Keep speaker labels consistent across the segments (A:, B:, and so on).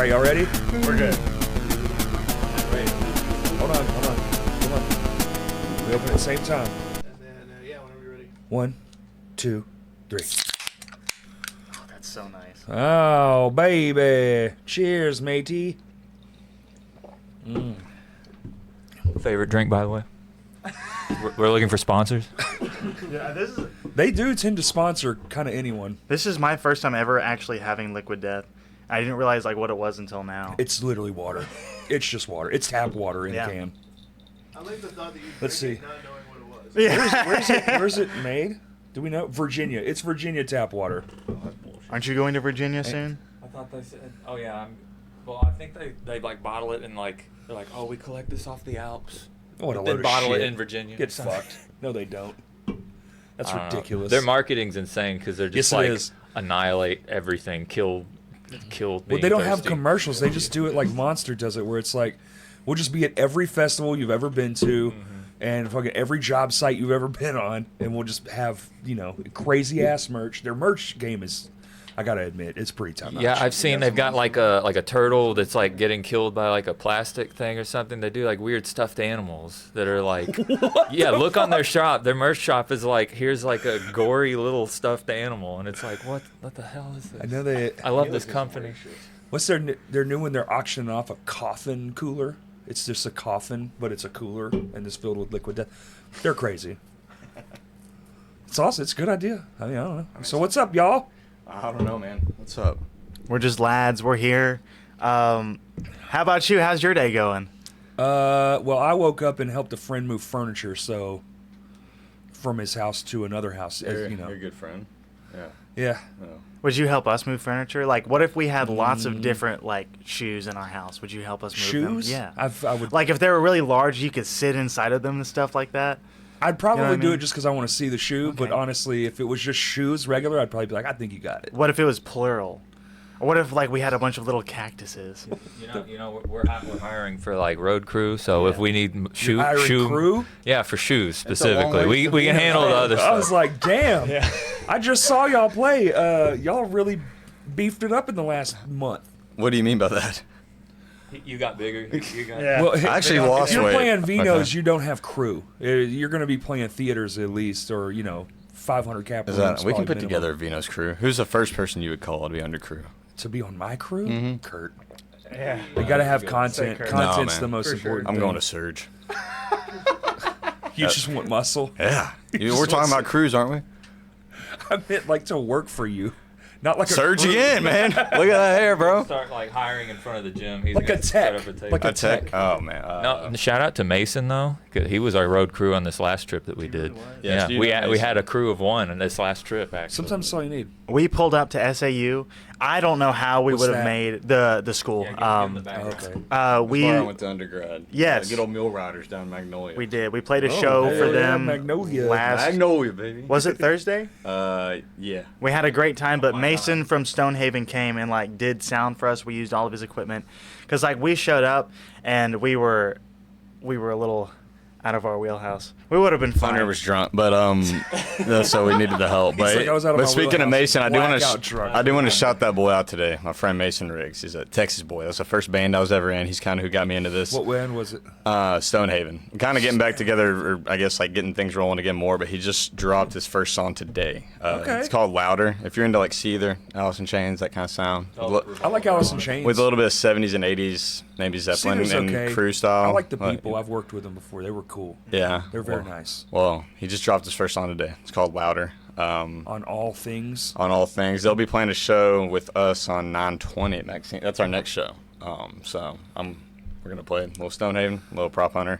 A: right, y'all ready?
B: We're good.
A: Wait. Hold on. We open at the same time.
B: And then, whenever you're ready.
A: 1, 2, 3.
B: Oh, that's so nice.
A: Oh, baby. Cheers, matey.
C: Favorite drink, by the way? We're looking for sponsors.
B: Yeah,
A: They do tend to sponsor kind of anyone.
B: this is my first time ever actually having Liquid Death. I didn't realize what it was until now.
A: It's literally water. It's just water. It's tap water in a can.
D: I like the thought that you
A: Let's see.
D: not knowing what it was.
B: Yeah.
A: Where's it made? Do we know? Virginia. It's Virginia tap water.
B: Aren't you going to Virginia soon?
C: I thought they said. Oh yeah. I think they like bottle it and like they're like, oh, we collect this off the Alps.
A: What a
C: Then
A: load of
C: bottle
A: shit.
C: it in Virginia.
A: Get fucked. No, they don't. That's ridiculous.
C: Their marketing's insane because they're just
A: Yes, it
C: like
A: is.
C: annihilate everything, kill.
A: Well,
C: being
A: they don't have
C: thirsty.
A: commercials. They just do it like Monster does it, where it's like, we'll just be at every festival you've ever been to, and fucking every job site you've ever been on, and we'll just have crazy ass merch. Their merch game is, I gotta admit, it's pretty top notch.
C: Yeah, I've seen they've got like a turtle that's like getting killed by like a plastic thing or something. They do like weird stuffed animals that are like, yeah. Look on their shop. Their merch shop is like, here's like a gory little stuffed animal, and it's like, what the hell is this?
A: I know they.
C: I love this company.
A: What's their new one? They're auctioning off a coffin cooler. It's just a coffin, but it's a cooler, and it's filled with liquid death. They're crazy. It's awesome. It's a good idea. I mean, I don't know. So what's up, y'all?
E: I don't know, man. What's up?
B: We're just lads. We're here. How about you? How's your day going?
A: Well, I woke up and helped a friend move furniture, so from his house to another house,
E: You're,
A: you know.
E: you're a good friend. Yeah.
A: Yeah.
E: Oh.
B: Would you help us move furniture? Like, what if we had lots of different shoes in our house? Would you help us move them?
A: Shoes?
B: Yeah.
A: I would.
B: Like if they were really large, you could sit inside of them and stuff like that.
A: I'd probably
B: You know what I
A: do
B: mean?
A: it just because I want to see the shoe. But
B: Okay.
A: honestly, if it was just shoes regular, I'd probably be like, I think you got it.
B: What if it was plural? Or what if we had a bunch of little cactuses?
C: We're hiring for like road crew. So if we need
A: Hiring crew?
C: yeah, for shoes
E: a long
C: specifically,
E: ways to
C: we
E: be
C: can
E: in
C: handle the other
A: I
C: stuff.
A: was like, damn. I just saw y'all play. Y'all really beefed it up in the last month.
E: What do you mean by that?
C: You got bigger. You got,
B: Yeah.
A: Well,
E: I actually
A: if
E: lost
A: you're
E: weight.
A: playing Vinos,
E: Okay.
A: you don't have crew. You're going to be playing theaters at least, or 500 cap.
E: Is
A: rooms
E: that we can
A: probably
E: put
A: minimum.
E: together a Venus crew? Who's the first person you would call to be under crew?
A: To be on my crew,
E: Mm-hmm.
A: Kurt.
B: Yeah.
A: You got to have content.
B: Kurt.
A: Content's
E: No,
A: the
E: man.
A: most
B: For sure.
A: important.
E: I'm
A: thing.
E: going to Surge.
A: You just want muscle.
E: Yeah. We're
A: just
E: talking
A: want
E: about crews, aren't we?
A: I meant like to work for you, not like a
E: Surge
A: crew.
E: again, man. Look at that hair, bro.
C: Start like hiring in front of the gym. He's
A: Like
C: gonna
A: a
C: set
A: tech.
C: up a table.
A: Like a
E: A tech.
A: tech.
E: Oh man.
C: No, shout out to Mason though. 'Cause he was our road crew on this last trip that we did.
E: Yes,
C: Yeah,
E: you
C: we
E: know
C: had, we
E: Mason.
C: had a crew of one on this last trip actually.
A: Sometimes that's all you need.
B: We pulled up to SAU. I don't know how we
A: What's
B: would have
A: that?
B: made the school.
C: Yeah, give him the background.
A: Okay.
B: We
E: Where I went to undergrad.
B: Yes.
E: Good old Mill Riders down in Magnolia.
B: we did. We played a
A: Oh,
B: show
A: hell
B: for
A: yeah,
B: them
A: Magnolia.
B: last.
E: Magnolia, baby.
B: Was it Thursday?
E: Yeah.
B: We had a great time, but Mason from Stonehaven came and did sound for us. We used all of his equipment because we showed up and we were a little out of our wheelhouse. We would have been fine.
E: Thunder was drunk, but so we needed the help. But,
A: like, I was out of
E: but
A: my
E: speaking of
A: wheelhouse.
E: Mason,
A: Blackout drunk.
E: I do want to shout that boy out today. My friend Mason Riggs. He's a Texas boy. That's the first band I was ever in. He's kind of who got me into this.
A: What band was it?
E: Stonehaven. Kind of getting back together, or I guess getting things rolling again more. But he just dropped his first song today.
A: Okay.
E: It's called Louder. If you're into Seether, Alice in Chains, that kind of sound.
A: I like Alice in Chains.
E: With a little bit of 70s and 80s, maybe Zeppelin
A: Cedar's
E: and
A: okay.
E: crew style.
A: I like the people. I've worked with them before. They were cool.
E: Yeah.
A: They're very
E: Well,
A: nice.
E: Well, he just dropped his first song today. It's called Louder.
A: On all things.
E: On all things, they'll be playing a show with us on 9/20 at Maxine. That's our next show. So we're gonna play a little Stonehaven, a little Prophunter.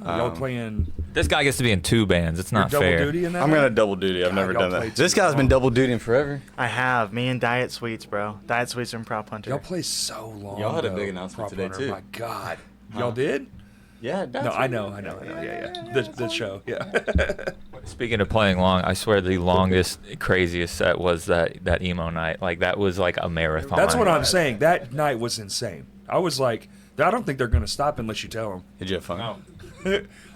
A: Y'all playing
C: This guy gets to be in two bands. It's not
A: double
C: fair.
A: duty in that?
E: I'm gonna double duty. I've
A: God,
E: never
A: y'all
E: done
A: play
E: that. This
A: too
E: guy's been
A: long.
E: double dutying forever.
B: I have. Me and Diet Sweets, bro. Diet Sweets and Prop Hunter.
A: Y'all play so long.
E: Y'all had a
A: though,
E: big announcement
A: Prop
E: today,
A: Hunter.
E: too.
A: My God. Y'all did?
E: Yeah,
A: No, I know. Yeah. The show. Yeah.
C: Speaking of playing long, I swear the longest, craziest set was that emo night. Like that was like a marathon.
A: That's what I'm saying. That night was insane. I was like, I don't think they're going to stop unless you tell them.
E: Did you have fun?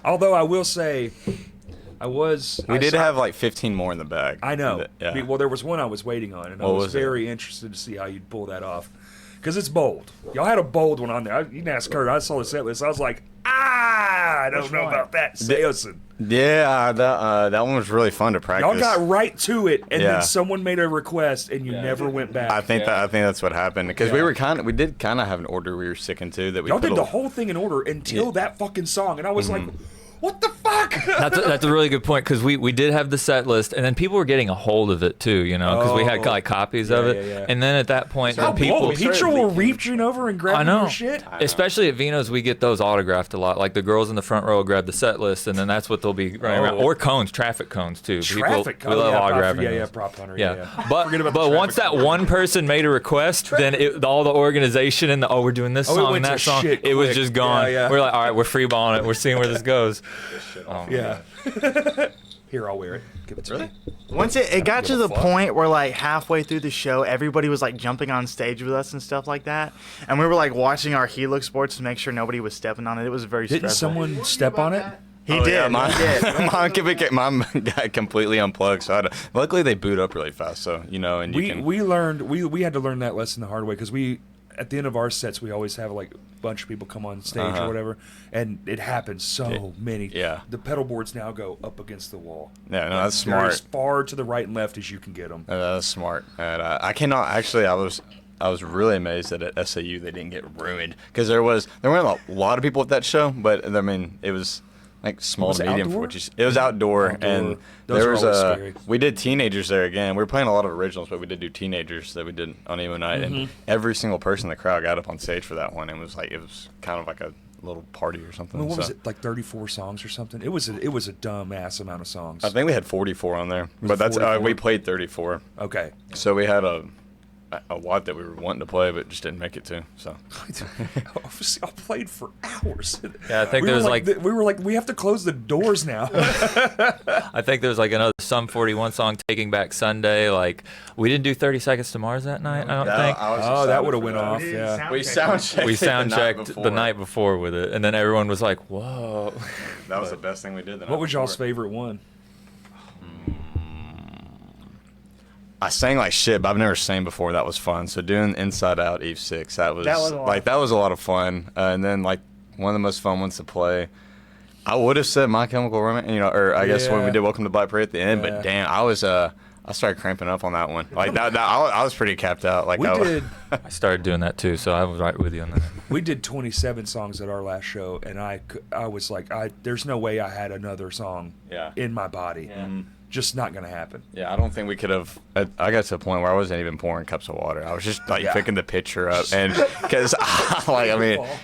A: Although I will say,
E: We did have like 15 more in the bag.
A: I know.
E: Yeah.
A: Well, there was one I was waiting on, and I
E: What
A: was
E: was it?
A: very interested to see how you'd pull that off. because it's bold. Y'all had a bold one on there. You can ask Kurt. I saw the set list. I was like, I don't know about that. Seosin.
E: Yeah, that one was really fun to practice.
A: Y'all got right to it, and
E: Yeah.
A: then someone made a request, and you never went back.
E: I think that's what happened because we did kind of have an order we were sticking to that we
A: Y'all
E: put
A: did the whole thing in order until that fucking song, and I was like, what the fuck?
C: That's a really good point because we did have the set list, and then people were getting a hold of it too, because we had like copies of it,
A: yeah.
C: and then at that point,
A: How
C: then people.
A: bold. People were reaching over and grabbing
C: I know.
A: your shit.
C: Especially at Vino's, we get those autographed a lot. Like the girls in the front row grab the set list, and then that's what they'll be running around. Or cones, traffic cones too.
A: Traffic.
C: We love autographing.
A: Yeah,
C: those.
A: Prophunter.
C: Yeah,
A: Forget about
C: but
A: the
C: once
A: traffic
C: that one person made a request, then all the organization and we're doing this
A: it
C: song
A: went
C: and that
A: to
C: song,
A: shit
C: it was
A: quick.
C: just gone.
A: Yeah.
C: We're like, all right, we're freeballing it. We're seeing where this goes.
A: Yeah. Here, I'll wear it. Give it to me.
B: Once it got to
A: give
B: the
A: a fuck.
B: point where like halfway through the show, everybody was like jumping on stage with us and stuff like that, and we were like watching our Helix boards to make sure nobody was stepping on it. It was very
A: Didn't
B: stressful.
A: someone step on it?
B: He did.
E: Yeah, mine,
B: He did.
E: mine got completely unplugged. So luckily they boot up really fast. So and you can.
A: We learned we had to learn that lesson the hard way because at the end of our sets we always have like a bunch of people come on stage or whatever, and it happens so many.
E: Yeah.
A: The pedal boards now go up against the wall.
E: Yeah, no, that's
A: They're as
E: smart.
A: far to the right and left as you can get them.
E: That's smart. And I cannot actually. I was really amazed that at SAU they didn't get ruined because there weren't a lot of people at that show, but I mean it was like small
A: Was
E: to
A: it
E: medium
A: outdoor?
E: it was outdoor. And
A: Those
E: there
A: are
E: was
A: always scary.
E: we did teenagers there again. We were playing a lot of originals, but we did do teenagers that we did on emo night, and every single person in the crowd got up on stage for that one. And it was kind of like a little party or something.
A: I mean, what was
E: So-
A: it, like 34 songs or something? It was a dumb ass amount of songs.
E: I think we had 44 on there,
A: Was
E: but
A: it
E: that's
A: 44?
E: we played 34.
A: Okay.
E: So we had a lot that we were wanting to play, but just didn't make it to. So
A: I played for hours.
C: Yeah, I think
A: we
C: there
A: were
C: was
A: we were like, we have to close the doors now.
C: I think there was like another Sum 41 song, Taking Back Sunday. Like we didn't do 30 Seconds to Mars that night. I don't think.
A: Oh, that would have went off. Yeah.
E: We sound checked.
C: We sound checked the night before with it, and then everyone was like, "Whoa!"
E: That was the best thing we did.
A: What was y'all's favorite one?
E: I sang like shit, but I've never sang before. That was fun. So doing Inside Out Eve 6, that was
B: a lot
E: that was a lot of fun. And then like one of the most fun ones to play. I would have said My Chemical Romance, or I guess when we
A: Yeah.
E: did Welcome to Black Parade at the end.
A: Yeah.
E: But damn, I started cramping up on that one. Like I was pretty capped out. Like
A: We
E: I,
A: did
C: I started doing that too, so I was right with you on that.
A: we did 27 songs at our last show, and I was like, there's no way I had another song
E: Yeah.
A: in my body. Just not gonna happen.
E: Yeah, I don't think we could have. I got to a point where I wasn't even pouring cups of water. I was just like
A: Yeah.
E: picking the pitcher up, and because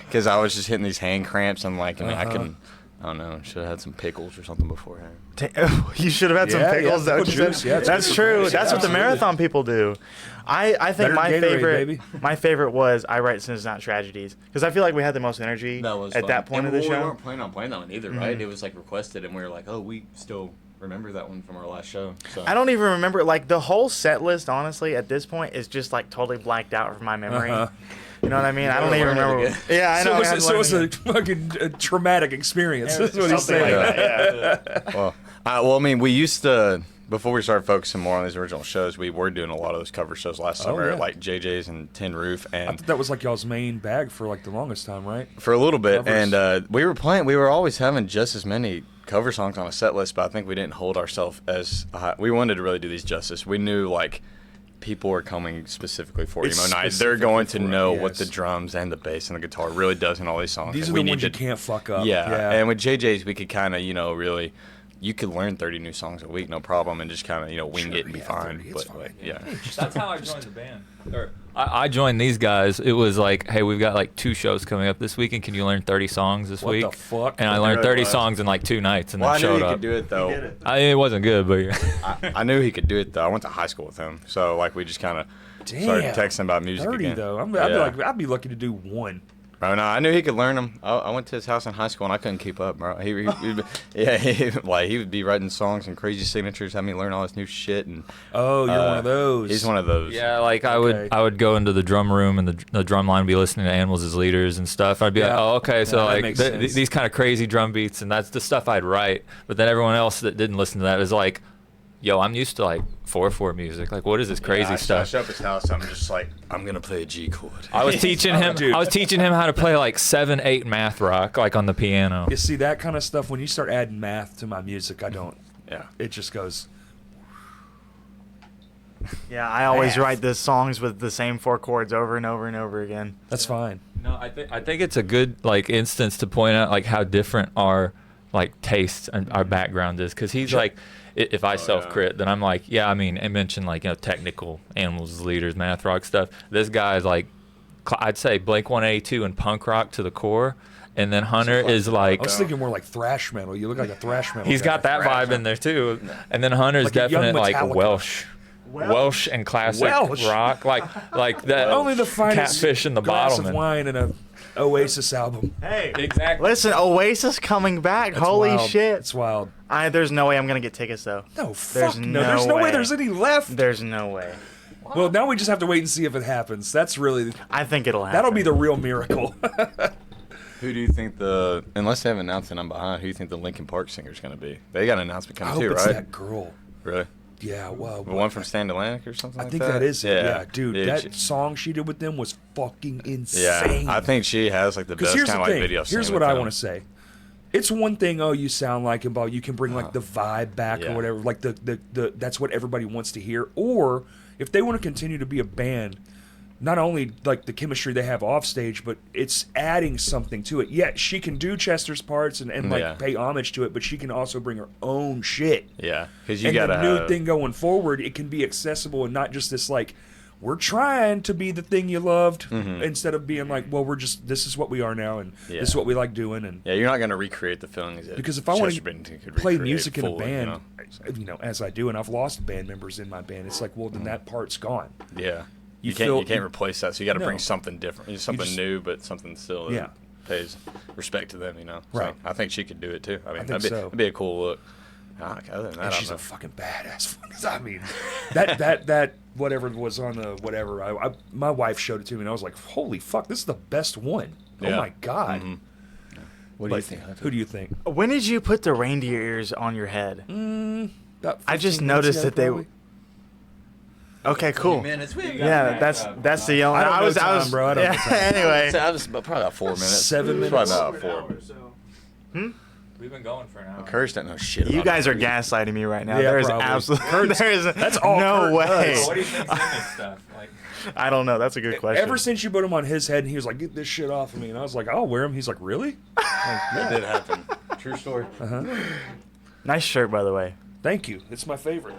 E: because I was just hitting these hand cramps, and like I don't know, should have had some pickles or something beforehand.
B: You should have had some
A: Yeah,
B: pickles.
A: yeah,
B: Is that what you
A: pickle
B: said?
A: juice, yeah, it's
B: That's
A: good
B: true.
A: for
B: That's what the
A: absolutely.
B: marathon people do. I think
A: Better
B: my
A: than Gatorade,
B: favorite
A: baby.
B: my favorite was I Write Sins Not Tragedies because I feel like we had the most energy at that point of the
E: We
B: show.
E: weren't planning on playing that one either, right? It was like requested, and we were like, oh, we still remember that one from our last show. So
B: I don't even remember like the whole set list. Honestly, at this point, is just like totally blanked out from my memory. You know what I mean? I don't
E: gotta
B: even
E: learn it
B: remember.
E: again.
B: Yeah, I know.
A: So it's a fucking traumatic experience. That's what he's
B: Something like
A: saying.
B: that, yeah.
E: well, I mean, we used to. Before we started focusing more on these original shows, we were doing a lot of those cover shows last summer
A: yeah.
E: at like JJ's and Tin Roof,
A: I
E: and
A: thought that was like y'all's main bag for like the longest time, right?
E: for a little bit.
A: Covers.
E: And we were always having just as many cover songs on a set list, but I think we didn't hold ourselves as high. We wanted to really do these justice. We knew like people were coming specifically for
A: It's
E: emo night. They're
A: specifically
E: going to
A: for it,
E: know what
A: yes.
E: the drums and the bass and the guitar really does in all these songs.
A: These are
E: and
A: the
E: we
A: ones you
E: needed-
A: can't fuck up.
E: Yeah. And with JJ's, we could kind of, really, you could learn 30 new songs a week, no problem, and just kind of, wing
A: Sure,
E: it and be
A: yeah,
E: fine.
A: 30, it's
E: But,
A: fine.
E: yeah.
C: That's how I joined the band. I joined these guys. It was like, hey, we've got like 2 shows coming up this weekend. Can you learn 30 songs this
A: What
C: week?
A: the fuck?
C: And I
E: It
C: learned
E: really
C: 30
E: was.
C: songs in like 2 nights, and
E: Well, I
C: then
E: knew
C: showed
E: he
C: up.
E: could do it, though.
C: It wasn't good, but
E: I knew he could do it, though. I went to high school with him. So, like, we just kind of started texting about music
A: 30
E: again.
A: though.
E: Yeah.
A: I'd be lucky to do one.
E: Bro, no, I knew he could learn them. I went to his house in high school and I couldn't keep up, bro. He would be writing songs and crazy signatures, have me learn all this new shit. And
A: Oh, you're one of those.
E: he's one of those.
C: yeah, like
A: Okay.
C: I would go into the drum room and the drum line would be listening to Animals as Leaders and stuff. I'd be like,
A: Yeah.
C: oh, okay, so
A: Yeah, that
C: like
A: makes sense.
C: these kind of crazy drum beats, and that's the stuff I'd write. But then everyone else that didn't listen to that is like, yo, I'm used to like 4/4 music. Like, what is this crazy
E: I
C: stuff?
E: show up at his house. I'm just like, I'm gonna play a G chord.
C: I was teaching him.
A: dude.
C: I was teaching him how to play like 7/8 math rock, like on the piano.
A: You see that kind of stuff when you start adding math to my music, I don't.
E: Yeah.
A: It just goes.
B: Yeah, I always
A: Math.
B: write the songs with the same 4 chords over and over and over again.
A: That's fine.
C: No, I think it's a good like instance to point out like how different our like tastes and our background is, because he's like, if I self crit, then I'm like, yeah, I mean, I mentioned like, you know, technical animals as leaders, math rock stuff. This guy's like, I'd say Blink 182 and punk rock to the core, and then Hunter is like,
A: I was thinking more like thrash metal. You look like a thrash metal.
C: he's
A: guy.
C: got that vibe in there too, and then Hunter's
A: Like a young
C: definite like
A: Metallica.
C: Welsh and classic
A: Welsh.
C: rock, like that.
A: Only the finest
C: catfish in the
A: glass
C: bottom.
A: of wine in a Oasis album.
B: Hey,
C: Exactly.
B: listen, Oasis coming back.
A: That's
B: Holy
A: wild.
B: shit.
A: It's wild.
B: There's no way I'm going to get tickets, though.
A: No, fuck no.
B: no
A: There's no way
B: way.
A: there's any left.
B: There's no way.
A: Well, now we just have to wait and see if it happens. That's really.
B: I think it'll happen.
A: That'll be the real miracle.
E: Who do you think unless they have announced it, I'm behind. Who do you think the Linkin Park singer's gonna be? They got an announcement
A: I
E: coming
A: hope
E: too,
A: it's
E: right?
A: that girl.
E: Really?
A: Yeah, well.
E: The one from Stand Atlantic or something
A: I
E: like
A: think
E: that?
A: that is it. Yeah, dude,
E: Yeah,
A: that song she did with them was fucking
E: yeah,
A: insane.
E: I think she has like the
A: Because
E: best
A: here's
E: kind
A: the
E: of like
A: thing.
E: video. I've
A: Here's
E: seen
A: what
E: with
A: I
E: them.
A: want to say. It's one thing, oh, you sound like him, but you can bring like the vibe back
E: Yeah.
A: or whatever. Like the that's what everybody wants to hear. Or if they want to continue to be a band, not only like the chemistry they have off stage, but it's adding something to it. Yeah, she can do Chester's parts and like
E: Yeah.
A: pay homage to it, but she can also bring her own shit.
E: Yeah, because you
A: And
E: gotta
A: the new
E: have,
A: thing going forward, it can be accessible and not just this like, we're trying to be the thing you loved, instead of being like, well, this is what we are now, and this is
E: Yeah.
A: what we like doing. And
E: Yeah, you're not gonna recreate the feelings that
A: because if I want
E: Chester
A: to
E: Bennington could
A: play
E: recreate
A: music in a
E: fully,
A: band,
E: you know?
A: as I do, and I've lost band members in my band, it's like, well, then that part's gone.
E: Yeah,
A: You
E: you
A: feel-
E: can't replace that. So you got to
A: No.
E: bring something different, something
A: just-
E: new, but something still that
A: Yeah.
E: pays respect to them. You know,
A: Right.
E: So I think she could do it too. I mean,
A: think
E: that'd be,
A: so.
E: that'd be a cool look. Other than that,
A: And
E: I
A: she's
E: don't
A: a
E: know.
A: fucking badass. I mean, that whatever was on the whatever. My wife showed it to me, and I was like, holy fuck, this is the best one. Oh
E: Yeah.
A: my god.
E: Mhm. What do
A: But
E: you think?
A: Who do you think?
B: When did you put the reindeer ears on your head?
A: About
B: I just
A: 15 minutes
B: noticed
A: ago,
B: that they.
A: probably.
B: Okay, cool.
E: Minutes.
B: Yeah, that's the only.
A: I don't know
B: was,
A: time, bro. I don't know time.
B: Anyway,
E: I was probably about 4 minutes.
A: 7
E: Probably
A: minutes.
E: about
D: An
E: 4.
D: hour, so.
C: We've been going for an hour.
E: Curse doesn't know shit.
B: you
E: about
B: guys are
E: music.
B: gaslighting me right now.
A: Yeah,
B: there is
A: probably.
B: absolutely. There is
A: that's all
B: no
A: Kurt
B: way.
A: does.
C: What do you think's in this stuff? Like,
B: I don't know. That's a good question.
A: Ever since you put him on his head, and he was like, "Get this shit off of me," and I was like, "I'll wear him." He's like, "Really?"
E: That did happen. True story.
B: Nice shirt, by the way.
A: Thank you. It's my favorite.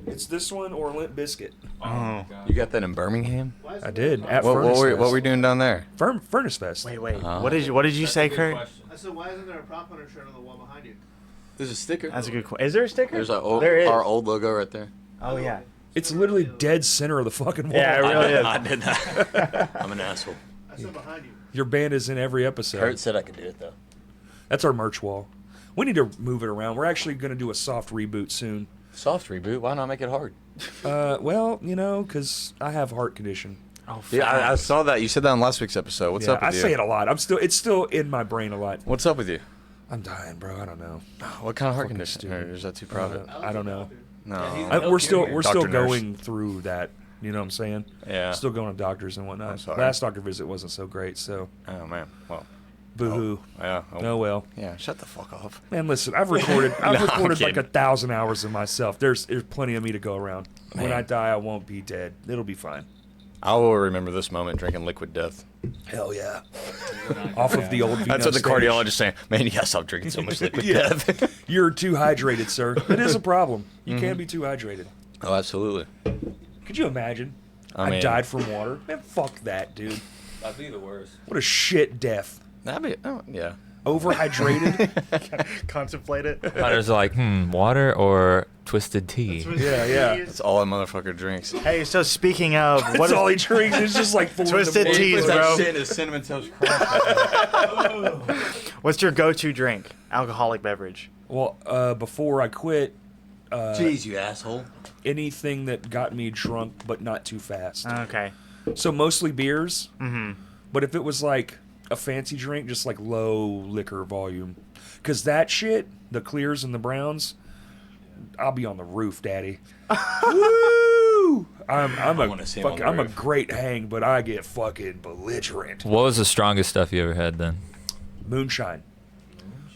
A: It's this one or Limp Biscuit.
B: Oh.
E: You got that in Birmingham?
D: Why is
A: I
D: it
A: did
D: not-
A: at
E: What
A: Furnace
E: were
A: Fest.
E: we doing down there?
A: Furnace Fest.
B: Wait.
E: Oh.
B: What did you say, Kurt?
D: I said, why isn't there a Prophunter shirt on the wall behind you?
E: There's a sticker.
B: That's a good question. Is there a sticker?
E: There's
B: There is.
E: our old logo right there.
B: Oh yeah.
A: It's literally dead center of the fucking wall.
B: Yeah, it really is.
E: I did that. I'm an asshole.
D: I said behind you.
A: Your band is in every episode.
E: Kurt said I could do it though.
A: That's our merch wall. We need to move it around. We're actually going to do a soft reboot soon.
E: Soft reboot. Why not make it hard?
A: Well, because I have heart condition.
B: Oh,
E: Yeah, I saw that. You said that on last week's episode. What's
A: Yeah,
E: up with
A: I
E: you?
A: say it a lot. It's still in my brain a lot.
E: What's up with you?
A: I'm dying, bro. I don't know.
E: What kind of heart
A: Fucking
E: condition?
A: stupid.
E: Or is that too private?
A: I don't know.
E: No.
A: We're still
E: Doctor nurse.
A: going through that. You know what I'm saying?
E: Yeah.
A: Still going to doctors and
E: I'm
A: whatnot.
E: sorry.
A: Last doctor visit wasn't so great, so
E: Oh man. Well.
A: boo-hoo.
E: Yeah.
A: Oh well.
E: Yeah. Shut the fuck off.
A: Man, listen, I've recorded
E: No, I'm
A: like
E: kidding.
A: 1,000 hours of myself. There's plenty of me to go around. When
E: Man.
A: I die, I won't be dead. It'll be fine.
E: I will remember this moment drinking liquid death.
A: Hell yeah. Off of the old Vino
E: That's what the
A: stage.
E: cardiologist saying. Man, you gotta stop drinking so much liquid
A: Yeah.
E: death.
A: You're too hydrated, sir. It is a problem. You
E: Mm-hmm.
A: can be too hydrated.
E: Oh, absolutely.
A: Could you imagine?
E: I
A: I
E: mean-
A: died from water. Man, fuck that, dude.
C: that'd be the worst.
A: What a shit death.
E: That'd be. Oh, yeah.
A: Overhydrated.
B: Contemplate it.
C: Hunter's like, water or twisted tea?
A: yeah.
E: That's all that motherfucker drinks.
B: Hey, so speaking of, what
A: That's
B: is
A: all he drinks. It's just like full
B: Twisted
A: into
B: tea.
A: morning.
B: Jeez, bro.
E: in his cinnamon toast crunch.
B: what's your go-to drink? Alcoholic beverage.
A: Well, before I quit,
E: Jeez, you asshole.
A: anything that got me drunk but not too fast.
B: Okay.
A: So mostly beers.
B: Mm-hmm.
A: But if it was like a fancy drink, just like low liquor volume. Because that shit, the clears and the browns, I'll be on the roof, Daddy. Woo! I'm
E: wanna see him on the
A: I'm a
E: roof.
A: great hang, but I get fucking belligerent.
C: What was the strongest stuff you ever had then?
A: Moonshine.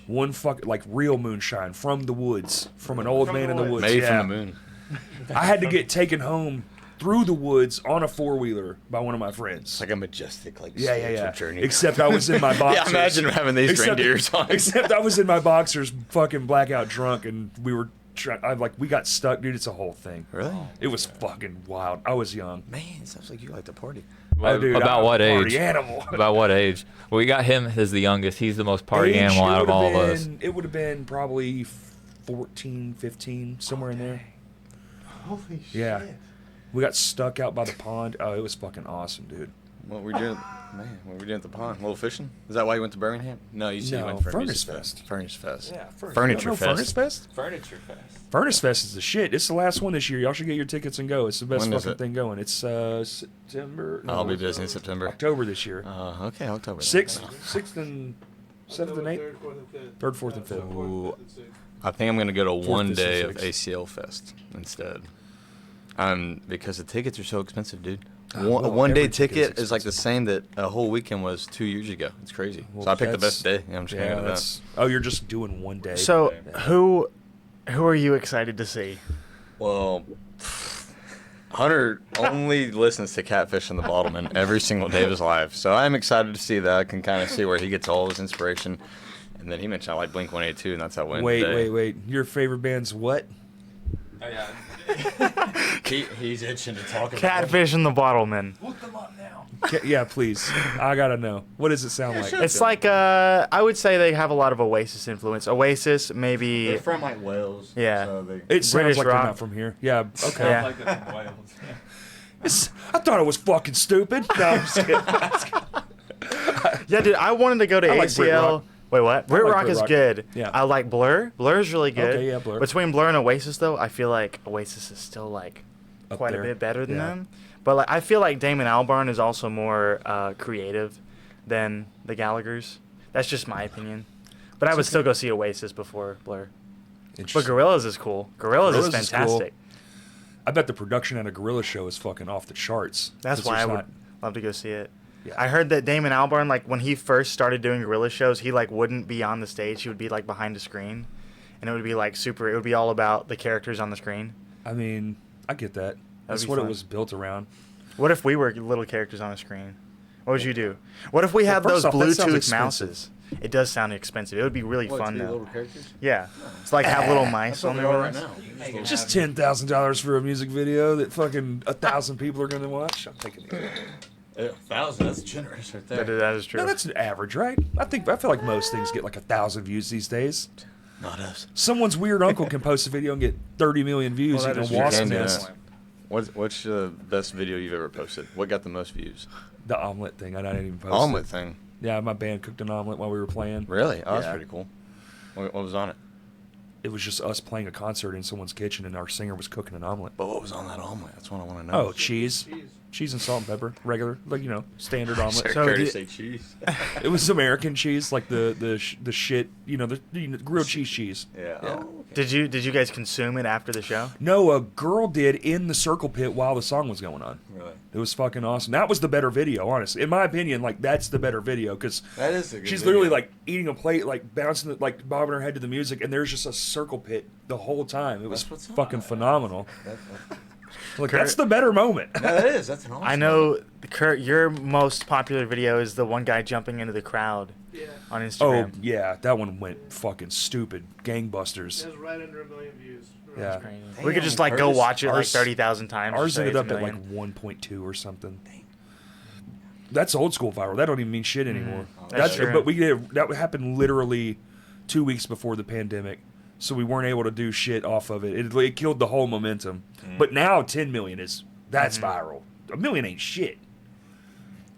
A: One like real moonshine from the woods, from an old man in the woods.
E: Made
A: yeah.
E: from the moon.
A: I had to get taken home through the woods on a 4-wheeler by one of my friends.
E: It's like a majestic, like
A: Yeah,
E: spiritual journey.
A: Except I was in my boxers.
E: Yeah, imagine having these reindeers on.
A: Except I was in my boxers, fucking blackout drunk, and we were we got stuck, dude. It's a whole thing.
E: Really?
A: It was fucking wild. I was young.
E: Man, sounds like you like to party.
A: Oh, dude,
C: About
A: I'm
C: what
A: a party
C: age?
A: animal.
C: About what age? We got him as the youngest. He's the most party
A: Age,
C: animal
A: it
C: out of
A: would've
C: all of us.
A: been- It would have been probably 14, 15, somewhere in there.
D: Holy shit.
A: Yeah. We got stuck out by the pond. Oh, it was fucking awesome, dude.
E: What were we doing? Man, what were we doing at the pond? A little fishing? Is that why you went to Birmingham? No, you said you
A: No,
E: went for
A: Furnace
E: Music
A: Fest.
E: Furnace Fest.
A: Furniture
E: Fest.
A: Furnace Fest?
C: Furniture Fest.
A: Furnace Fest is the shit. It's the last one this year. Y'all should get your tickets and go. It's the best
E: When is
A: fucking
E: it?
A: thing going. It's September.
E: I'll be busy in September.
A: October this year.
E: Okay, October.
A: 6th and 7th and 8th.
D: 3rd, 4th, and 5th.
A: 3rd, 4th, and 5th.
E: Ooh.
D: 4th, and 6th.
E: I think I'm gonna go to one
A: fifth,
E: day
A: and
E: of
A: sixth.
E: ACL Fest instead. Because the tickets are so expensive, dude.
A: Well,
E: A one-day
A: every ticket
E: ticket
A: is
E: is like the same that a whole weekend was 2 years ago. It's crazy.
A: Well,
E: So I picked the
A: that's-
E: best day. Yeah, I'm just gonna
A: Yeah,
E: go to that.
A: that's. Oh, you're just doing one day.
B: So who are you excited to see?
E: Well, Hunter only listens to Catfish and the Bottlemen every single day of his life, so I'm excited to see that. I can kind of see where he gets all his inspiration. And then he mentioned I like Blink-182, and that's how I went.
A: Wait. Your favorite band's what?
C: Oh, yeah.
E: He's itching to talk about
B: Catfish and the Bottlemen.
A: Yeah, please. I gotta know. What does it sound like?
B: It's like I would say they have a lot of Oasis influence. Oasis, maybe.
E: They're from like Wales.
B: Yeah.
E: So they,
A: It sounds
B: British
A: like
B: rock.
A: they're not from here. Yeah. Okay.
B: Yeah.
A: I thought it was fucking stupid. No, I'm just kidding.
B: Yeah, dude, I wanted to go to
A: I like Brit
B: ACL.
A: rock.
B: Wait, what? Brit
A: like
B: rock
A: Brit
B: is
A: rock.
B: good.
A: Yeah.
B: I like Blur. Blur is really good.
A: Okay, yeah, Blur.
B: Between Blur and Oasis, though, I feel like Oasis is still like
A: Up
B: quite
A: there.
B: a bit better than
A: Yeah.
B: them. But like, I feel like Damon Albarn is also more creative than the Gallaghers. That's just my opinion. But I would still go see Oasis before Blur. But
A: Interesting.
B: Gorillaz is cool. Gorillaz is
A: Gorillaz is cool.
B: fantastic.
A: I bet the production at a Gorilla show is fucking off the charts.
B: That's
A: 'cause
B: why I
A: there's
B: would
A: not-
B: love to go see it.
A: Yeah.
B: I heard that Damon Albarn, like when he first started doing Gorilla shows, he like wouldn't be on the stage. He would be like behind a screen, and it would be like super. It would be all about the characters on the screen.
A: I mean, I get that. That's
B: be
A: what
B: fun.
A: it was built around.
B: What if we were little characters on a screen? What would you do? What if we had
A: Well,
B: those
A: first off, that sounds
B: Bluetooth
A: expensive.
B: mouses? It does sound expensive. It would be really fun though.
E: little characters?
B: Yeah, it's like have little mice on their
E: right
B: ones.
E: now.
A: Just $10,000 for a music video that fucking 1,000 people are gonna watch. I'm taking it.
E: 1,000. That's generous right there.
B: That is true.
A: No, that's an average, right? I feel like most things get like 1,000 views these days.
E: Not us.
A: Someone's weird uncle can post a video and get 30 million views.
B: Well, that
A: in
B: is
A: a
B: true.
A: wasp
E: Can do
A: nest.
E: that. What's the best video you've ever posted? What got the most views?
A: The omelet thing. I didn't even post.
E: Omelet
A: It.
E: thing.
A: Yeah, my band cooked an omelet while we were playing.
E: Really? Oh, that's
A: Yeah.
E: pretty cool. What was on it?
A: It was just us playing a concert in someone's kitchen, and our singer was cooking an omelet.
E: But what was on that omelet? That's what I want to know.
A: Oh, cheese. Cheese and salt and pepper, regular, like standard omelet.
B: So
E: Curtis
B: do-
E: say cheese.
A: It was American cheese, like the shit, the grilled cheese.
E: Yeah.
A: Yeah.
E: Oh,
B: Did you guys consume it after the show?
A: No, a girl did in the circle pit while the song was going on.
E: really?
A: It was fucking awesome. That was the better video, honestly. In my opinion, like that's the better video because
E: That is a good
A: she's
E: video.
A: literally like eating a plate, like bouncing, like bobbing her head to the music, and there's just a circle pit the whole time. It was
E: That's what's up.
A: fucking phenomenal.
E: That-
A: Like that's the better moment.
E: no, that is. That's an awesome
B: I know, Kurt, your most popular video is the one guy jumping into the crowd
D: Yeah.
B: on
A: Oh
B: Instagram.
A: yeah, that one went fucking stupid. Gangbusters.
D: It has right under 1 million views.
A: Yeah.
B: Crazy.
E: Damn,
B: We could just like go
E: Curtis,
B: watch it like
A: ours-
B: 30,000 times.
A: Ours
B: just say
A: ended
B: it's
A: up
B: a
A: at like
B: million.
A: 1.2 or something. That's old school viral. That don't even mean shit anymore.
B: That's true.
A: But that happened literally 2 weeks before the pandemic, so we weren't able to do shit off of it. It killed the whole momentum. But now 10 million that's viral. A million ain't shit.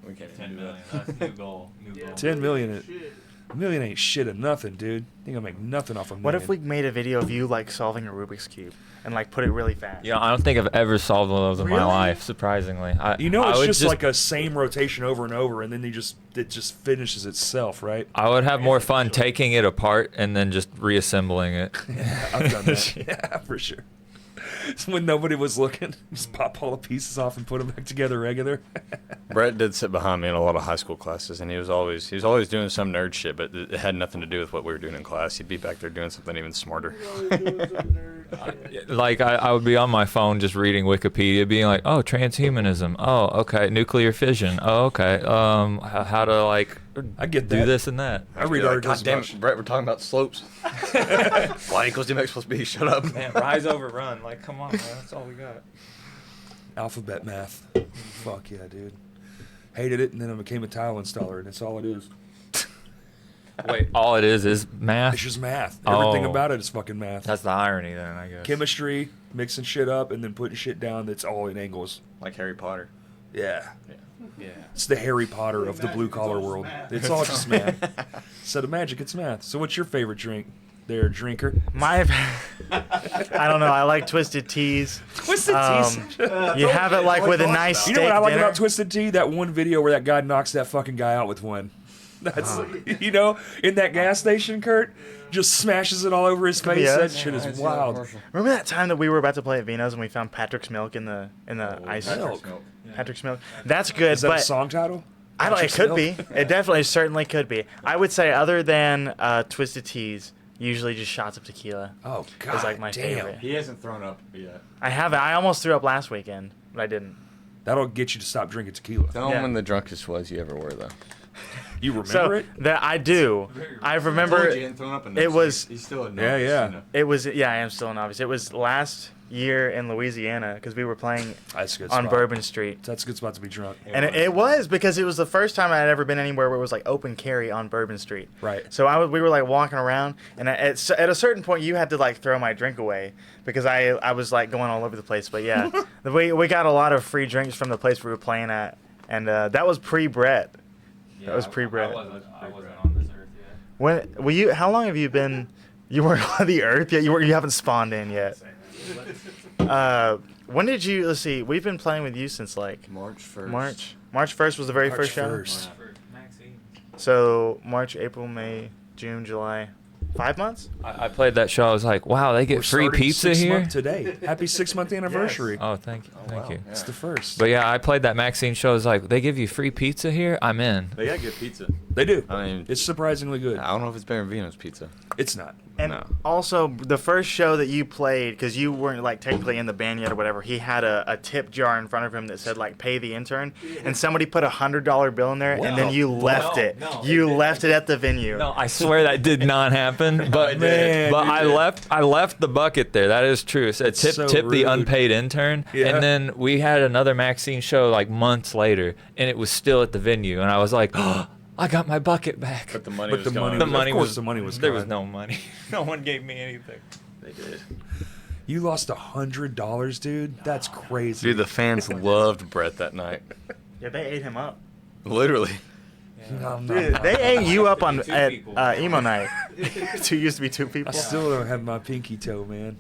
E: We can't
C: 10
E: do
C: million.
E: that.
C: That's new goal. New
D: Yeah.
C: goal.
A: 10 million.
D: Shit.
A: $1 million ain't shit of nothing, dude. I think I'll make nothing off $1 million.
B: What if we made a video of you like solving a Rubik's Cube and like put it really fast?
C: Yeah, I don't think I've ever solved one of those in my
B: Really?
C: life. Surprisingly,
A: it's
C: would
A: just like a same rotation over and over, and then it just finishes itself, right?
C: I would have more fun taking it apart and then just reassembling it.
A: I've done that. Yeah, for sure. So when nobody was looking, just pop all the pieces off and put them back together regular.
E: Brett did sit behind me in a lot of high school classes, and he was always doing some nerd shit, but it had nothing to do with what we were doing in class. He'd be back there doing something even smarter.
C: Like I would be on my phone just reading Wikipedia, being like, "Oh, transhumanism. Oh, okay. Nuclear fission. Oh, okay. How to like
A: I get
C: do
A: that.
C: this and that."
A: I read
E: God
A: articles
E: damn
A: about
E: it, Brett, we're talking about slopes. Y equals mx plus b. Shut up.
C: Man, rise over run. Like, come on, man. That's all we got.
A: alphabet math. Fuck yeah, dude. Hated it, and then I became a tile installer, and that's all it is.
C: Wait, all it is math?
A: It's just math. Everything
C: Oh.
A: about it is fucking math.
C: That's the irony then, I guess.
A: Chemistry, mixing shit up, and then putting shit down that's all in angles.
E: Like Harry Potter.
A: Yeah.
C: Yeah.
A: It's the Harry Potter of the blue collar world. It's all just math. Instead of magic, it's math. So what's your favorite drink there, drinker?
B: I don't know. I like twisted teas.
A: Twisted
B: Um,
A: Teas.
B: You have it like with a nice
A: You
B: steak
A: know what I like
B: dinner.
A: about Twisted Tea? That one video where that guy knocks that fucking guy out with one. That's, in that gas station, Kurt, just smashes it all over his face.
B: Yeah.
A: That shit is wild.
B: Remember that time that we were about to play at Vino's and we found Patrick's Milk in the ice?
A: Milk.
B: Patrick's Milk. That's good,
A: Is that
B: but
A: a song title?
B: I don't. It
A: Patrick's
B: could
A: Milk?
B: be. It definitely, certainly could be. I would say, other than Twisted Teas, usually just shots of tequila.
A: Oh, God.
B: Is like my
A: damn.
B: favorite.
E: He hasn't thrown up yet.
B: I haven't. I almost threw up last weekend, but I didn't.
A: That'll get you to stop drinking tequila.
E: Tell him
B: Yeah.
E: when the drunkest was you ever were, though.
A: You remember
B: So
A: it?
B: that I do. I remember. It was.
E: He's still a
A: Yeah, yeah.
B: It was. Yeah, I am still a novice. It was last year in Louisiana because we were playing
A: That's a good
B: on
A: spot.
B: Bourbon Street.
A: That's a good spot to be drunk.
B: And it was because it was the first time I had ever been anywhere where it was like open carry on Bourbon Street.
A: Right.
B: So we were like walking around, and at a certain point you had to like throw my drink away because I was like going all over the place. But yeah, we got a lot of free drinks from the place we were playing at, and that was pre-Brett. That was pre-Brett.
C: I wasn't on this earth yet.
B: How long have you been? You weren't on the Earth yet. You haven't spawned in yet. When did you? Let's see. We've been playing with you since like
E: March 1st.
B: March 1st was the very
A: March
B: first show.
A: 1st.
C: Maxine.
B: So March, April, May, June, July, 5 months.
C: I played that show. I was like, wow, they get
A: We're
C: free
A: starting
C: pizza
A: 6
C: here.
A: month today. Happy 6-month anniversary.
C: Oh, thank you, thank you.
A: It's the first.
C: But yeah, I played that Maxine show. I was like, they give you free pizza here. I'm in.
E: They got good pizza.
A: They do.
E: I mean,
A: It's surprisingly good.
E: I don't know if it's better than Vino's pizza.
A: It's not.
B: And
E: No.
B: also, the first show that you played, because you weren't like technically in the band yet or whatever, he had a tip jar in front of him that said like "Pay the intern," and somebody put $100 bill in there, and then you left it. You left it at the venue.
C: No, I swear that did not happen. But
A: Man,
C: but
A: you
C: I left the bucket there. That is true. It said tip
A: so
C: tip the
A: rude.
C: unpaid intern.
A: Yeah.
C: And then we had another Maxine show like months later, and it was still at the venue. And I was like, oh, I got my bucket back.
E: But the money
A: But
E: was
A: the
E: gone.
A: money
C: The
A: was-
C: money
A: of course
C: was
A: the money was
C: there
A: gone.
C: was no money. No one gave me anything.
E: They did.
A: You lost $100, dude. That's crazy.
E: Dude, the fans loved Brett that night.
B: Yeah, they ate him up.
E: Literally.
A: No,
B: Dude, they ate you up on
C: Two
B: at
C: people.
B: emo night. Two used to be two
A: I
B: people.
A: still don't have my pinky toe, man.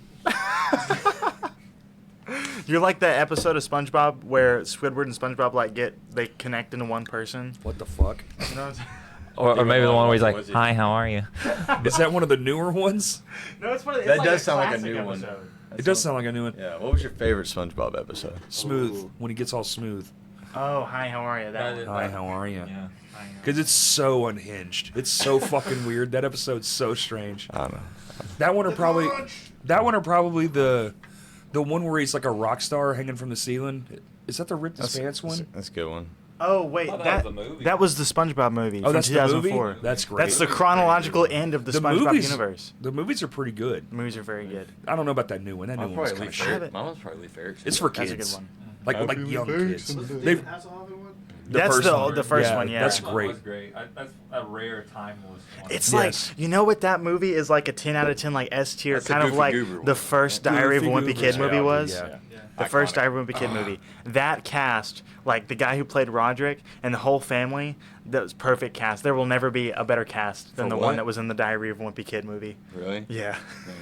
B: You're like that episode of SpongeBob where Squidward and SpongeBob they connect into one person.
A: What the fuck?
B: You know what I'm saying?
C: Or maybe the one where he's like,
E: Was he?
C: hi, how are you?
A: Is that one of the newer ones?
B: No, it's funny.
E: That does sound like a new one.
A: It does sound like a new one.
E: Yeah. What was your favorite SpongeBob episode?
A: Smooth. When he gets all smooth.
B: Oh, hi, how are you? That one.
A: Hi, how are you?
C: Yeah.
A: Because it's so unhinged. It's so fucking weird. That episode's so strange.
E: I don't know.
A: That one are probably the one where he's like a rock star hanging from the ceiling. Is that the Rip His Pants one?
E: That's a good one.
B: Oh wait,
C: I thought
B: that
C: that was the movie.
B: that was the SpongeBob movie.
A: Oh,
B: from
A: that's the
B: 2004.
A: movie? That's great.
B: That's the chronological end of the SpongeBob universe.
A: The movies are pretty good.
B: The movies are very good.
A: I don't know about that new one. That new one was kind of shit.
E: My one's probably Lee Ferrigno.
A: It's for
B: That's
A: kids.
B: a good one.
A: Like young kids.
D: They
A: They've,
D: Hasselhoff one?
B: That's
A: first one.
B: the first one. Yeah,
A: That's
C: That
A: great.
C: was great. That's a rare timeless one.
B: It's
A: Yes.
B: like, you know what, that movie is like a 10 out of 10 like S tier,
E: That's the
B: kind of
E: Goofy
B: like
E: Goober
B: the
E: one.
B: first Diary of a
A: Goofy
B: Wimpy
A: Goobers,
B: Kid movie
A: yeah.
B: was.
A: Yeah.
B: The first
E: Iconic.
B: Diary of a Wimpy Kid movie. That cast, like the guy who played Roderick and the whole family, that was perfect cast. There will never be a better cast than
E: For
B: the
E: what?
B: one that was in the Diary of a Wimpy Kid movie.
E: Really?
B: Yeah.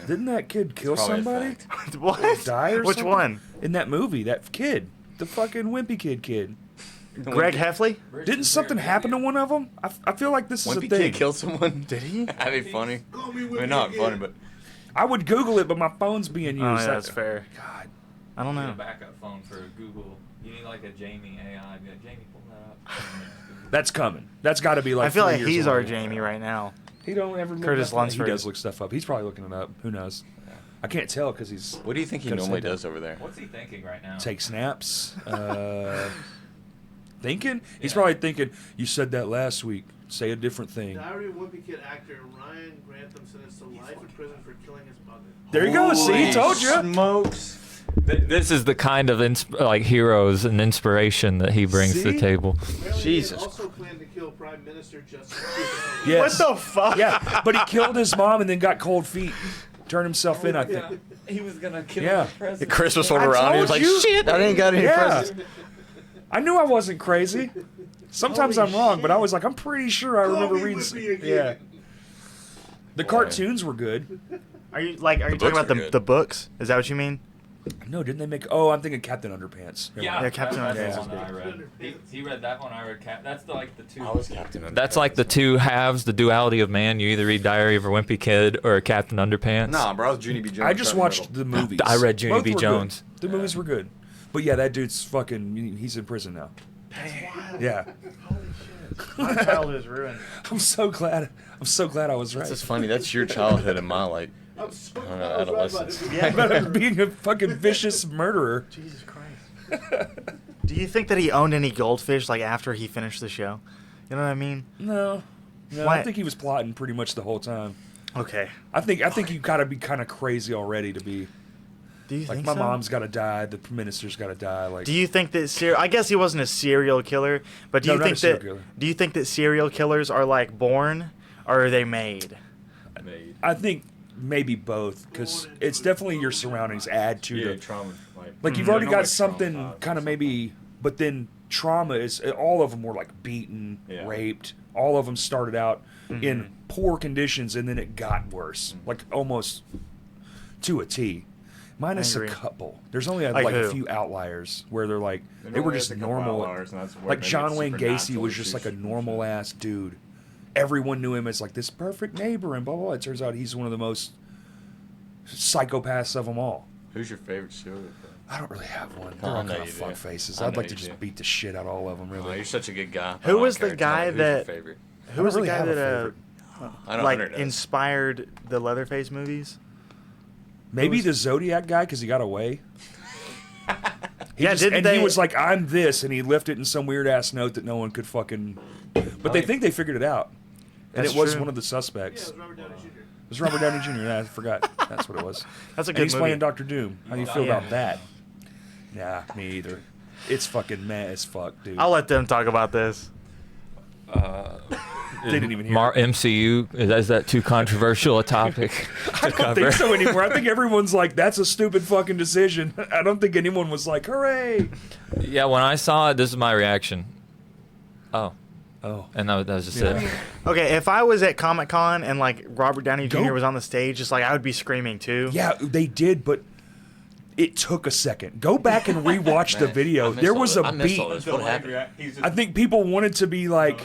A: Didn't that kid kill
E: Probably a
A: somebody?
E: fact.
B: What?
A: Die or
B: Which
A: something?
B: one?
A: In that movie, that kid, the fucking Wimpy kid.
B: Greg Heffley?
A: Didn't something happen to one of them? I feel like this is a
E: Wimpy
A: thing.
E: Kid killed someone?
B: Did he?
E: That'd be funny.
D: Call me
E: I
D: Wimpy
E: mean, not
D: again.
E: funny, but
A: I would Google it, but my phone's being used.
B: Oh, yeah, that's fair.
A: God.
B: I don't
C: You need
B: know.
C: a backup phone for Google. You need like a Jamie AI. Be like, Jamie, pull that up.
A: That's coming. That's got to be like.
B: I feel
A: 3
B: like
A: years
B: he's our
A: away.
B: Jamie right now.
A: He don't ever. Look
B: Curtis
A: up-
B: Lunsford.
A: He does look stuff up. He's probably looking it up. Who knows? I can't tell because he's
E: what do you think he
A: Could've
E: normally
A: said that.
E: does over there?
C: What's he thinking right now?
A: take snaps. Thinking. He's
C: Yeah.
A: probably thinking. You said that last week. Say a different thing.
D: Diary of a Wimpy Kid actor Ryan Grantham sentenced to life in prison for killing his mother.
A: There you go. See, he told you.
E: Smokes.
C: This is the kind of like heroes and inspiration that he brings to
A: See?
C: the table.
D: Apparently
E: Jesus
D: he also planned to kill Prime Minister Justin Trudeau.
A: Yes.
B: What the fuck?
A: Yeah, but he killed his mom and then got cold feet. Turned himself in, I think.
C: He was gonna kill
A: Yeah.
C: the president.
E: Christmas rolled
A: I
E: around. He was
A: told
E: like,
A: you.
E: shit, I didn't got any
A: Yeah.
E: presents.
A: I knew I wasn't crazy. Sometimes
D: Holy
A: I'm wrong, but I
D: shit.
A: was like, I'm pretty sure I
D: Call
A: remember
D: me
A: reading.
D: Wimpy again.
A: Yeah. The
E: Boy.
A: cartoons were good.
B: Are you talking
E: books
B: about
E: are
B: the
E: good.
B: the books? Is that what you mean?
A: No, didn't they make? Oh, I'm thinking Captain Underpants. Never
C: Yeah,
A: mind.
B: Yeah, Captain
C: that's
B: Underpants
C: the
B: is
C: one that I
D: good.
C: read. He read that one. I read That's like the two.
E: I was Captain Underpants.
C: That's like the two halves, the duality of man. You either read Diary of a Wimpy Kid or Captain Underpants.
E: Nah, bro, I was Junie B. Jones.
A: I just
E: right in
A: watched
E: the
A: the movies.
C: I read Junie
A: Both
C: B.
A: were
C: Jones.
A: good. The movies were good, but yeah, that dude's fucking. He's in prison now. Yeah,
B: My childhood is ruined.
A: I'm so glad. I'm so glad I was right.
E: That's just funny. That's your childhood and my, like,
D: I'm so
E: I don't know,
D: glad I was right about
E: adolescence.
D: it.
B: Yeah.
A: About being a fucking vicious murderer.
B: Jesus Christ. Do you think that he owned any goldfish like after he finished the show? You know what I mean?
A: No, I
B: Why-
A: think he was plotting pretty much the whole time.
B: Okay.
A: I think you gotta be kind of crazy already to be
B: Do you
A: like
B: think
A: my
B: so?
A: mom's gotta die, the minister's gotta die. Like,
B: Do you think that I guess he wasn't a serial killer, but do
A: No,
B: you
A: not a
B: think
A: serial
B: that
A: killer.
B: do you think that serial killers are like born or are they made?
A: I think maybe both because it's definitely your surroundings add to the
E: trauma.
A: like you've already got something kind of maybe, but then trauma is all of them were like beaten,
E: Yeah.
A: raped. All of them started out in poor conditions and then it got worse, like almost to a T. Minus a
B: agree.
A: couple. There's only
B: Like
A: like a
B: who?
A: few outliers where they're like they were just normal. Like John Wayne Gacy was just like a normal ass dude. Everyone knew him as like this perfect neighbor and blah blah blah. It turns out he's one of the most psychopaths of them all.
E: Who's your favorite serial killer?
A: I don't really have one.
E: Oh,
A: They're
E: I
A: all
E: know
A: kind of
E: you do.
A: fuck faces.
E: I
A: I'd
E: know
A: like to
E: you
A: just
E: do.
A: beat the shit out of all of them.
E: Oh,
A: Really.
E: you're such a good guy.
B: Who
E: I don't
B: was the
E: care. Tell me,
B: guy
E: who's your
B: that-
E: favorite?
B: Who was the
A: really
B: guy
A: have a
B: that
A: favorite.
E: I know
B: like
E: Hunter does.
B: inspired the Leatherface movies?
A: Maybe
B: was-
A: the Zodiac guy because he got away.
B: Yeah, didn't
A: and
B: they?
A: he was like, "I'm this," and he left it in some weird ass note that no one could fucking. But they think they figured it out, and
B: That's
A: it was
B: true.
A: one of the
D: Yeah,
A: suspects.
D: it was Robert Downey Jr.
A: It was Robert Downey Jr. Yeah, I forgot. That's what it was.
B: That's a
A: And
B: good
A: he's
B: movie.
A: playing Doctor Doom. How do you feel
B: Yeah.
A: about that? Nah, me either. It's fucking mad as fuck, dude.
B: I'll let them talk about this.
A: They didn't even hear.
C: MCU is that too controversial a topic
A: I
C: to
A: don't think
C: cover?
A: so anymore. I think everyone's like, "That's a stupid fucking decision." I don't think anyone was like, "Hooray!"
C: Yeah, when I saw it, this is my reaction. Oh,
A: Oh,
C: and that was just
A: Yeah.
C: it.
B: Okay, if I was at Comic Con and like Robert Downey Jr.
A: Go-
B: was on the stage, just like I would be screaming too.
A: yeah, they did, but it took a second. Go back and rewatch the
E: Man,
A: video.
E: I miss
A: There
E: all
A: was
E: this.
A: a
E: I miss
A: beat.
E: all this. What happened?
A: I think people wanted to be like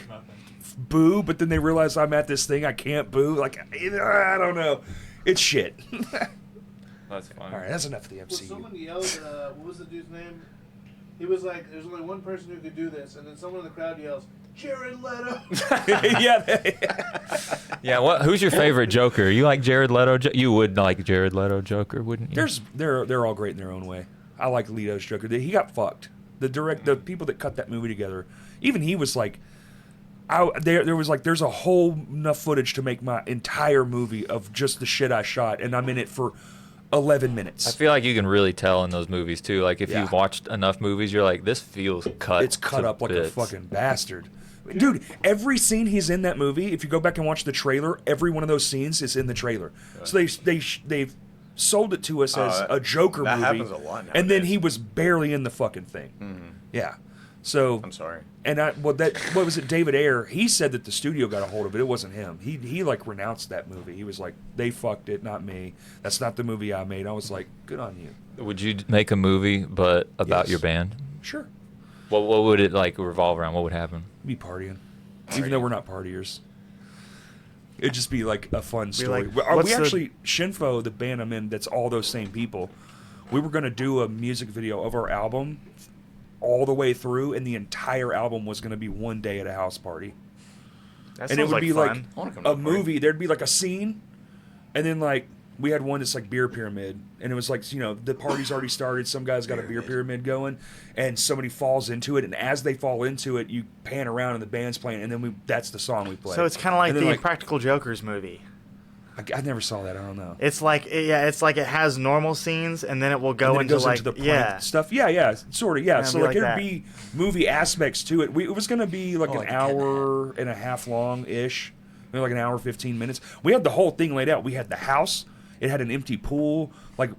A: boo, but then they realized I'm at this thing. I can't boo. Like I don't know. It's shit.
C: That's fine.
A: All right, that's enough of the
D: Well,
A: MCU.
D: someone yelled, what was the dude's name? He was like, there's only one person who could do this, and then someone in the crowd yells, Jared Leto.
A: Yeah.
C: Yeah, who's your favorite Joker? You like Jared Leto? You would like Jared Leto Joker, wouldn't you?
A: They're all great in their own way. I like Leto's Joker. He got fucked. The people that cut that movie together, even he was like, there was like there's a whole enough footage to make my entire movie of just the shit I shot, and I'm in it for 11 minutes.
C: I feel like you can really tell in those movies too. Like if
A: Yeah.
C: you've watched enough movies, you're like, this feels cut.
A: It's cut
C: to
A: up like
C: bits.
A: a fucking bastard. Dude, every scene he's in that movie, if you go back and watch the trailer, every one of those scenes is in the trailer. So they've sold it to us as a Joker
E: that
A: movie.
E: happens a lot
A: and then
E: nowadays.
A: he was barely in the fucking thing.
E: Mhm.
A: Yeah. So
E: I'm sorry.
A: and what was it? David Ayer. He said that the studio got a hold of it. It wasn't him. He like renounced that movie. He was like, they fucked it, not me. That's not the movie I made. I was like, good on you.
C: Would you make a movie but about
A: Yes.
C: your band?
A: Sure.
C: What would it like revolve around? What would happen?
A: Be partying, even though we're not partiers. It'd just be like a fun story.
B: like,
A: we
B: what's the-
A: actually Shinfo, the band I'm in, that's all those same people. We were gonna do a music video of our album all the way through, and the entire album was gonna be one day at a house party.
B: That
A: And it
B: sounds
A: would
B: like
A: be
B: fun.
E: I wanna come to
A: a
E: a party.
A: movie. There'd be like a scene, and then like we had one that's like beer pyramid, and it was like, you know, the party's already started. Some guy's got a beer pyramid going, and somebody falls into it, and as they fall into it, you pan around and the band's playing, and then that's the song we play.
B: So it's kind of like
A: And
B: the
A: then,
B: Practical Jokers movie.
A: I never saw that. I don't know.
B: It's like it's like it has normal scenes and then it will go
A: And then
B: into
A: it goes
B: like
A: into the prank stuff. Yeah, sort of. Yeah, so
B: it'd
A: like
B: be like
A: there'd
B: that.
A: be movie aspects to it. It was gonna be like
E: Oh,
A: an
E: like
A: hour and a half long ish, maybe like an hour 15 minutes. We had the whole thing laid out. We had the house. It had an empty pool. Like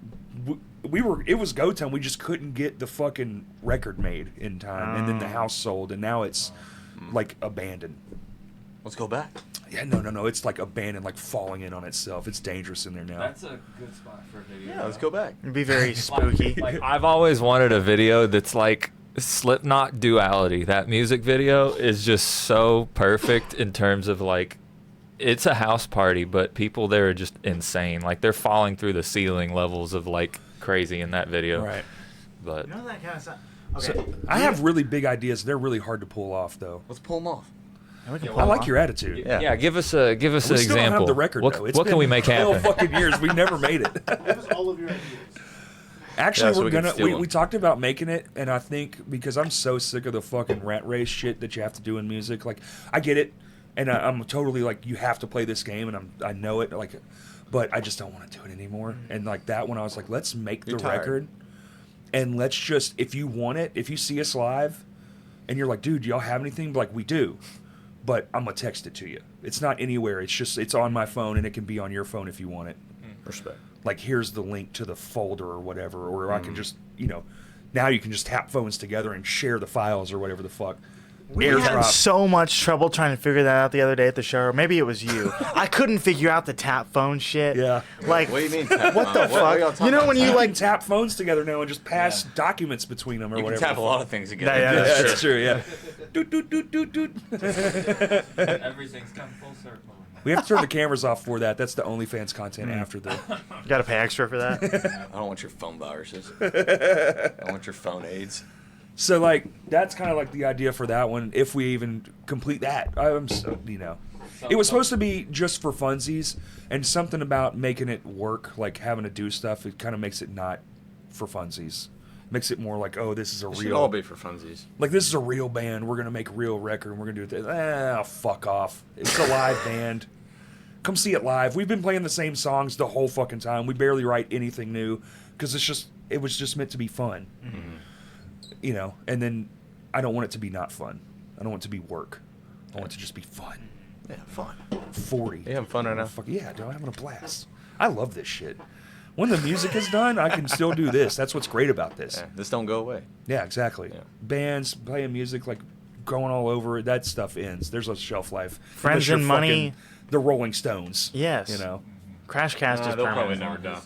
A: we were. It was go time. We just couldn't get the fucking record made in time, and then the house sold, and now it's like abandoned.
E: Let's go back.
A: Yeah, no. It's like abandoned, like falling in on itself. It's dangerous in there now.
C: That's a good spot for a video.
E: Yeah, let's go back.
B: it'd be very spooky.
C: Like I've always wanted a video that's like Slipknot Duality. That music video is just so perfect in terms of like it's a house party, but people there are just insane. Like they're falling through the ceiling levels of like crazy in that video.
A: Right.
C: But
B: You know that kind of stuff.
A: So,
B: Okay.
A: I have really big ideas. They're really hard to pull off, though.
E: Let's pull them off.
B: We can
C: I
B: pull
A: I
B: them
A: like
B: off.
A: your attitude.
E: Yeah.
C: give us an
A: We still
C: example.
A: don't have the record,
C: what
A: though. It's
C: what can
A: been
C: we make
A: 12
C: happen?
A: fucking years. We never made it.
D: Give us all of your ideas.
A: Actually,
E: Yeah, so
A: we're
E: we can
A: gonna.
E: steal them.
A: We talked about making it, and I think because I'm so sick of the fucking rat race shit that you have to do in music. Like, I get it, and I'm totally like, you have to play this game, and I know it. Like, but I just don't want to do it anymore. And like that one, I was like, let's make
E: You're
A: the
E: tired.
A: record, and let's just, if you want it, if you see us live, and you're like, dude, do y'all have anything? Like, we do. But I'm gonna text it to you. It's not anywhere. It's just it's on my phone, and it can be on your phone if you want it.
E: Respect.
A: Like, here's the link to the folder or whatever, or I can just, you know, now you can just tap phones together and share the files or whatever the fuck.
B: We had so much trouble trying to figure that out the other day at the show. Or maybe it was you. I couldn't figure out the tap phone shit.
A: Yeah.
B: Like,
E: What do you mean? Tap
B: what the
E: phone? What are y'all
B: fuck?
E: talking
B: You know when
E: about?
B: you
A: You
B: like
A: can tap phones together now and just pass documents between them or
E: You can
A: whatever.
E: tap a lot of things together.
B: Yeah,
A: Yeah,
B: that's
A: that's true. Yeah. Doot, doot, doot, doot, doot.
C: Everything's come full circle.
A: We have to turn the cameras off for that. That's the OnlyFans content after the.
B: you gotta pay extra for that.
E: I don't want your phone viruses. I want your phone aids.
A: So like that's kind of like the idea for that one. If we even complete that, I'm so you know, it was supposed to be just for funsies, and something about making it work, like having to do stuff. It kind of makes it not for funsies. Makes it more like, oh, this is a
E: It should
A: real.
E: all be for funsies.
A: Like this is a real band. We're gonna make a real record. And we're gonna do it. Fuck off. It's a live band. Come see it live. We've been playing the same songs the whole fucking time. We barely write anything new because it was just meant to be fun.
E: Mm-hmm.
A: You know, and then I don't want it to be not fun. I don't want it to be work. I want it to just be fun.
E: Yeah, fun.
A: 40.
E: You having fun right now?
A: Fuck yeah, dude, I'm having a blast. I love this shit. When the music is done, I can still do this. That's what's great about this.
E: Yeah, this don't go away.
A: Yeah, exactly.
E: Yeah.
A: Bands playing music, like going all over, that stuff ends. There's a shelf life.
B: Friends
A: Unless you're
B: and Money.
A: fucking The Rolling Stones.
B: Yes.
A: You know,
B: Crashcast is
E: they'll probably
B: permanent.
E: never die.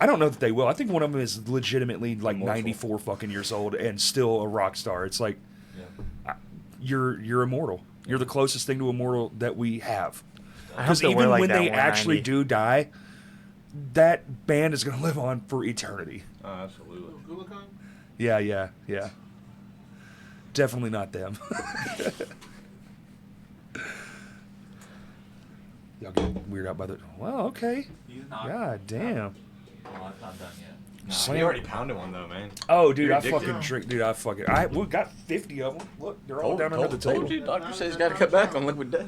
A: I don't know that they will. I think one of them is legitimately like
E: Immortal.
A: 94 fucking years old and still a rock star. It's like you're immortal. You're the closest thing to immortal that we have.
B: I hope
A: Because
B: that we're
A: even
B: like
A: when
B: that
A: they
B: 190.
A: actually do die, that band is going to live on for eternity.
E: Oh, absolutely.
D: Gulakon?
A: Yeah. Definitely not them. Y'all get weirded out by the. Well, okay. God damn.
C: Well, it's not done yet.
E: You already pounded one though, man.
A: Oh, dude,
E: You're
A: I
E: addicted.
A: fucking drink. Dude, I fucking. We got 50 of them. Look, they're all down under the table.
E: Told you, doctor says he's got to cut back on liquid death.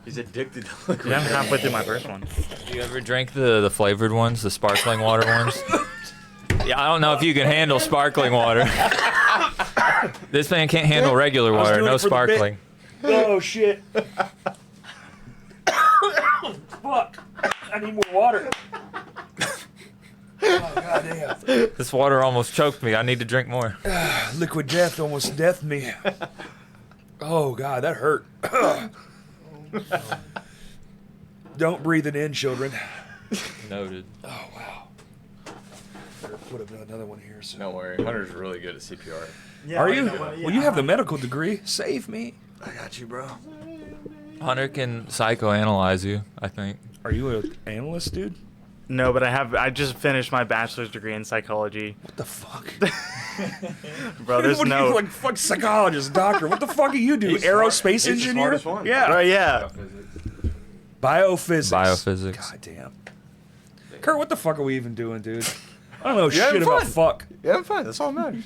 E: He's addicted to liquid
B: Yeah, I'm
E: death.
B: halfway through my first one.
C: Do you ever drink the flavored ones, the sparkling water ones? Yeah, I don't know if you can handle sparkling water. This man can't handle regular
A: I was
C: water,
A: doing
C: no
A: it for the bit.
C: sparkling.
A: Oh shit. Fuck. I need more water. Goddamn.
C: This water almost choked me. I need to drink more.
A: Liquid death almost deathed me. Oh, God, that hurt. Don't breathe it in, children.
C: Noted.
A: Oh, wow. Better put another one here. So.
E: Don't worry, Hunter's really good at CPR.
A: Are you? Well, you have the medical degree. Save me.
E: I got you, bro.
C: Hunter can psychoanalyze you, I think.
A: Are you an analyst, dude?
B: No, but I just finished my bachelor's degree in psychology.
A: What the fuck?
B: Bro, there's
A: What are
B: no...
A: you, like, fuck psychologist, doctor? What the fuck do you do?
E: He's
A: Aerospace
E: smart. He's the
A: engineer?
E: smartest one.
A: Yeah.
B: Bro, yeah.
A: Biophysics.
C: Biophysics.
A: God damn. Kurt, what the fuck are we even doing, dude? I don't know
E: You're having
A: shit about
E: fun.
A: fuck.
E: Yeah, I'm fine. That's all that matters.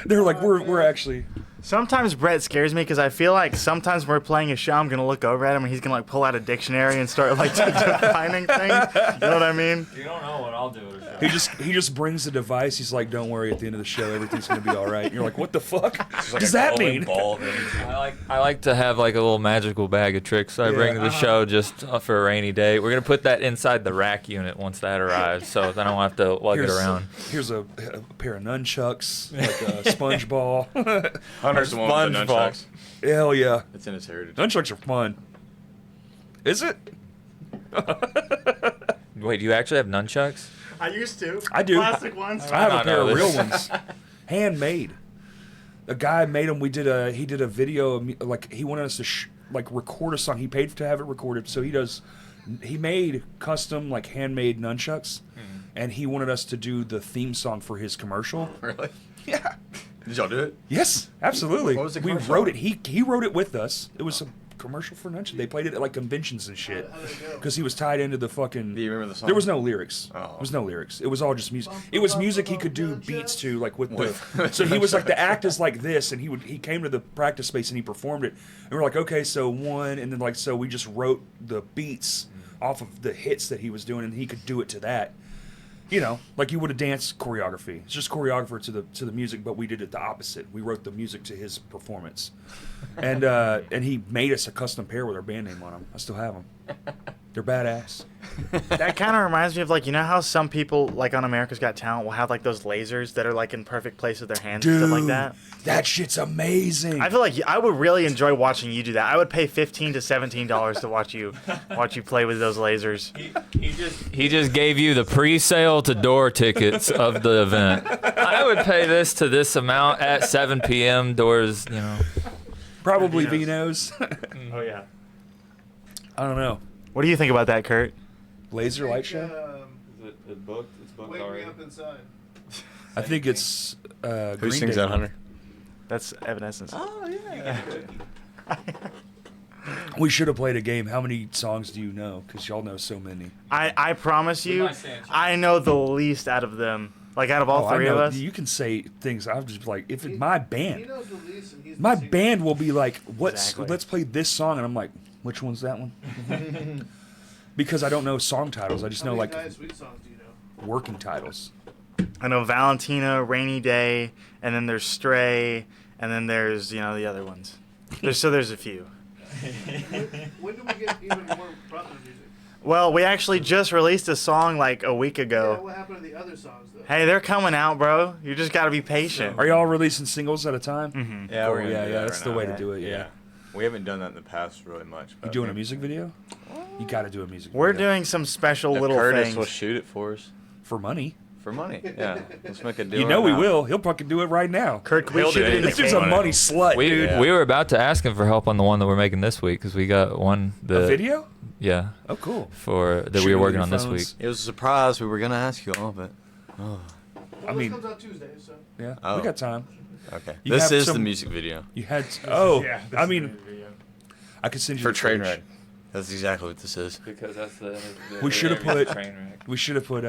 A: They're like, we're actually.
B: Sometimes Brett scares me because I feel like sometimes when we're playing a show, I'm going to look over at him and he's going to like pull out a dictionary and start like defining things. You know what I mean?
C: You don't know what I'll do at a show.
A: He just brings the device. He's like, don't worry. At the end of the show, everything's gonna be all right. And you're like, what the fuck does that mean?
C: I like to have like a little magical bag of tricks I bring to the
A: Yeah.
C: show just for a rainy day. We're gonna put that inside the rack unit once that arrives, so then I don't have to lug it around.
A: Here's a pair of nunchucks, like a sponge ball.
E: Hunter's the one with the
C: SpongeBob.
E: nunchucks.
A: Hell yeah,
E: It's in his heritage.
A: nunchucks are fun. Is it?
C: Wait, do you actually have nunchucks?
B: I used to.
A: I do.
B: Plastic ones.
A: I have a
C: don't
A: pair
C: know
A: of real
C: this.
A: ones, handmade. A guy made them. He did a video of like he wanted us to like record a song. He paid to have it recorded, so he made custom like handmade nunchucks, and he wanted us to do the theme song for his commercial.
E: Really?
A: Yeah.
E: Did y'all do it?
A: Yes, absolutely.
E: What was the
A: we
E: commercial?
A: wrote it. He wrote it with us. It was a commercial for nunchucks. They played it at like conventions and shit
D: How did it go?
A: because he was tied into the fucking.
E: Do you remember the song?
A: There was no lyrics.
E: Oh.
A: There was no lyrics. It was all just music. It was music he could do beats to, like with the. So he was like, the act is like this, and he came to the practice space and he performed it, and we're like, okay, so one, and then like so we just wrote the beats off of the hits that he was doing, and he could do it to that. You know, like you would a dance choreography. It's just choreographer to the music, but we did it the opposite. We wrote the music to his performance, and he made us a custom pair with our band name on them. I still have them. They're badass.
B: That kind of reminds me of like, you know how some people like on America's Got Talent will have like those lasers that are like in perfect place with their hands and
A: Dude,
B: stuff like that?
A: that shit's amazing.
B: I feel like I would really enjoy watching you do that. I would pay $15 to $17 to watch you play with those lasers.
C: He just gave you the pre-sale to door tickets of the event. I would pay this to this amount at 7 p.m. Doors, you know.
A: Probably
B: Vinos.
A: Vinos.
B: Oh yeah.
A: I don't know.
B: What do you think about that, Kurt?
A: Laser light show.
C: It's booked. It's booked
D: Wake me up inside.
A: I think it's
E: Who
A: Green
E: sings
A: Day.
E: that, Hunter?
B: That's Evanescence.
E: Oh, yeah.
A: We should have played a game. How many songs do you know? Because y'all know so many.
B: I promise
C: We
B: you,
C: might stand chance.
B: I know the least out of them. Like out of all
A: I
B: three of
A: know.
B: us.
A: You can say things. I'm just like, if it's my
D: He
A: band,
D: knows the least, and he's
A: my
D: the secret.
A: band will be like,
B: Exactly.
A: let's play this song, and I'm like, which one's that one? Because I don't know song titles. I just
D: How
A: know
D: many
A: like
D: Diet Sweet songs do you know?
A: working titles.
B: I know Valentina, Rainy Day, and then there's Stray, and then there's the other ones. There's a few.
D: When do we get even more proper music?
B: Well, we actually just released a song like a week
D: Yeah,
B: ago.
D: what happened to the other songs though?
B: Hey, they're coming out, bro. You just gotta be patient.
A: Are y'all releasing singles at a time?
B: Mhm.
E: Yeah, we're gonna
A: yeah,
E: do
A: yeah.
E: that
A: That's
E: right
A: the
E: now.
A: way to do it. Yeah.
E: We haven't done that in the past really much.
A: You
E: but
A: doing a
E: maybe-
A: music video? You got to do a music.
B: We're
A: video.
B: doing some special
E: If
B: little
E: Curtis
B: things.
E: will shoot it for us.
A: for money.
E: For money. Yeah. Let's make a deal.
A: You know
E: right
A: we
E: now.
A: will. He'll fucking do it right now.
B: Kurt, can we
E: He'll
B: shoot
E: do
B: it in the
A: This dude's a
B: cave?
A: money slut,
C: We
A: dude.
E: Yeah.
C: we were about to ask him for help on the one that we're making this week because we got one
A: A video?
C: yeah
A: Oh, cool.
C: for that
A: Shoot
C: we
A: it
C: were
A: with
C: working
A: your
C: on this
A: phones.
C: week.
E: It was a surprise. We were gonna ask you all, but
D: Well,
A: I mean-
D: this comes out Tuesday, so
A: Yeah,
E: Oh.
A: we got time.
E: okay.
A: You
E: This
A: have
E: is the
A: some-
E: music video
A: You had. I mean, I could send you
E: for
A: the
E: Trainwreck.
A: footage.
E: That's exactly what this is.
C: Because that's the
A: We should have put-
C: train wreck.
A: We should have put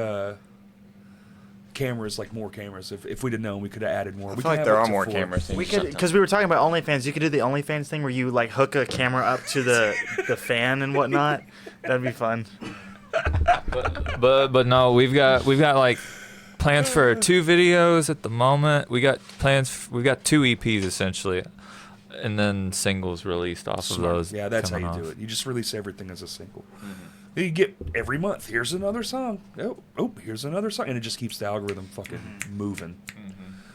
A: cameras, like more cameras. If we'd have known, we could have added more.
E: I
A: We
E: feel
A: can
E: like
A: have
E: there
A: up
E: are
A: to
E: more
A: 4.
E: cameras.
B: We could, because we were talking about OnlyFans. You could do the OnlyFans thing where you like hook a camera up to the fan and whatnot. That'd be fun.
C: But no, we've got like plans for 2 videos at the moment. We got plans. We got 2 EPs essentially, and then singles released off
A: Smart.
C: of those.
A: Yeah, that's how
C: coming
A: you do
C: off.
A: it. You just release everything as a single. You get every month. Here's another song. Oh, here's another song, and it just keeps the algorithm fucking moving.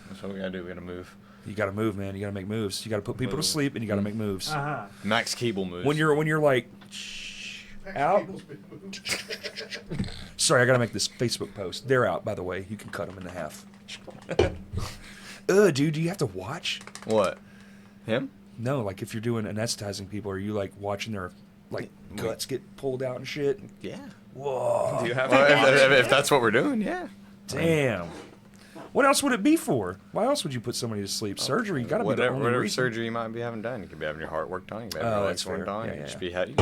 E: That's what we gotta do. We gotta move.
A: You gotta move, man. You gotta make moves. You gotta put people to sleep, and you gotta make moves.
B: Uh-huh.
E: Max Keeble moves.
A: When you're like out. Sorry, I gotta make this Facebook post. They're out, by the way. You can cut them in half. Dude, do you have to watch?
E: What? Him?
A: No, like if you're doing anesthetizing people, are you like watching their like guts get pulled out and shit?
E: Yeah.
A: Whoa.
C: Do you have
E: Well, if that's what we're doing, yeah.
A: Damn. What else would it be for? Why else would you put somebody to sleep? Surgery, you gotta be the only
E: Whatever
A: reason.
E: surgery you might be having done. You could be having your heart work done. You could be having
A: Oh,
E: your
A: that's
E: legs work
A: fair.
E: done.
A: Yeah,
E: You
A: yeah.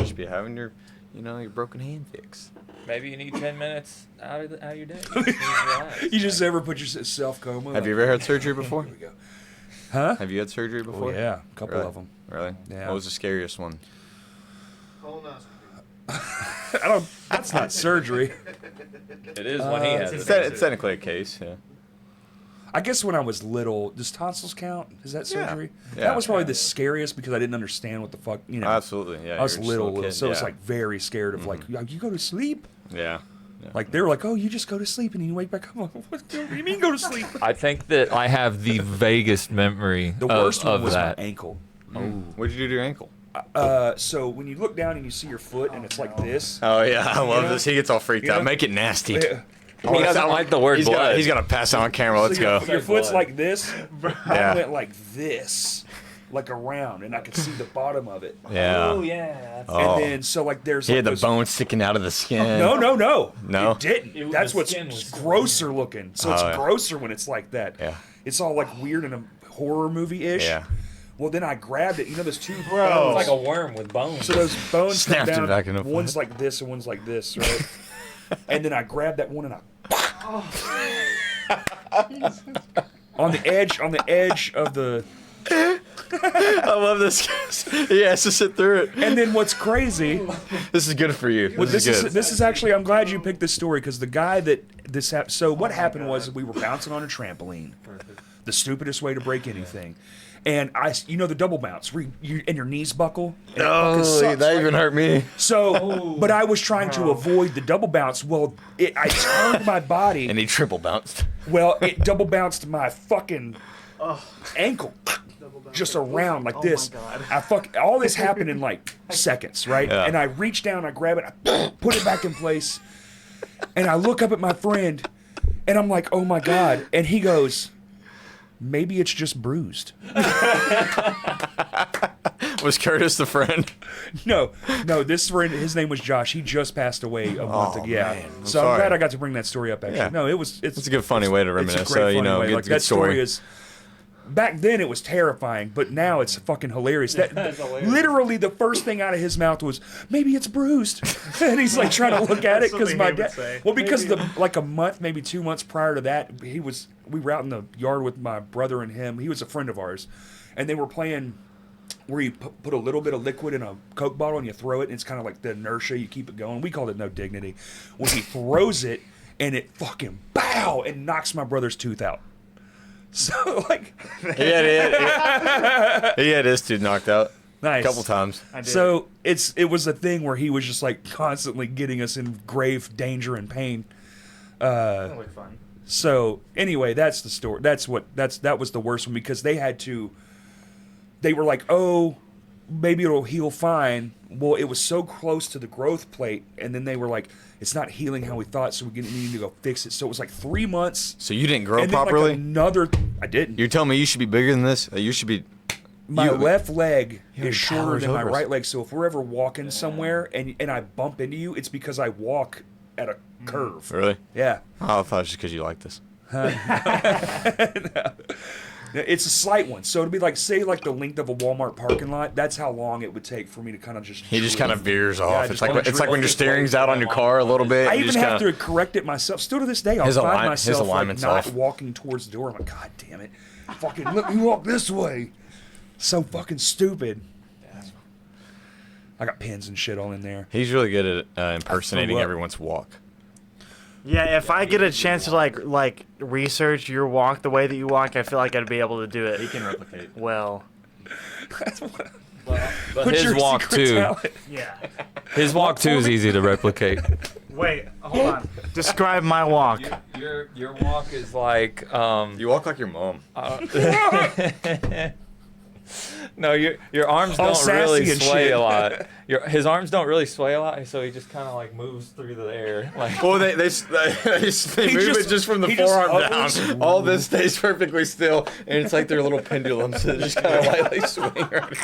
E: should be having your, your broken hand fixed.
C: Maybe you need 10 minutes out of your day. You need to relax.
A: You just ever put yourself coma?
E: Have you ever had surgery before?
A: Here we go. Huh?
E: Have you had surgery before?
A: Oh yeah, a couple
E: Really?
A: of them.
E: Really?
A: Yeah.
E: What was the scariest one?
D: Colonoscopy.
A: That's not surgery.
C: It is when he has
E: It's,
C: it.
E: it's technically a case, yeah.
A: I guess when I was little, does tonsils count? Is that
E: Yeah.
A: surgery?
E: Yeah.
A: That was probably the scariest because I didn't understand what the fuck,
E: Absolutely, yeah.
A: I was
E: you're just a
A: little,
E: kid,
A: so I was
E: yeah.
A: like very scared of like, you go to sleep?
E: Yeah.
A: Like they were like, oh, you just go to sleep and you wake back up. I'm like, what do you mean go to sleep?
C: I think that I have the vaguest memory
A: The worst one
C: of
A: was
C: that.
A: my ankle.
E: What'd you do to your ankle?
A: So when you look down and you see your foot and it's like this.
E: Oh, yeah, I love
A: know?
E: this. He gets all freaked
A: You
E: out.
A: know?
E: Make it nasty.
A: Yeah.
C: He doesn't like the word blood.
E: He's got to pass out on camera. Let's
A: So
E: go.
A: your foot's
C: blood.
A: like this.
E: Yeah.
A: I went like this, like around, and I could see the bottom of it.
E: Yeah.
B: yeah.
E: Oh.
A: And then so like there's
E: He
A: like
E: had the
A: those-
E: bone sticking out of the skin.
A: No.
E: No?
A: It didn't.
B: It-
A: That's
B: the
A: what's
B: skin was still-
A: grosser looking. So it's
E: Oh, yeah.
A: grosser when it's like that.
E: Yeah.
A: It's all like weird in a horror movie ish.
E: Yeah.
A: Well, then I grabbed it. You know those two
B: It's
A: bones.
B: like a worm with bones.
A: So those bones come
E: Snapped it
A: down.
E: back into
A: One's
E: place.
A: like this and one's like this, right? And then I grabbed that one and on the edge of the.
E: I love this. He has to sit through it.
A: And then what's crazy?
E: This is good for you.
A: Well,
E: this is good.
A: this is actually. I'm glad you picked this story because the guy that this happened. So what happened was we were bouncing on a trampoline, the stupidest way to break anything, and you know the double bounce where and your knees buckle. And it fucking sucks,
E: that
A: right?
E: even hurt me.
A: So, but I was trying to avoid the double bounce. Well, I turned my body.
E: And he triple bounced.
A: Well, it double bounced my fucking ankle. Just around like this. All this happened in like seconds, right?
E: Yeah.
A: And I reach down, I grab it, I put it back in place, and I look up at my friend, and I'm like, oh my God. And he goes, maybe it's just bruised.
E: Was Curtis the friend?
A: No, this friend, his name was Josh. He just passed away a month ago. Yeah.
E: man. I'm
A: So I'm
E: sorry.
A: glad I got to bring that story up, actually.
E: Yeah.
A: No, it's
E: It's a good, funny way to
A: It's a
E: reminisce.
A: great,
E: So,
A: funny way.
E: good,
A: Like,
E: good
A: that story
E: story.
A: is. Back then it was terrifying, but now it's fucking hilarious. That
B: That's hilarious.
A: literally the first thing out of his mouth was, "Maybe it's bruised," and he's like trying to look at it because
B: something
A: my
B: he would
A: dad.
B: say.
A: Well, because like a month, maybe 2 months prior to that, we were out in the yard with my brother and him. He was a friend of ours, and they were playing where you put a little bit of liquid in a Coke bottle and you throw it, and it's kind of like the inertia, you keep it going. We called it no dignity. When he throws it, and it fucking bow and knocks my brother's tooth out. So like,
E: He had his tooth knocked out
A: nice.
E: a couple times.
B: I did.
A: So it was a thing where he was just like constantly getting us in grave danger and pain.
B: That looked fun.
A: So anyway, that's the story. That was the worst one because they were like, oh, maybe it'll heal fine. Well, it was so close to the growth plate, and then they were like, it's not healing how we thought, so we need to go fix it. So it was like 3 months.
E: So you didn't grow
A: And then
E: properly?
A: like I didn't.
E: You're telling me you should be bigger than this? You should be...
A: My
E: you-
A: left leg
E: You're
A: is shorter
E: towers
A: than my
E: over us.
A: right leg, so if we're ever walking somewhere and I bump into you, it's because I walk at a curve.
E: Really?
A: Yeah.
E: Oh, I thought it was just because you like this.
A: It's a slight one. So it'd be like, say, like the length of a Walmart parking lot. That's how long it would take for me to kind of just.
E: He just
A: drill.
E: kind of veers
A: I
E: off.
A: just
E: It's like
A: wanna
E: it's like when
A: drill
E: your
A: this
E: steering's
A: way.
E: out on your car a little bit.
A: I
E: you
A: even
E: just
A: have
E: kinda,
A: to correct it myself. Still to this day, I'll
E: His
A: find
E: align- his
A: myself like
E: alignment's
A: not
E: off.
A: walking towards the door. I'm like, God damn it! Fucking let me walk this way. So fucking stupid. I got pins and shit all in there.
E: He's really good at impersonating
A: up.
E: everyone's walk.
B: Yeah, if I get a chance to like research your walk the way that you walk, I feel like I'd be able to do it.
C: He can replicate.
B: Well.
C: But
A: What's
C: his
A: your
C: walk
A: secret
C: too.
A: talent?
B: Yeah.
C: His walk too is easy to replicate.
B: Wait, hold on. Describe my walk.
C: Your walk is like
E: You walk like your mom.
C: No, your arms
A: All
C: don't really
A: sassy and
C: sway
A: shit.
C: a lot. His arms don't really sway a lot, so he just kind of like moves through the air. Like
E: Well, they move it just from the
A: he just
E: forearm
A: hovers.
E: down. All this stays perfectly still, and it's like their little pendulums that just kind of lightly swing right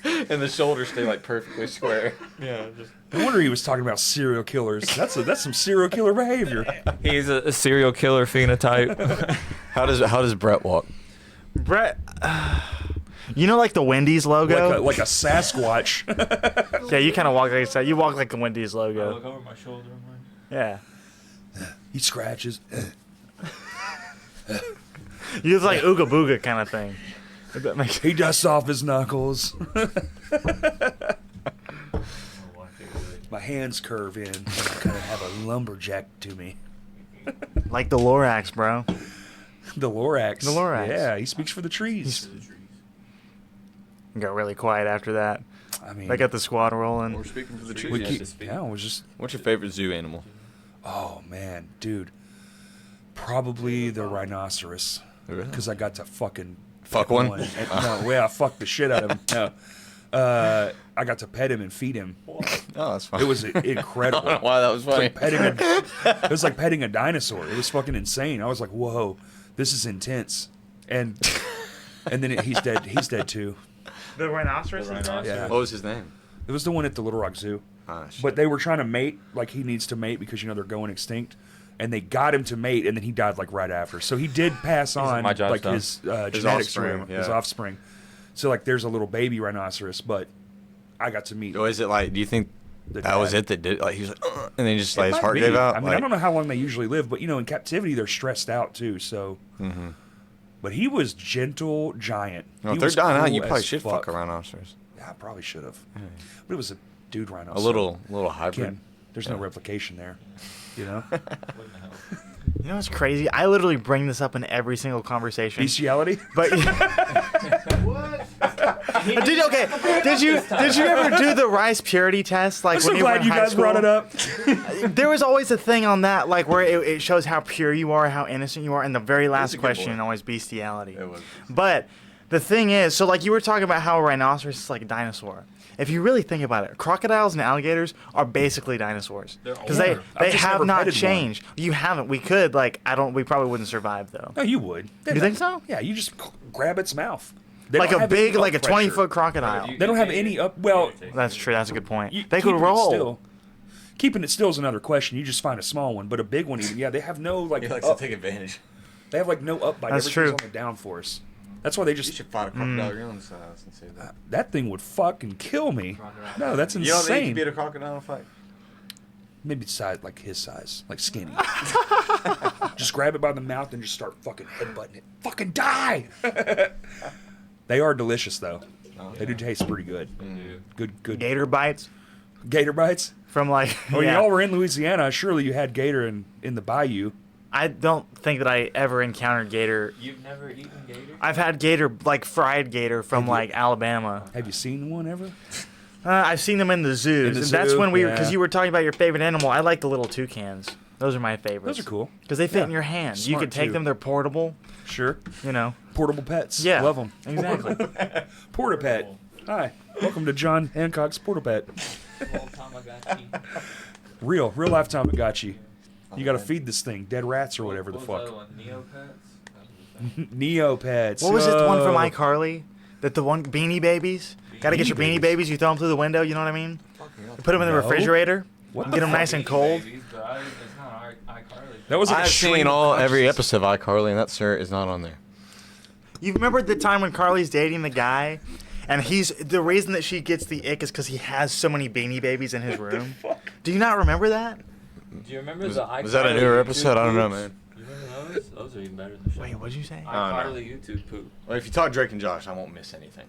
E: here. And the shoulders stay like perfectly square.
C: yeah, just
A: No wonder he was talking about serial killers. That's some serial killer behavior.
C: he's a serial killer phenotype.
E: How does Brett walk?
B: Brett, you know, like the Wendy's logo.
A: Like a Sasquatch.
B: Yeah, you kind of walk like that. You walk like the Wendy's logo.
C: over my shoulder.
B: Yeah.
A: He scratches.
B: You look like Ooga Booga kind of thing. If that makes-
A: He dusts off his knuckles. My hands curve in. And I kind of have a lumberjack to me.
B: Like the Lorax, bro.
A: The Lorax.
B: The Lorax.
A: Yeah, he speaks for the trees.
B: Got really quiet after that.
A: I mean,
B: They got the squad rolling.
E: We're speaking for the
C: We
E: trees.
C: keep- to speak.
A: yeah, it was just.
E: What's your favorite zoo animal?
A: Oh man, dude. Probably the rhinoceros.
E: Really?
A: Because I got to fucking
E: Fuck
A: pet
E: one?
A: No, yeah, I fucked the shit out of him. No. I got to pet him and feed him.
E: Oh, that's fine.
A: It was
E: I don't know
A: incredible.
E: why that was funny.
A: It was like petting a dinosaur. It was fucking insane. I was like, whoa, this is intense. And then he's dead. He's dead too.
B: The rhinoceros.
A: Yeah.
E: What was his name?
A: It was the one at the Little Rock Zoo.
E: Ah, shit.
A: But they were trying to mate, like he needs to mate because they're going extinct. And they got him to mate, and then he died like right after. So he did pass on
C: my job's
A: like
C: done.
A: his genetics
E: offspring,
A: to him, his
E: yeah.
A: offspring. So like there's a little baby rhinoceros, but I got to meet.
E: Or is it like? Do you think
A: The
E: that was
A: dad.
E: it that did? Like he was like, and then just
A: It
E: like his
A: might
E: heart
A: be.
E: gave out.
A: I mean,
E: like,
A: I don't know how long they usually live, but in captivity they're stressed out too. So, but he was gentle giant.
E: Well,
A: He
E: if they're
A: was
E: dying out,
A: cool
E: you probably
A: as
E: should fuck a rhinoceros.
A: Yeah, I probably should have. But it was a dude
E: A
A: rhinoceros.
E: little
A: so
E: hybrid.
A: can't- there's no replication there. You know,
B: You know what's crazy? I literally bring this up in every single conversation.
A: bestiality.
B: But
D: What?
B: did you ever do the rice purity test? Like
A: I'm so
B: when you were
A: glad
B: in
A: you
B: high
A: guys brought
B: school?
A: it up.
B: There was always a thing on that, like where it shows how pure you are, how innocent you are, and the very last
E: a good
B: question
E: boy.
B: always bestiality.
E: It was.
B: But the thing is, so like you were talking about how a rhinoceros is like a dinosaur. If you really think about it, crocodiles and alligators are basically dinosaurs because
A: Yeah.
B: they
A: I've just
B: have
A: never
B: not
A: petted one.
B: changed. You haven't. We could like we probably wouldn't survive though.
A: No, you would.
B: You think so?
A: Yeah, you just grab its mouth. They
B: Like
A: don't
B: a
A: have any
B: big,
A: up
B: like a
A: pressure.
B: 20-foot crocodile.
A: They don't have any up. Well,
B: That's true. That's a good point.
A: you-
B: They could
A: keeping it
B: roll.
A: still- Keeping it still is another question. You just find a small one, but a big one even. Yeah, they have no like.
E: He likes
A: up.
E: to take advantage.
A: They have like no up bite.
B: That's
A: Everything's
B: true.
A: on the down force. That's why they
E: You
A: just.
E: should fight a crocodile your own size and say that.
A: That thing would fucking kill me. No, that's
E: You don't think you
A: insane.
E: could beat a crocodile in a fight?
A: Maybe size like his size, like skinny. Just grab it by the mouth and just start fucking headbutting it. Fucking die. They are delicious though. They do taste pretty good. Good.
B: Gator bites
A: Gator bites.
B: from like.
A: Oh,
B: yeah.
A: y'all were in Louisiana. Surely you had gator in the bayou.
B: I don't think that I ever encountered gator.
C: You've never eaten gator?
B: I've had gator, like fried gator from
A: Have you?
B: like Alabama.
A: Have you seen one ever?
B: I've seen them in the zoos.
A: In the
B: and that's
A: zoo?
B: when
A: Yeah.
B: because you were talking about your favorite animal. I like the little toucans. Those are my favorites.
A: Those are cool.
B: Because they fit
A: Yeah.
B: in your hand. You
A: Smart,
B: can take
A: too.
B: them. They're portable.
A: Sure.
B: You know.
A: Portable pets.
B: Yeah.
A: Love them.
B: Exactly.
A: Porta pet. Hi. Welcome to John Hancock's Porta Pet. Real life Tamagotchi. You got to feed this thing dead rats or whatever the fuck. Neopets.
B: What was it? The one from
A: Oh.
B: iCarly? That the one Beanie Babies. Got to get your Beanie
A: Beanie
B: Babies. You throw them through the window. You know what I mean? You put them in the
A: No.
B: refrigerator.
A: What
B: Get
A: the
B: them
A: fuck?
B: nice and cold.
A: That was like a
E: I've
A: stream
E: seen
A: of
E: every
A: consciousness.
E: episode of iCarly, and that sir is not on there.
B: You remember the time when Carly's dating the guy, and the reason that she gets the ick is because he has so many Beanie Babies in his room. Do you not remember that?
C: Do you remember
E: Was,
C: the
E: was that a
C: iCarly
E: newer
C: YouTube
E: episode? I don't know,
C: poops?
E: man.
C: You remember those? Those are even better than the show.
B: Wait, what'd you say?
E: don't know.
C: iCarly YouTube poop.
E: Well, if you talk Drake and Josh, I won't miss anything.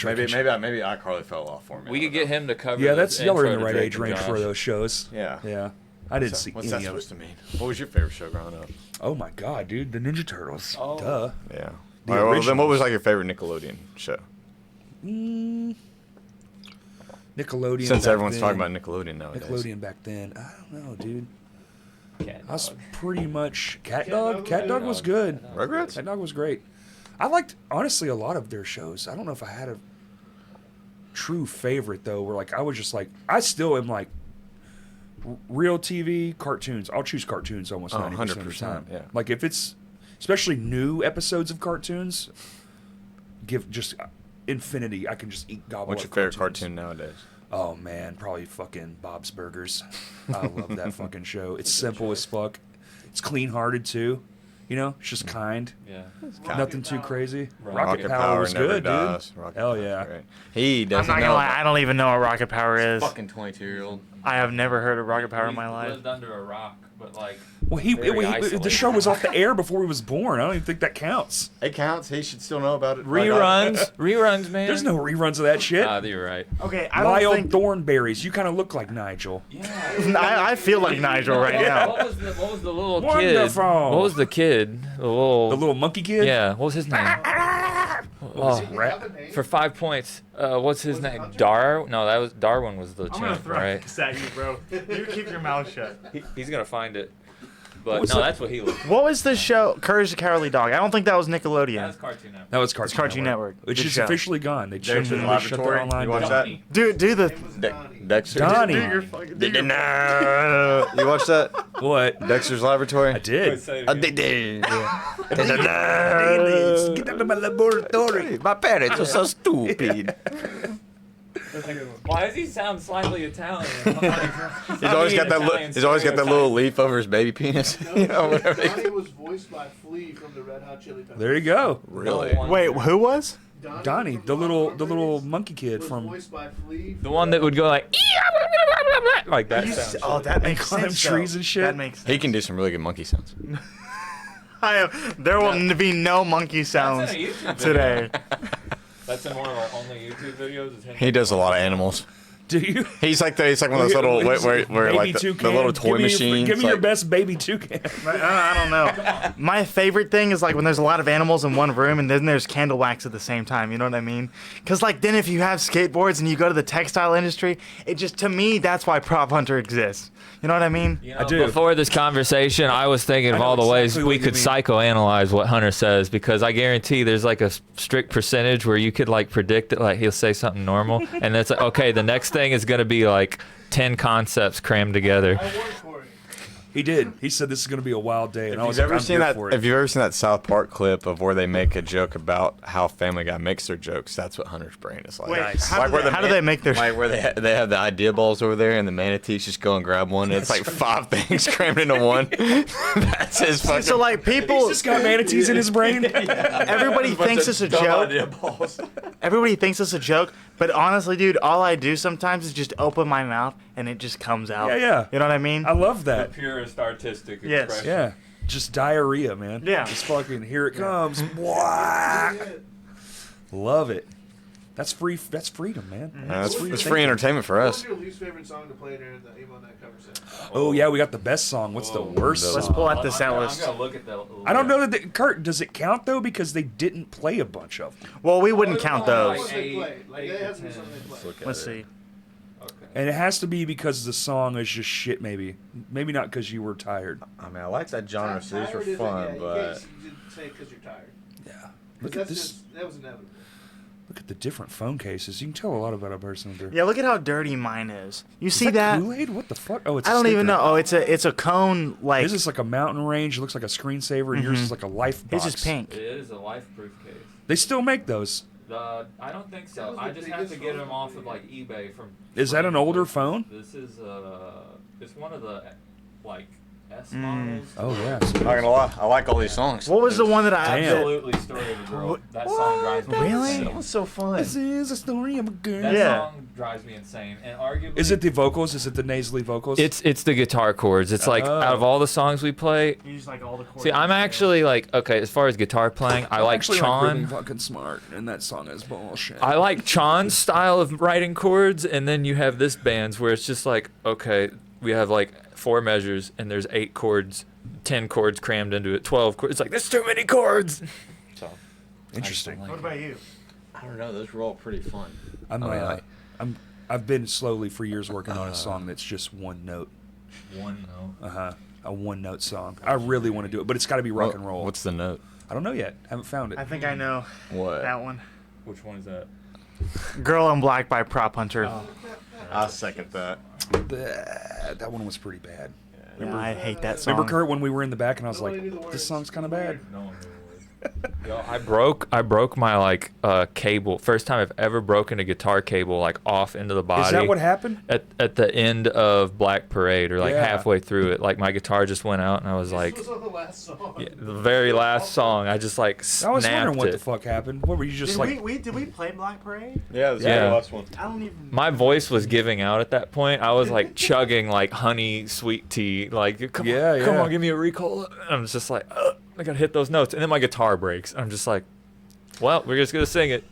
E: Maybe iCarly fell off for me.
C: We
E: I
C: could
E: don't
C: get
E: know.
C: him to cover.
A: Yeah,
C: the
A: that's y'all are in
C: intro
A: the
C: to
A: right
C: Drake
A: age
C: and
A: range for
C: Josh.
A: those shows.
E: Yeah.
A: Yeah. I didn't see
E: What's
A: any
E: that
A: of
E: supposed
A: it.
E: to mean? What was your favorite show growing up?
A: Oh my god, dude, the Ninja Turtles.
C: Oh.
A: Duh.
E: Yeah.
A: The
E: All right, well, then what
A: originals.
E: was like your favorite Nickelodeon show?
A: Nickelodeon.
E: Since
A: back
E: everyone's
A: then.
E: talking about Nickelodeon nowadays.
A: Nickelodeon back then. I don't know, dude.
C: Cat
A: I was
C: dog.
A: pretty much Cat
D: Dog
A: Dog.
D: was
A: Cat
D: good.
A: Dog was good.
E: Rugrats?
A: Cat Dog was great. I liked honestly a lot of their shows. I don't know if I had a true favorite though. Where like I was just like I still am like real TV cartoons. I'll choose cartoons almost
E: Oh,
A: 90% of the
E: 100%,
A: time.
E: yeah.
A: Like if it's especially new episodes of cartoons, give just infinity. I can just eat gobble.
E: What's
A: up
E: your favorite
A: cartoons.
E: cartoon nowadays?
A: Oh man, probably fucking Bob's Burgers. I love that fucking show. It's simple as fuck. It's clean-hearted too. You know, it's just kind.
C: Yeah.
A: Nothing too crazy.
C: Rocket
A: Rocket Power was
E: never
A: good,
E: dies.
A: dude.
E: Rocket
A: Hell
E: Power's
A: yeah.
E: great. He
B: I'm
E: doesn't
B: not
E: know.
B: gonna lie, I don't even know what Rocket Power is.
E: Fucking 22-year-old.
B: I have never heard of Rocket Power in my
C: We
B: life.
C: lived under a rock, but like.
A: Well,
C: Very
A: the
C: isolated.
A: show was off the air before he was born. I don't even think that counts.
E: It counts. He should still know about it.
C: Reruns, man.
A: There's no reruns of that shit.
C: Ah, you're right.
B: Okay, I don't
A: Lyle
B: think.
A: Thornberries. You kind of look like Nigel.
B: I feel like Nigel right now.
C: What was the little
A: Wonderful.
C: kid? What was the kid? The little
A: monkey kid.
C: Yeah, what was his name? Oh,
A: Rat.
C: for 5 points. What's his name? No, that was Darwin was the
B: I'm gonna
C: champ,
B: throw
C: right?
B: this at you, bro. You keep your mouth shut.
C: He's gonna find it. But
A: was
C: no,
A: that?
C: that's what he looked.
B: What was the show? Courage the Cowardly Dog. I don't think that was
C: That
B: Nickelodeon.
C: was Cartoon Network.
A: That was
B: Cartoon Network.
A: Which
B: Good
A: is
B: show.
A: officially gone. They shut
E: Dexter's
A: their
E: Laboratory.
A: online.
E: You watch
A: down.
E: that?
B: Do the.
D: It was
E: De-
D: Donnie.
E: Dexter.
A: Donnie.
E: You watch that?
A: What?
E: Dexter's Laboratory?
A: I did.
E: I did.
A: Get out of my laboratory.
E: My parents are so stupid.
C: Why does he sound slightly Italian?
E: He's always got that. He's always got that little leaf over his baby penis.
D: No,
E: You know, whatever.
D: Donnie was voiced by Flea from the Red Hot Chili Peppers.
A: There you go.
E: Really?
B: Wait, who was?
A: Donnie,
D: from
A: the little
D: Heartbreakers
A: monkey kid
D: was
A: from
D: voiced by Flea
C: The one that would go like like that sound.
B: Oh, that makes
A: climb
B: sense.
A: trees
B: though.
A: and shit.
B: That makes sense.
E: He can do some really good monkey sounds.
B: There will be no monkey sounds
C: That's in a YouTube video.
B: today.
C: That's in one of our only YouTube videos. Is him
E: He does a lot of animals.
A: Do you?
E: He's like one of those little where
A: Baby
E: like the
A: toucan.
E: little toy
A: Give me your-
E: machines.
A: Give me your
E: like-
A: best baby toucan.
B: I don't know. My favorite thing is like when there's a lot of animals in one room and then there's candle wax at the same time. You know what I mean? Because like then if you have skateboards and you go to the textile industry, it just to me that's why Prophunter exists. You know what I mean?
C: You know,
A: I do.
C: Before this conversation, I was thinking of
A: I know
C: all the ways
A: exactly
C: we
A: what you
C: could
A: mean.
C: psychoanalyze what Hunter says because I guarantee there's like a strict percentage where you could like predict it, like he'll say something normal, and that's like, okay, the next thing is going to be like 10 concepts crammed together.
D: I worked for it.
A: He did. He said this is going to be a wild day, and
E: If
A: I was
E: you've
A: like,
E: ever
A: I'm
E: seen
A: here
E: that,
A: for it.
E: if you've ever seen that South Park clip of where they make a joke about how Family Guy makes their jokes, that's what Hunter's brain is like.
B: Wait,
A: Nice.
B: how,
E: Like
B: do
E: where
B: they,
E: the
B: how do
E: man-
B: they make their?
E: Like where they have the idea balls over there, and the manatees just go and grab one, and it's like 5 things crammed into one. That's his fucking.
B: So like people,
A: He's just got manatees in his brain.
B: everybody thinks it's a joke. Everybody thinks it's a joke, but honestly, dude, all I do sometimes is just open my mouth and it just comes out.
A: Yeah, yeah.
B: You know what I mean?
A: I love that.
C: Purest artistic
B: Yes.
C: expression.
A: Yeah. Just diarrhea, man.
B: Yeah.
A: Just fucking here it comes. Whack. Love it. That's free. That's freedom, man.
E: It's
A: free
E: free
A: thinking.
E: entertainment for
D: What's
E: us.
D: your least favorite song to play during the Emo Night cover set?
A: Oh yeah, we got the best song. What's the worst
E: the-
B: Let's
A: song?
B: pull out the set list.
C: I'm gonna look at the.
A: I don't know that Kurt. Does it count though? Because they didn't play a bunch of them,
B: Well, we wouldn't count those.
D: What they
C: Eight-
D: play. Like
C: eight
D: they
C: to
D: have some
C: 10.
D: songs they play.
B: Let's see.
C: Okay.
A: and it has to be because the song is just shit. Maybe not because you were tired.
E: I mean, I like that genre, so these
D: Tired
E: were
D: isn't-
E: fun,
D: yeah, you
E: but
D: can't say because you're tired.
A: Yeah.
D: 'Cause
A: Look at
D: that's
A: this.
D: that was inevitable.
A: Look at the different phone cases. You can tell a lot about a person with their.
B: Yeah, look at how dirty mine is. You
A: Is
B: see that?
A: Kool-Aid? What the fuck? Oh, it's.
B: I
A: a
B: don't even
A: sticker.
B: know. Oh, it's a cone like.
A: His is like a mountain range. It looks like a screensaver, and yours is like a life box.
B: His is pink.
C: It is a life-proof case.
A: They still make those.
C: I don't think
D: That
C: so.
D: was
C: I
D: the
C: just have to
D: biggest
C: get them
D: phone
C: off of
D: company.
C: like eBay from.
A: Is that an older phone?
C: This is it's one of the like S models.
A: Oh yeah.
E: I'm not gonna lie, I like all these songs.
B: What was the one that I?
A: Damn.
C: Absolutely, Story of a Girl.
B: What?
C: That song drives me
B: Really?
C: insane.
E: That was so fun.
A: This is a story of a girl.
C: That
B: Yeah.
C: song drives me insane, and arguably.
A: Is it the vocals? Is it the nasally vocals?
C: It's the guitar chords. It's like
A: Oh.
C: out of all the songs we play.
B: You use like all the chords.
C: See, I'm actually like okay as far as guitar playing. I like
A: actually
C: Chon.
A: really fucking smart, and that song is bullshit.
C: I like Chon's style of writing chords, and then you have this band's where it's just like, okay, we have like 4 measures, and there's 8 chords, 10 chords crammed into it, 12 chords. It's like, there's too many chords. So,
A: Interesting.
C: I just don't
B: What
C: like
B: about you?
E: I don't know. Those were all pretty fun.
A: I've been slowly for years working on a song that's just one note.
C: One note.
A: A one note song. I really want to do it, but it's got to be rock and roll.
E: What's the note?
A: I don't know yet. Haven't found it.
B: I think I know
E: What?
B: that one.
C: Which one is that?
B: Girl in Black by Prophunter.
E: I'll second that.
A: That one was pretty bad.
B: Yeah, I hate that song.
A: Remember, Kurt, when we were in the back and I was
D: Nobody
A: like,
D: knew the words.
A: this song's kind of bad.
C: No one knew the words. Yo, I broke my like cable. First time I've ever broken a guitar cable like off into the body.
A: Is that what happened?
C: At the end of Black Parade, or like
A: Yeah.
C: halfway through it, like my guitar just went out, and I was like,
D: This was on the last song.
C: yeah, the very last song, I just like snapped
A: I was wondering what
C: it.
A: the fuck happened. What were you just
B: Did
A: like?
B: we play Black Parade?
E: Yeah, this
C: Yeah.
E: is the last one.
B: I don't even.
C: My voice was giving out at that point. I was like chugging like honey sweet tea, like come
A: Yeah,
C: come
A: yeah.
C: on, give me a Ricola. And I'm just like, I gotta hit those notes, and then my guitar breaks. I'm just like, well, we're just gonna sing it.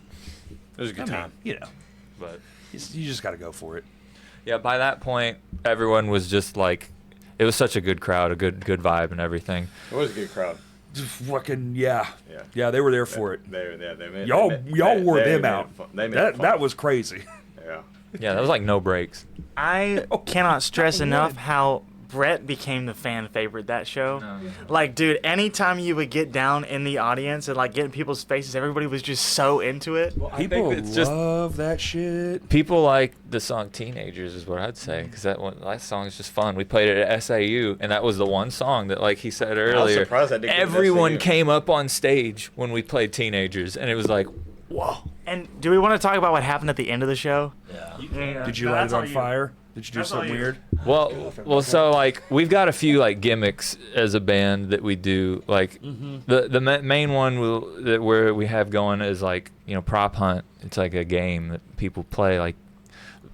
E: It was a good time.
A: You know,
C: But
A: you just got to go for it.
C: yeah, by that point, everyone was just like, it was such a good crowd, a good vibe, and everything.
E: It was a good crowd.
A: Just fucking yeah.
E: Yeah.
A: Yeah, they were there for it.
E: They made
A: Y'all wore
E: they
A: them
E: made
A: out.
E: it fun. They made it fun.
A: That was crazy.
E: Yeah.
C: Yeah, that was like no breaks.
B: I cannot stress enough how Brett became the fan favorite that show. Like, dude, anytime you would get down in the audience and like get in people's faces, everybody was just so into it.
C: Well,
A: People love that shit.
C: People like the song "Teenagers" is what I'd say, because that song is just fun. We played it at SAU, and that was the one song that, like he said earlier,
E: surprised I didn't get it at
C: everyone
E: SAU.
C: came up on stage when we played "Teenagers," and it was like, whoa.
B: And do we want to talk about what happened at the end of the show?
C: Yeah.
A: Did you light it on fire? Did you do
B: That's all
A: something
B: you.
A: weird?
C: Well, so like we've got a few like gimmicks as a band that we do. Like the main one that we have going is like, you know, prop hunt. It's like a game that people play. Like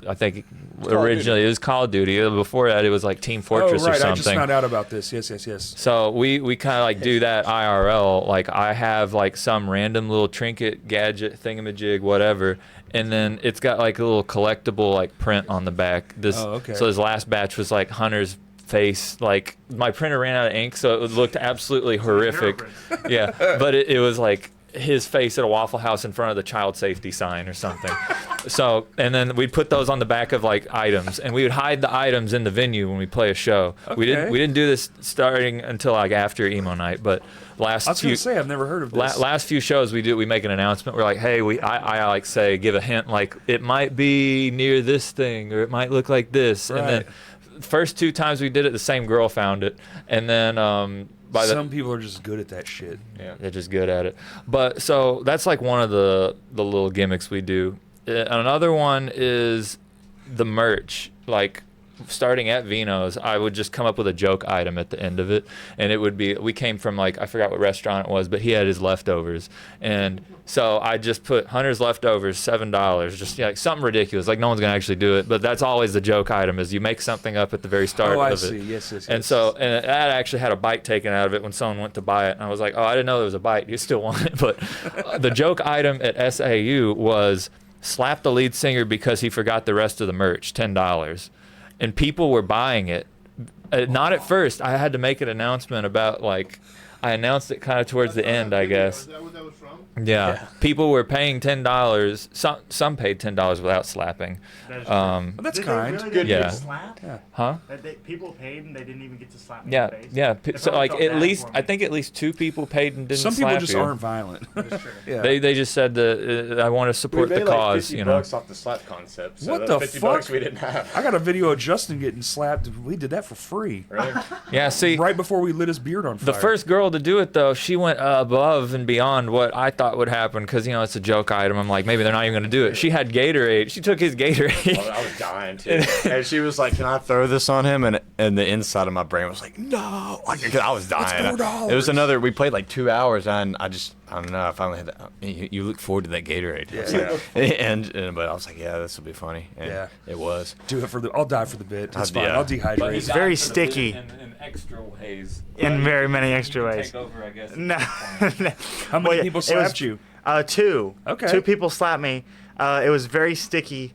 C: I think originally it was Call of Duty. Before that, it was like Team Fortress
A: oh, right.
C: or something.
A: I just found out about this. Yes.
C: So we kind of like do that IRL. Like I have like some random little trinket, gadget, thingamajig, whatever, and then it's got like a little collectible like print on the back.
A: Oh, okay.
C: So this last batch was like Hunter's face. Like my printer ran out of ink, so it looked absolutely horrific. Yeah, but it was like his face at a Waffle House in front of the child safety sign or something. So, and then we'd put those on the back of like items, and we would hide the items in the venue when we play a show. We
A: Okay.
C: didn't do this starting until like after emo night, but last
A: I was
C: few
A: gonna say I've never heard of this.
C: last few shows we make an announcement. We're like, hey, I like say give a hint, like it might be near this thing or it might look like this, and then first two times we did it, the same girl found it, and then by the
A: Some people are just good at that shit.
E: Yeah.
C: they're just good at it. But so that's like one of the little gimmicks we do. Another one is the merch. Like starting at Vino's, I would just come up with a joke item at the end of it, and it would be, we came from like, I forgot what restaurant it was, but he had his leftovers, and so I just put Hunter's leftovers, $7, just like something ridiculous, like no one's gonna actually do it, but that's always the joke item, is you make something up at the very start
A: Oh, I
C: of
A: see.
C: it.
A: Yes.
C: And so, and that actually had a bite taken out of it when someone went to buy it. And I was like, oh, I didn't know there was a bite. You still want it? But the joke item at SAU was slap the lead singer because he forgot the rest of the merch, $10. And people were buying it. Not at first. I had to make an announcement about, like, I announced it kind of towards the end, I guess.
D: Is that what that was from?
C: Yeah. People were paying $10. Some paid $10 without slapping.
A: That's
B: Did they
A: kind.
B: really didn't
C: Yeah.
B: get slapped?
C: Huh?
B: People paid and they didn't even get to slap me
C: Yeah,
B: in the face.
C: yeah.
B: They
C: So
B: probably
C: like
B: felt
C: at
B: bad
C: least,
B: for me.
C: I think at least 2 people paid and didn't
A: Some people
C: slap
A: just
C: you.
A: aren't violent. Yeah.
C: They just said that I want to support the cause, you know.
E: $50 off the slap concept. So
A: What
E: that's
A: the
E: $50
A: fuck?
E: we didn't have.
A: I got a video of Justin getting slapped. We did that for free.
E: Really?
C: Yeah, see,
A: Right before we lit his beard on fire.
C: the first girl to do it though, she went above and beyond what I thought would happen, because you know it's a joke item. I'm like, maybe they're not even going to do it. She had Gatorade. She took his Gatorade.
E: I was dying too. And she was like, "Can I throw this on him?" And the inside of my brain was like, "No!" Like I was dying.
A: $4.
E: It was another. We played like 2 hours, and I don't know. I finally had that. You look forward to that Gatorade.
A: Yeah.
E: And but I was like, "Yeah, this will be funny." And
A: Yeah.
E: it was.
A: Do it for the. I'll die for the bit. It's fine.
E: Yeah.
A: I'll dehydrate.
B: It's very sticky.
C: In extra ways.
B: In very many extra ways.
C: over, I guess.
B: No.
A: How many
B: Well,
A: people
B: it was-
A: slapped you?
B: 2.
A: Okay.
B: 2 people slapped me. It was very sticky.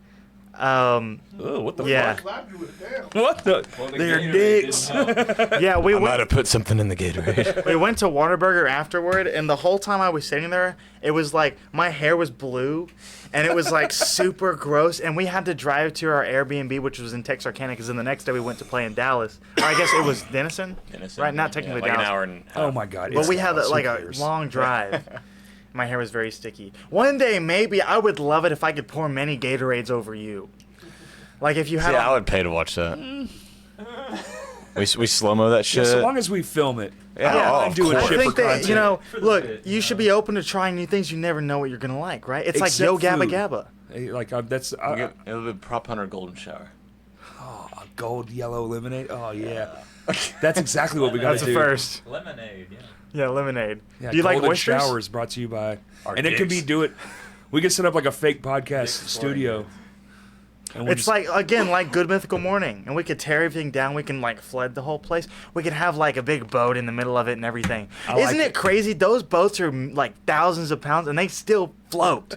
A: Oh, what the
B: Yeah.
A: fuck?
D: Slapped you with it,
A: What the? They're dicks.
B: Yeah, we
E: I might
B: went.
E: have put something in the Gatorade.
B: We went to Whataburger afterward, and the whole time I was sitting there, it was like my hair was blue, and it was like super gross. And we had to drive to our Airbnb, which was in Texarkana, because then the next day we went to play in Dallas. Or I guess it was Denison, right? Not technically
E: like
B: Dallas.
E: an hour and a half.
A: Oh my god.
B: But
A: it's
B: we had
A: Dallas,
B: like
A: who
B: a
A: cares?
B: long drive. My hair was very sticky. One day, maybe I would love it if I could pour many Gatorades over you. Like if you had.
E: Yeah, I would pay to watch that. we slow-mo that
A: Yeah,
E: shit.
A: so long as we film it.
E: Yeah,
A: I don't
E: oh,
A: mind
E: of
A: doing
E: course.
A: shit
B: I think
A: for
B: that,
A: content.
B: you know,
C: For the
B: look,
C: bit,
B: you should be open to trying new things. You never know what you're going to like, right? It's
A: Except
B: like Yo Gabba
A: food.
B: Gabba.
A: Hey, like that's
E: It'll be Prophunter Golden Shower.
A: a gold yellow lemonade. Oh yeah, that's exactly what we got
B: That's
A: to
B: the
A: do.
B: first.
C: Lemonade, yeah.
B: Yeah, lemonade.
A: Yeah,
B: Do you like
A: Golden
B: oysters?
A: Showers brought to you by,
E: Our
A: and it could be
E: dicks.
A: We could set up like a fake podcast studio. And we'll
B: It's
A: just-
B: like, again, like Good Mythical Morning. And we could tear everything down. We can, like, flood the whole place. We could have, like, a big boat in the middle of it and everything.
A: I
B: Isn't
A: like
B: it
A: it.
B: crazy? Those boats are, like, thousands of pounds, and they still float.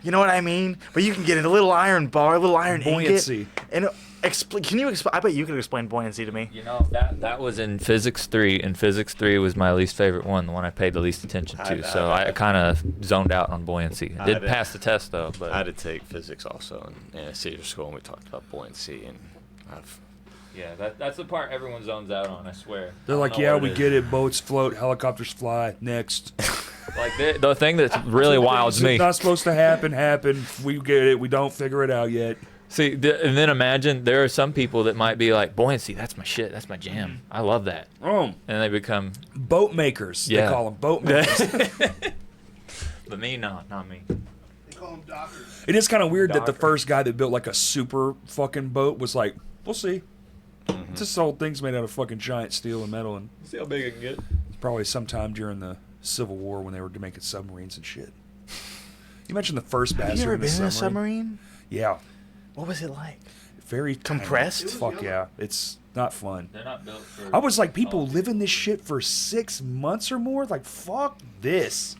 B: You know what I mean? But you can get a little iron bar, a little iron
A: Buoyancy.
B: ingot. And can you explain? I bet you could explain buoyancy to me.
C: You know, that was in Physics 3, and Physics 3 was my least favorite one, the one I paid the least attention to. So I kind of zoned out on buoyancy. I did pass the test, though. But
E: I had to take physics also in anesthesia school, and we talked about buoyancy, and I've
C: yeah, that's the part everyone zones out on, I swear.
A: they're like, yeah, we get it. Boats float, helicopters fly. Next.
C: Like, the thing that really wilds
A: It's
C: me.
A: not supposed to happen. We get it. We don't figure it out yet.
C: See, and then imagine there are some people that might be like, buoyancy, that's my shit, that's my jam. I love that.
A: Oh,
C: And they become,
A: boat makers.
C: Yeah.
A: They call them boat makers.
C: but me, not me.
D: They call them dockers.
A: It is kind of weird that the
C: Docker.
A: first guy that built like a super fucking boat was like, we'll see. This whole thing's made out of fucking giant steel and metal, and
C: See how big I can get.
A: probably sometime during the Civil War when they were making submarines and shit. You mentioned the first
B: Have
A: bastard
B: you ever
A: in the
B: been in a
A: submarine.
B: submarine?
A: Yeah,
B: What was it like?
A: very tiny.
B: Compressed?
A: Fuck yeah, it's not fun.
C: They're not built for.
A: I was like, people live in this shit for 6 months or more. Like, fuck this.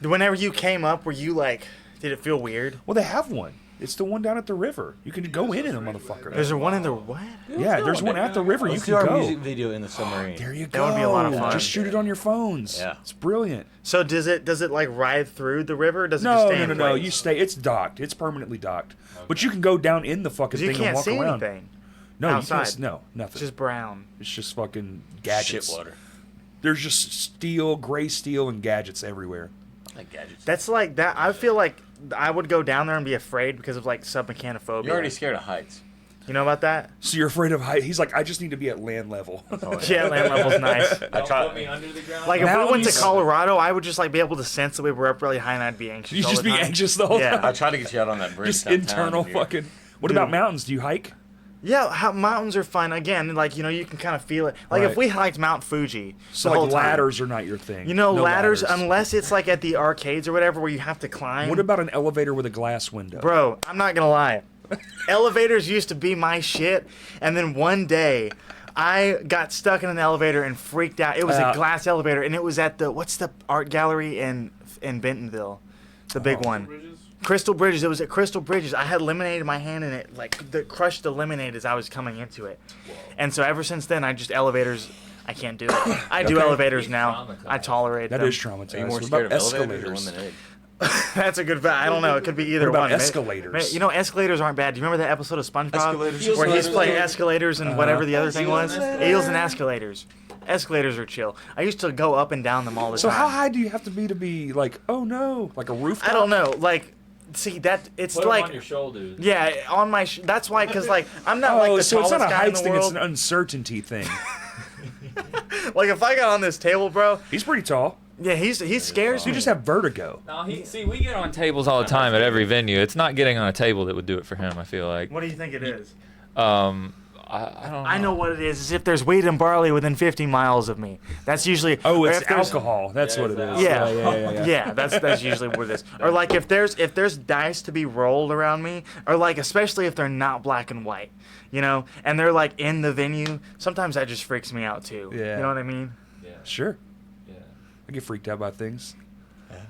B: Whenever you came up, were you like, did it feel weird?
A: Well, they have one. It's the one down at the river. You can go in a motherfucker.
B: Is there one in the what?
A: Yeah, there's one at the river. You
E: Let's
A: can
E: do our
A: go.
E: music video in the submarine.
A: There you
B: That
A: go.
B: would be a lot of fun.
A: Just shoot it on your phones.
E: Yeah.
A: It's brilliant.
B: So does it like ride through the river? Or does it
A: No,
B: just stay
A: no,
B: in
A: no, no.
B: place?
A: You stay. It's docked. It's permanently docked. But you can go down in the fucking
B: 'Cause
A: thing
B: you
A: and
B: can't
A: walk
B: see
A: around.
B: anything.
A: No,
B: outside.
A: you can't. No, nothing.
B: It's just brown.
A: It's just fucking gadgets.
E: Shit water.
A: There's just steel, gray steel, and gadgets everywhere.
E: Like gadgets.
B: That's like that. I feel like I would go down there and be afraid because of like submechanophobia.
E: You're already scared of heights.
B: You know about that?
A: So you're afraid of height? He's like, I just need to be at land level.
B: Yeah, land level's nice.
C: Don't
E: tried-
C: put me under the ground.
B: Like if we went to
A: Mountains.
B: Colorado, I would just like be able to sense that we were up really high and I'd be anxious.
A: You
B: all
A: just
B: the
A: be
B: time.
A: anxious the whole
B: Yeah.
A: time.
E: I tried to get you out on that bridge.
A: Just
E: downtown,
A: internal
E: and you're-
A: fucking. What
B: Dude.
A: about mountains? Do you hike?
B: Yeah, mountains are fun. Again, like you know, you can kind of feel it. Like
A: Right.
B: if we hiked Mount Fuji,
A: So
B: the whole
A: like
B: time,
A: ladders are not your thing.
B: You know,
A: No
B: ladders, unless it's like at the arcades or whatever where you have to climb.
A: What about an elevator with a glass window?
B: Bro, I'm not gonna lie. Elevators used to be my shit, and then one day, I got stuck in an elevator and freaked out. It was a glass elevator, and it was at the what's the art gallery in Bentonville, the big one.
D: Bridges.
B: Crystal Bridges. It was at Crystal Bridges. I had lemonade in my hand, and it like crushed the lemonade as I was coming into it. And so ever since then, I just elevators. I can't do it. I do
A: Okay.
B: elevators
C: He's
B: now.
C: traumatized.
B: I tolerate
A: That
B: them.
A: is traumatizing.
E: Are you more
A: What
E: scared
A: about
E: of elevators or
A: escalators?
E: lemonade?
B: That's a good. I don't know. It could be either
A: What about
B: one.
A: escalators?
B: You know, escalators aren't bad. Do you remember that episode of SpongeBob
E: Escalators.
B: where he's playing escalators and whatever the other thing was?
C: Escalators.
B: Eels and escalators. Escalators are chill. I used to go up and down them all the
A: So
B: time.
A: how high do you have to be like, oh no, like a rooftop?
B: I don't know. Like, see that it's
C: Put 'em
B: like.
C: on your shoulders.
B: Yeah, on my. That's why, because like I'm not like
A: Oh,
B: the
A: so it's
B: tallest
A: not a
B: guy in
A: height
B: the
A: thing; it's
B: world.
A: an uncertainty thing.
B: Like if I got on this table, bro.
A: He's pretty tall.
B: Yeah, he scares
A: So you
B: me.
A: just have vertigo.
C: No, see, we get on tables all the time at every venue. It's not getting on a table that would do it for him. I feel like.
B: What do you think it is?
C: I don't know.
B: I know what it is. Is if there's wheat and barley within 50 miles of me. That's usually.
A: Oh,
B: or
A: it's
B: if there's-
A: alcohol. That's
C: Yeah,
A: what it
C: it's
A: is.
C: alcohol.
B: Yeah, that's usually what it is. Or like if there's dice to be rolled around me, or like especially if they're not black and white, you know, and they're like in the venue. Sometimes that just freaks me out too.
A: Yeah.
B: You know what I mean?
C: Yeah.
A: Sure.
C: Yeah.
A: I get freaked out by things.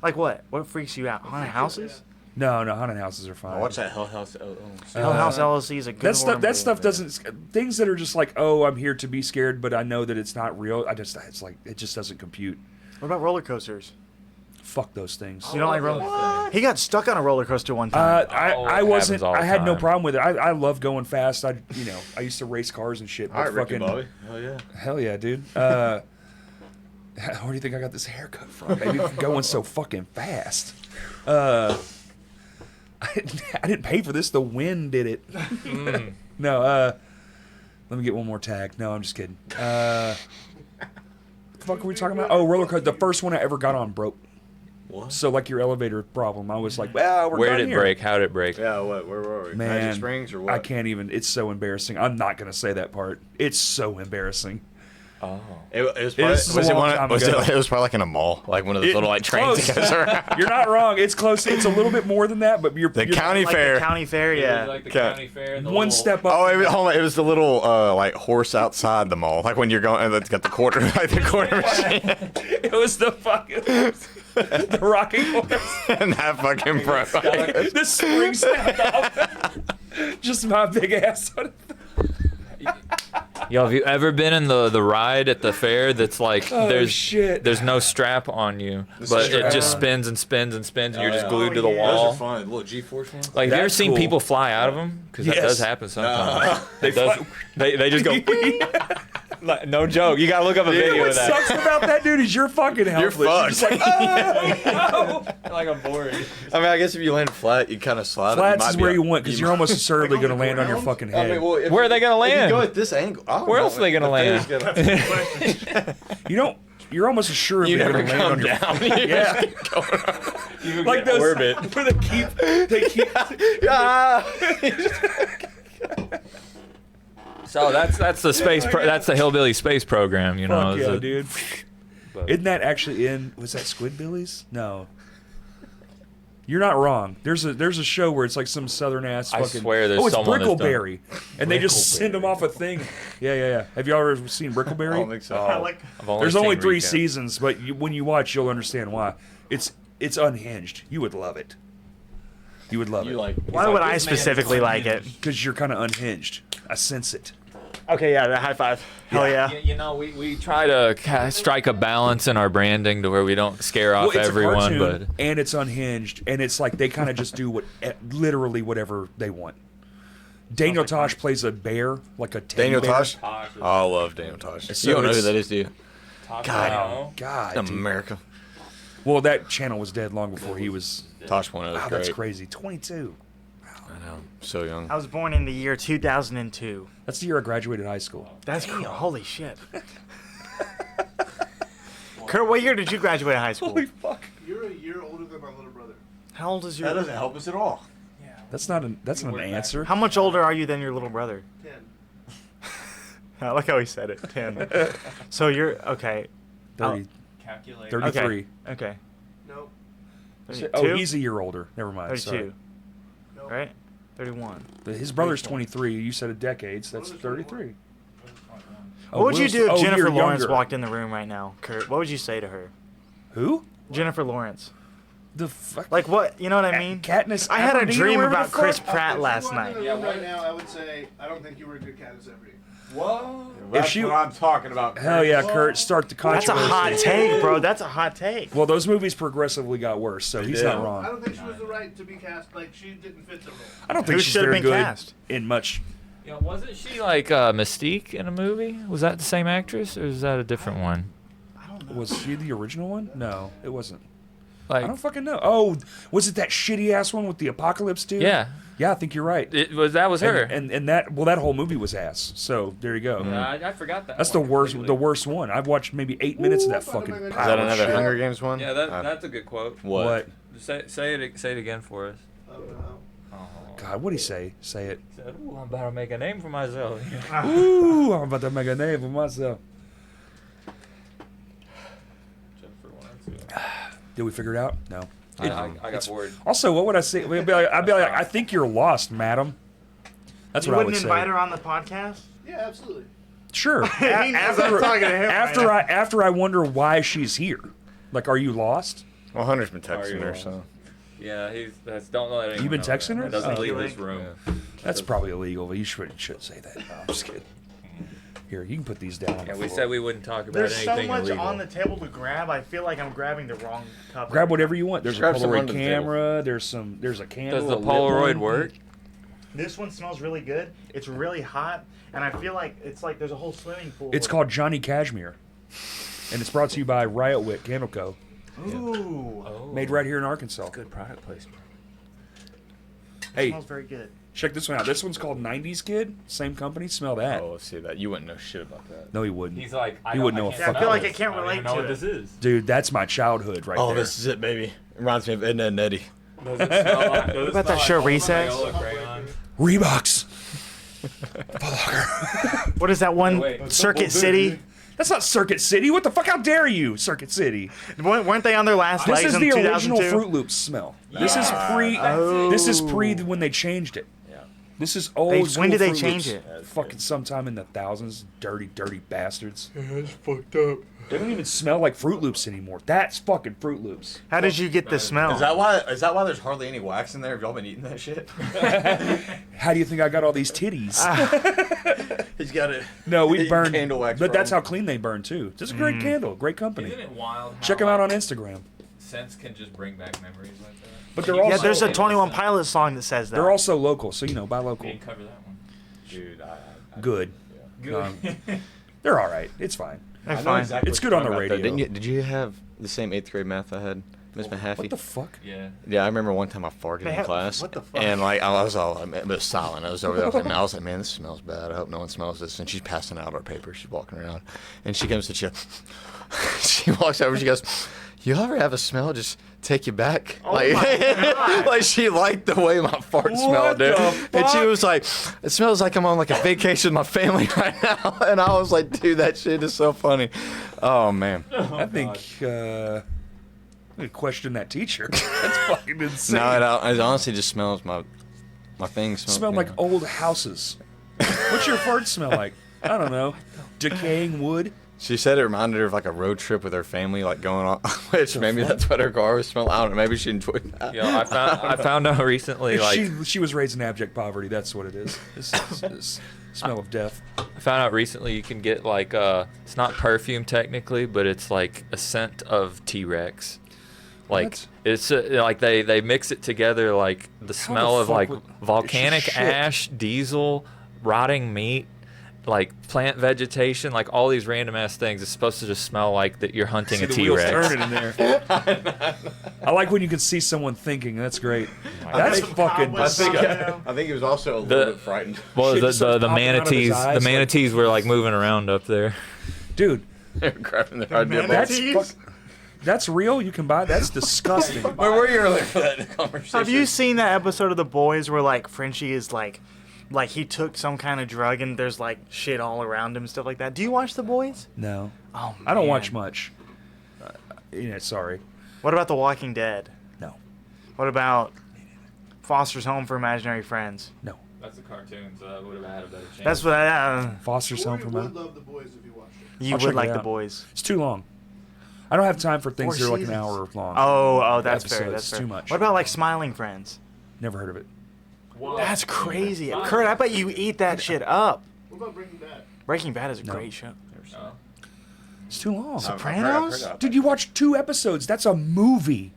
B: Like what? What freaks you out? Haunted houses?
A: No, haunted houses are fine.
E: I watched that Hell House.
B: Hell House LLC is a good horror
A: That
B: movie.
A: stuff doesn't. Things that are just like, oh, I'm here to be scared, but I know that it's not real. It's like it just doesn't compute.
B: What about roller coasters?
A: Fuck those things.
B: You don't like roller?
C: What?
B: He got stuck on a roller coaster one time.
A: I
C: it
A: wasn't.
C: happens all the
A: I had no
C: time.
A: problem with it. I love going fast. I used to race cars and shit. But
E: All right, Ricky
A: fucking
E: Bobby. Hell yeah.
A: hell yeah, dude. Where do you think I got this haircut from, baby? Going so fucking fast. I didn't pay for this. The wind did it. No. Let me get one more tag. No, I'm just kidding. What the fuck were we talking about? Oh, roller coaster. The first one I ever got on broke.
E: What?
A: So like your elevator problem, I was like, well, we're
C: Where
A: done
C: did it
A: here.
C: break? How did it break?
E: Yeah, what? Where were we?
A: Man,
E: Magic Springs or what?
A: I can't even. It's so embarrassing. I'm not gonna say that part. It's so embarrassing.
C: Oh.
E: It was
A: This is a long time ago.
E: it was probably like in a mall, like one of those little like trains that goes around.
A: You're not wrong. It's close. It's a little bit more than that, but you're
E: The
A: you're
E: county
B: like
E: fair.
B: the county fair,
C: It
B: yeah.
C: was like the
E: Okay.
C: county fair. And the
A: one
C: little-
A: step up.
E: Oh, hold on. It was the little like horse outside the mall, like when you're going. It's got the quarter, like the quarter machine,
A: It was the fucking the rocking horse.
E: and that fucking front.
A: The spring snapped off. Just my big ass on it.
C: Yo, have you ever been in the ride at the fair that's like
A: Oh,
C: there's
A: shit.
C: there's no strap on you, but it
A: strap
C: just
A: on.
C: spins and spins and spins, and you're just
E: yeah.
C: glued to the
B: Oh, yeah.
C: wall.
E: fun. Little G-force ones.
C: Like, have you ever
A: That's
C: seen
A: cool.
C: people fly out of them? Because that
A: Yes.
C: does happen sometimes.
A: They
C: It does-
A: fly-
C: they just go. Like, no joke. You gotta look up a
A: You know
C: video
A: what
C: of that.
A: sucks about that, dude, is you're fucking helpless.
E: fucked.
A: Just like, oh, no.
C: Like a board.
E: I mean, I guess if you land flat, you kind of slide.
A: Flats
E: it.
A: is where you want, because you're almost assuredly going to land on your fucking
E: I
A: head.
E: mean, well, if
C: Where are they gonna
E: If you
C: land?
E: go at this angle. I don't
C: Where
E: know.
C: else are they gonna
E: The
C: land?
E: fair's gonna-
A: You don't. You're almost assuredly
E: You
A: going
E: never
A: to land on
E: come
A: your
E: down.
A: Yeah.
C: You
A: Like
C: get
A: those
C: orbit.
A: where they keep
C: So that's the space. That's the hillbilly space program. You know.
A: Fuck
C: It's
A: yeah,
C: a-
A: dude.
C: but-
A: Isn't that actually in? Was that Squidbillies? No. You're not wrong. There's a show where it's like some southern ass
C: I
A: fucking.
C: swear there's
A: oh, it's
C: someone that's done-
A: Brickleberry, and they just send them off a thing. Yeah. Have you ever seen
E: I don't
A: Brickleberry?
E: think so.
C: I've
A: There's only
C: seen
A: 3
C: recaps.
A: seasons, but when you watch, you'll understand why. It's unhinged. You would love it. You would love
E: You
A: it
E: like?
B: Why would I specifically like it?
A: because you're kind of unhinged. I sense it.
B: Okay, yeah, high five. Hell yeah.
C: You know, we try to strike a balance in our branding to where we don't scare off
A: Well, it's
C: everyone,
A: a cartoon,
C: but
A: and it's unhinged, and it's like they kind of just do literally whatever they want. Daniel Tosh plays a bear, like a teddy
E: Daniel
A: bear.
E: Tosh? Oh, I love Daniel Tosh.
A: So
E: You don't know who
A: it's-
E: that is, do you?
A: God, dude.
E: America.
A: Well, that channel was dead long before he was.
E: Tosh one was
A: Wow,
E: great.
A: that's crazy. 22.
E: I know. So young.
B: I was born in the year 2002.
A: That's the year I graduated high school.
B: That's cool. Holy shit. Kurt, what year did you graduate high school?
A: Holy fuck.
D: You're a year older than my little brother.
B: How old is your?
E: That doesn't help us at all.
A: That's not an answer.
B: How much older are you than your little brother?
D: 10.
B: I like how he said it. 10. So you're okay.
A: 30,
C: calculate.
A: 33.
B: Okay.
D: Nope.
B: 32?
A: Oh, he's a year older. Never mind.
B: 32.
A: Sorry.
D: Nope.
B: Right? 31.
A: But his brother's 23. You said a decade, so that's
D: Will's
A: 33.
B: What would you
A: Will's-
B: do if Jennifer
A: you're
B: Lawrence
A: younger.
B: walked in the room right now, Kurt? What would you say to her?
A: Who?
B: Jennifer Lawrence.
A: The fuck?
B: Like what? You know what I mean?
A: Katniss
B: I had a
A: Everdeen or
B: dream
A: whatever
B: about
A: the fuck?
B: Chris Pratt
D: If you
B: last
D: walked
B: night.
D: in the room right now, I would say, I don't think you were a good Katniss Everdeen.
C: Whoa.
A: If she-
E: what I'm talking about.
A: Hell yeah, Kurt. Start the
B: That's
A: controversy.
B: a hot take, bro. That's a hot take.
A: Well, those movies progressively got worse, so he's
E: did.
A: not
D: I
A: wrong.
D: don't think she was the right to be cast. Like, she didn't fit the role.
A: I don't think
B: Who
A: she's
B: should've
A: very
B: been
A: good
B: cast?
A: in much.
C: You know, wasn't she like Mystique in a movie? Was that the same actress, or is that a different one?
B: I don't know.
A: Was she the original one? No, it wasn't. I
C: Like,
A: don't fucking know. Oh, was it that shitty ass one with the apocalypse dude?
C: yeah,
A: Yeah, I think you're right.
C: that was her.
A: And that whole movie was ass. So there you go.
C: I forgot that.
A: That's the worst one. I've watched maybe 8 minutes of that fucking
D: Is
A: pile
E: Is that
A: of
E: another
A: shit.
E: Hunger Games one?
C: Yeah, that's a good quote.
E: What?
C: Say it again for us.
D: I don't know.
A: God, what'd he say? Say it.
C: Said, "Ooh, I'm about to make a name for myself."
A: Ooh, I'm about to make a name for myself. Did we figure it out? No.
C: I got bored.
A: Also, what would I say? I'd be like, I think you're lost, madam. That's
B: You
A: what I would
B: wouldn't
A: say.
B: invite her on the podcast?
D: Yeah, absolutely.
A: Sure.
B: He knows I'm talking to him right
A: After I wonder why she's here. Like, are you lost?
E: Well, Hunter's been
C: Are you
E: texting her,
C: lost?
E: so.
C: Yeah, don't let anyone
A: You been
C: know
A: texting her?
C: that. Doesn't
A: Oh.
C: leave his room.
A: That's probably illegal, but you shouldn't say that. No, I'm just kidding. Here, you can put these down. On
C: Yeah,
A: the
C: we
A: floor.
C: said we wouldn't talk about
B: There's so
C: anything
B: much
C: illegal.
B: on the table to grab. I feel like I'm grabbing the wrong cup.
A: Grab whatever you want. There's
E: Grab
A: a
E: some
A: Polaroid
E: under the table.
A: camera. There's a candle.
C: Does the
A: a lit
C: Polaroid
A: one.
C: work?
B: This one smells really good. It's really hot, and I feel like it's like there's a whole swimming pool.
A: It's called Johnny Cashmere, and it's brought to you by Riot Wick Candle Co.
B: Ooh.
C: Oh,
A: Made right here in Arkansas.
C: good product placement.
B: It
A: Hey,
B: smells very good.
A: check this one out. This one's called 90s Kid. Same company. Smell that.
E: Oh, let's see that. You wouldn't know shit about that.
A: No, he wouldn't.
C: He's like,
A: He wouldn't know a
B: Yeah, I
A: fuck.
B: feel like I can't
C: I don't
B: relate
C: even know
B: to
C: what
B: it.
C: this is.
A: Dude, that's my childhood right
E: Oh,
A: there.
E: this is it, baby. Reminds me of Edna and Eddie.
C: Does it smell like,
B: What about that show Recess?
A: Reeboks.
B: What is that one?
C: Wait.
B: Circuit City?
A: That's not Circuit City. What the fuck? How dare you, Circuit City?
B: Weren't they on their last
A: This
B: legs
A: is
B: in
A: the original
B: 2002?
A: Fruit Loops smell. This is pre. This is pre when they changed it.
E: Yeah.
A: This is old.
B: When
A: school
B: did they
A: Fruit
B: change
A: Loops.
B: it?
A: Fucking sometime in the thousands. Dirty bastards.
E: That's fucked up.
A: They don't even smell like Fruit Loops anymore. That's fucking Fruit Loops.
B: How did you get the smell?
E: Is that why there's hardly any wax in there? Have y'all been eating that shit?
A: How do you think I got all these titties?
E: He's got it.
A: No, we burned.
E: Candle wax
A: But that's
E: problem.
A: how clean they burn too. It's a great candle, great company.
C: Isn't it wild?
A: Check them out on Instagram.
C: Scents can just bring back memories like that.
A: But they're
B: Yeah,
A: also
B: there's a 21 Pilots song that says that.
A: they're also local, so buy
C: We
A: local.
C: didn't cover that one.
E: Dude,
A: Good.
C: Good.
A: They're all right. It's fine.
B: They're
E: I know
B: fine.
E: exactly
A: It's
E: what
A: good on
E: you're
A: the
E: talking about, though.
A: radio.
E: Did you have the same 8th grade math I had, Miss Mahaffey?
A: What the fuck?
C: Yeah.
E: Yeah, I remember one time I farted in class.
B: what the fuck?
E: And like I was it was silent. I was over there. I was like, man, this smells bad. I hope no one smells this. And she's passing out our papers. She's walking around, and she comes to she walks over. She goes, "You ever have a smell just take you back?" Like, like she liked the way my fart smelled, dude.
A: the
E: And she
A: fuck?
E: was like, "It smells like I'm on like a vacation with my family right now." And I was like, "Dude, that shit is so funny." Oh man.
A: I think I'm gonna question that teacher. That's fucking insane.
E: No, it honestly just smells my thing smells.
A: Smell like old houses. What's your fart smell like? I don't know. Decaying wood.
E: She said it reminded her of like a road trip with her family, like going on, which maybe that's what her car was smelling. I don't know. Maybe she enjoyed that.
C: Yo, I found out recently, like,
A: She was raised in abject poverty. That's what it is. This smell of death.
C: I found out recently you can get like it's not perfume technically, but it's like a scent of T-Rex. Like
A: What?
C: it's like they mix it together, like the smell of
A: fuck
C: like
A: would-
C: volcanic
A: shit.
C: ash, diesel, rotting meat, like plant vegetation, like all these random ass things. It's supposed to just smell like that you're hunting
A: See
C: a
A: the wheels
C: T-Rex.
A: turning in there. I like when you can see someone thinking. That's great. That's
B: think
A: fucking.
B: cobwebs on
A: disgusting.
B: it.
E: I think he was also a
C: The-
E: little bit frightened.
C: Well,
A: Shit
C: the
A: just starts
C: the
A: popping out of his
C: manatees,
A: eyes,
C: the
A: like-
C: manatees were like moving around up there.
A: Dude,
E: They were grabbing their idea.
A: that's
B: Manatees?
A: that's real. You can buy. That's disgusting.
E: Where were you earlier for that conversation?
B: Have you seen that episode of The Boys where like Frenchie is like he took some kind of drug and there's like shit all around him and stuff like that? Do you watch The Boys?
A: No,
B: Oh,
A: I don't
B: man.
A: watch much. Sorry.
B: What about The Walking Dead?
A: No,
B: What about Foster's Home for Imaginary Friends?
A: no.
C: That's a cartoon, so I would have had a better chance.
B: That's what
A: Foster's Home
D: Corey
A: for
D: would
A: Men.
D: love the boys if you watched it.
B: you
A: I'll check
B: would
A: it
B: like The
A: out.
B: Boys.
A: It's too long. I don't have time for things
B: 4
A: that are like an
B: seasons.
A: hour long.
B: Oh, that's fair.
A: Episodes.
B: That's
A: It's
B: fair.
A: too much.
B: What about like Smiling Friends?
A: Never heard of it.
B: That's crazy. Kurt, I bet you eat that shit up.
D: What about Breaking Bad?
B: Breaking Bad is a
A: No.
B: great show.
C: Oh.
A: It's too long.
B: Sopranos?
A: Dude, you watch 2 episodes. That's a movie.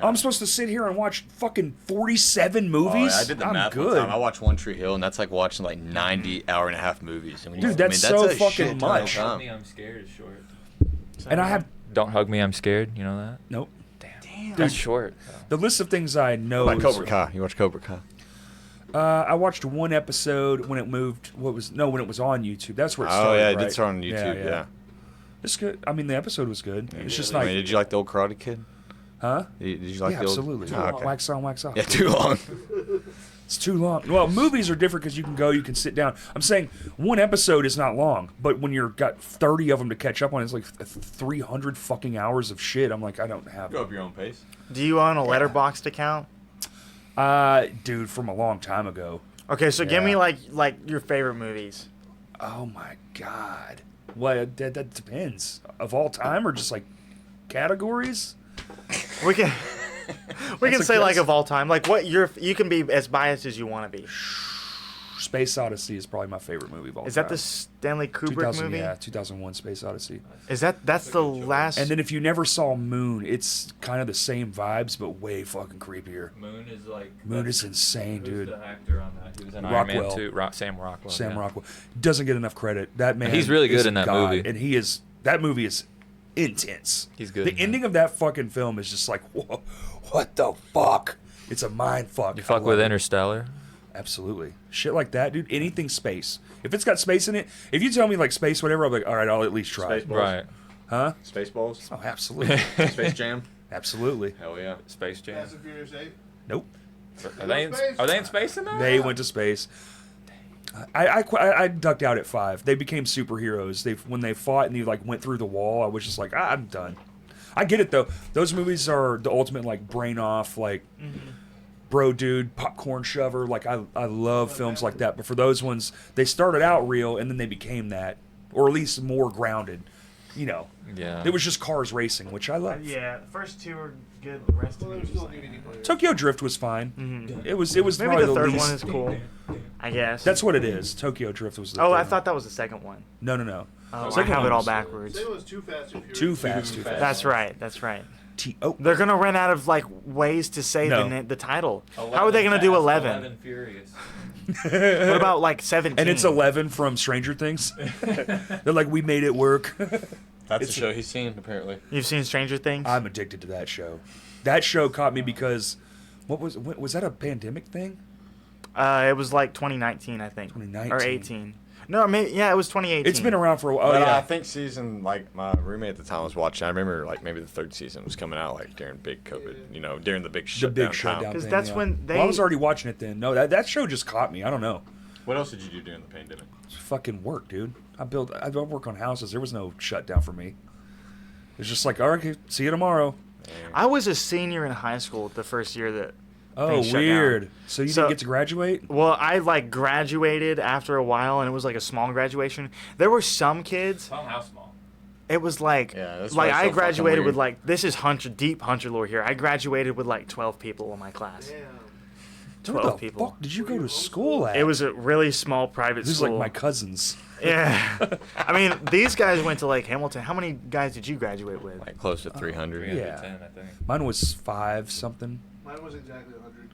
A: I'm supposed to sit here and watch fucking 47 movies?
E: I did the
A: I'm
E: math
A: good.
E: one time. I watched One Tree Hill, and that's like watching like 90 hour-and-a-half movies. And when
A: Dude,
E: you,
A: that's
E: I mean,
A: so
E: a
A: fucking
E: shit ton of
A: much.
E: time.
C: Hug Me, I'm Scared is short.
A: And I have...
C: Don't Hug Me, I'm Scared. You know that?
A: Nope.
B: Damn.
C: That's short.
A: The list of things I know
E: Like
A: is...
E: Cobra Kai. You watch Cobra Kai?
A: I watched one episode when it moved... when it was on YouTube. That's where it
E: Oh
A: started,
E: yeah, it
A: right?
E: did start on YouTube. Yeah.
A: It's good. I mean, the episode was good. It's just
E: I
A: like...
E: mean, did you like the old Karate Kid?
A: Huh?
E: Did you like
A: Yeah,
E: the old?
A: absolutely.
E: Oh, okay.
A: Wax on, wax off.
E: Yeah, too long.
A: It's too long. Well, movies are different because you can go, you can sit down. I'm saying one episode is not long, but when you're got 30 of them to catch up on, it's like 300 fucking hours of shit. I'm like, I don't have.
E: Go up your own pace.
B: Do you own a Letterboxd account?
A: Dude, from a long time ago.
B: Okay, so give me
A: Yeah.
B: like your favorite movies.
A: Oh my god. What? That depends. Of all time or just like categories?
B: We can. We can
A: That's
B: say like
A: that's-
B: of all time. Like what you can be as biased as you want to be.
A: Space Odyssey is probably my favorite movie of all
B: Is
A: time.
B: that the Stanley Kubrick
A: 2000,
B: movie?
A: Yeah, 2001 Space Odyssey.
B: That's the last.
A: And then if you never saw Moon, it's kind of the same vibes, but way fucking creepier.
C: Moon is like.
A: Moon is insane,
C: Who's
A: dude.
C: the actor on that? He was in
A: Rockwell.
C: Iron Man 2. Sam Rockwell.
A: Sam
C: yeah.
A: Rockwell doesn't get enough credit. That man,
C: He's really good
A: is
C: in that
A: God,
C: movie.
A: and that movie is intense.
C: He's good
A: The
C: in that.
A: ending of that fucking film is just like, whoa, what the fuck? It's a mind fuck.
C: You
A: I
C: fuck
A: love
C: with
A: it.
C: Interstellar?
A: Absolutely. Shit like that, dude. Anything space. If it's got space in it, if you tell me like space, whatever, I'll be like, all right, I'll at least try.
E: Space Balls.
C: Right.
A: Huh?
E: Spaceballs.
A: Oh, absolutely.
E: Space Jam.
A: Absolutely.
E: Hell yeah.
C: Space Jam.
D: Fast and Furious 8.
A: Nope.
C: Are they in space in that?
A: They went to space. I ducked out at 5. They became superheroes. When they fought and they like went through the wall, I was just like, I'm done. I get it though. Those movies are the ultimate like brain off, like bro dude, popcorn shover. Like I love films like that. But for those ones, they started out real and then they became that, or at least more grounded. You know,
C: Yeah.
A: it was just cars racing, which I love.
B: Yeah, the first two are good. The rest
D: Well,
B: of
D: there's
B: it was
D: still
B: like,
D: DVD players.
A: Tokyo Drift was fine.
B: Mhm.
A: It was
B: Maybe
A: probably
B: the third
A: least.
B: one is cool. I guess.
A: That's what it is. Tokyo Drift was the
B: Oh,
A: third
B: I
A: one.
B: thought that was the second one.
A: No.
B: Oh, I
A: Second
B: have
A: one
B: it all
A: was-
B: backwards.
D: Second was Too Fast and Furious.
A: Too fast.
B: That's right. That's right.
A: Oh,
B: They're gonna run out of like ways to say
A: No.
B: the title. How are they gonna do 11?
C: Furious.
B: What about like 17?
A: and it's 11 from Stranger Things. They're like, we made it work.
E: That's
A: It's-
E: a show he's seen apparently.
B: You've seen Stranger Things?
A: I'm addicted to that show. That show caught me because was that a pandemic thing?
B: It was like 2019, I think.
A: 2019.
B: Or 18. No, maybe yeah, it was 2018.
A: It's been around for a while. Oh
E: But
A: yeah.
E: I think season like my roommate at the time was watching. I remember like maybe the third season was coming out like during big COVID. You know, during the big
A: the
E: shutdown.
A: big
E: time.
A: shutdown.
B: 'Cause
A: thing,
B: that's
A: yeah.
B: when
A: Well, I
B: they-
A: was already watching it then. No, that show just caught me. I don't know.
E: What else did you do during the pandemic?
A: It's fucking work, dude. I work on houses. There was no shutdown for me. It's just like, all right, see you tomorrow.
B: I was a senior in high school the first year that.
A: Oh,
B: things shut down.
A: weird. So you
B: So-
A: didn't get to graduate?
B: Well, I like graduated after a while, and it was like a small graduation. There were some kids.
C: How small?
B: It was like,
E: Yeah, that's
B: like
E: why it's
B: I
E: so fucking
B: graduated with
E: weird.
B: like this is deep hunter lore here. I graduated with like 12 people in my class.
D: Damn.
B: 12
A: Where the
B: people.
A: fuck did you go to school at?
B: It was a really small private
A: This is
B: school.
A: like my cousins.
B: Yeah. I mean, these guys went to like Hamilton. How many guys did you graduate with?
E: Like close to 300.
A: Yeah.
C: 310, I think.
A: Mine was 5 something.
D: Mine was exactly 100.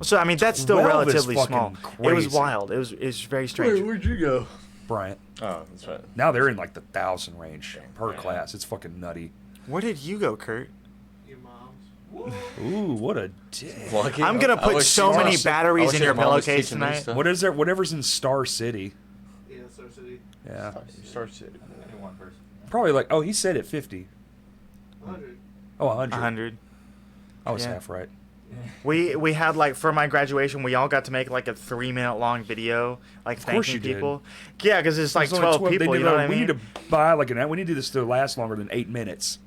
B: So I mean, that's still
A: 12 is
B: relatively small.
A: fucking
B: It was
A: crazy.
B: wild. It was very strange.
E: where'd you go?
A: Bryant.
E: Oh, that's right.
A: Now they're in like the 1,000 range per
C: Yeah.
A: class. It's fucking nutty.
B: Where did you go, Kurt?
D: Your mom's.
A: Ooh, what a dick.
E: Lucky.
B: I'm gonna
E: I
B: put
E: wish
B: so
E: your
B: many
E: mom-
B: batteries
E: I wish
B: in
E: your
B: your
E: mom was
B: pillowcase
E: teaching me
B: tonight.
E: stuff.
A: What is there? Whatever's in Star City.
D: Yeah, Star City.
A: Yeah.
E: Star City.
C: Only one person.
A: Probably like, oh, he said it 50.
D: 100.
A: Oh, 100.
B: 100.
A: I was
B: Yeah.
A: half right.
B: We had like for my graduation, we all got to make like a 3-minute long video, like
A: course
B: thanking
A: you did.
B: people. Yeah, because it's like
A: There's only
B: 12
A: they
B: people.
A: need
B: You know
A: to-
B: what I
A: we
B: mean?
A: need to buy like an. We need to do this to last longer than 8 minutes.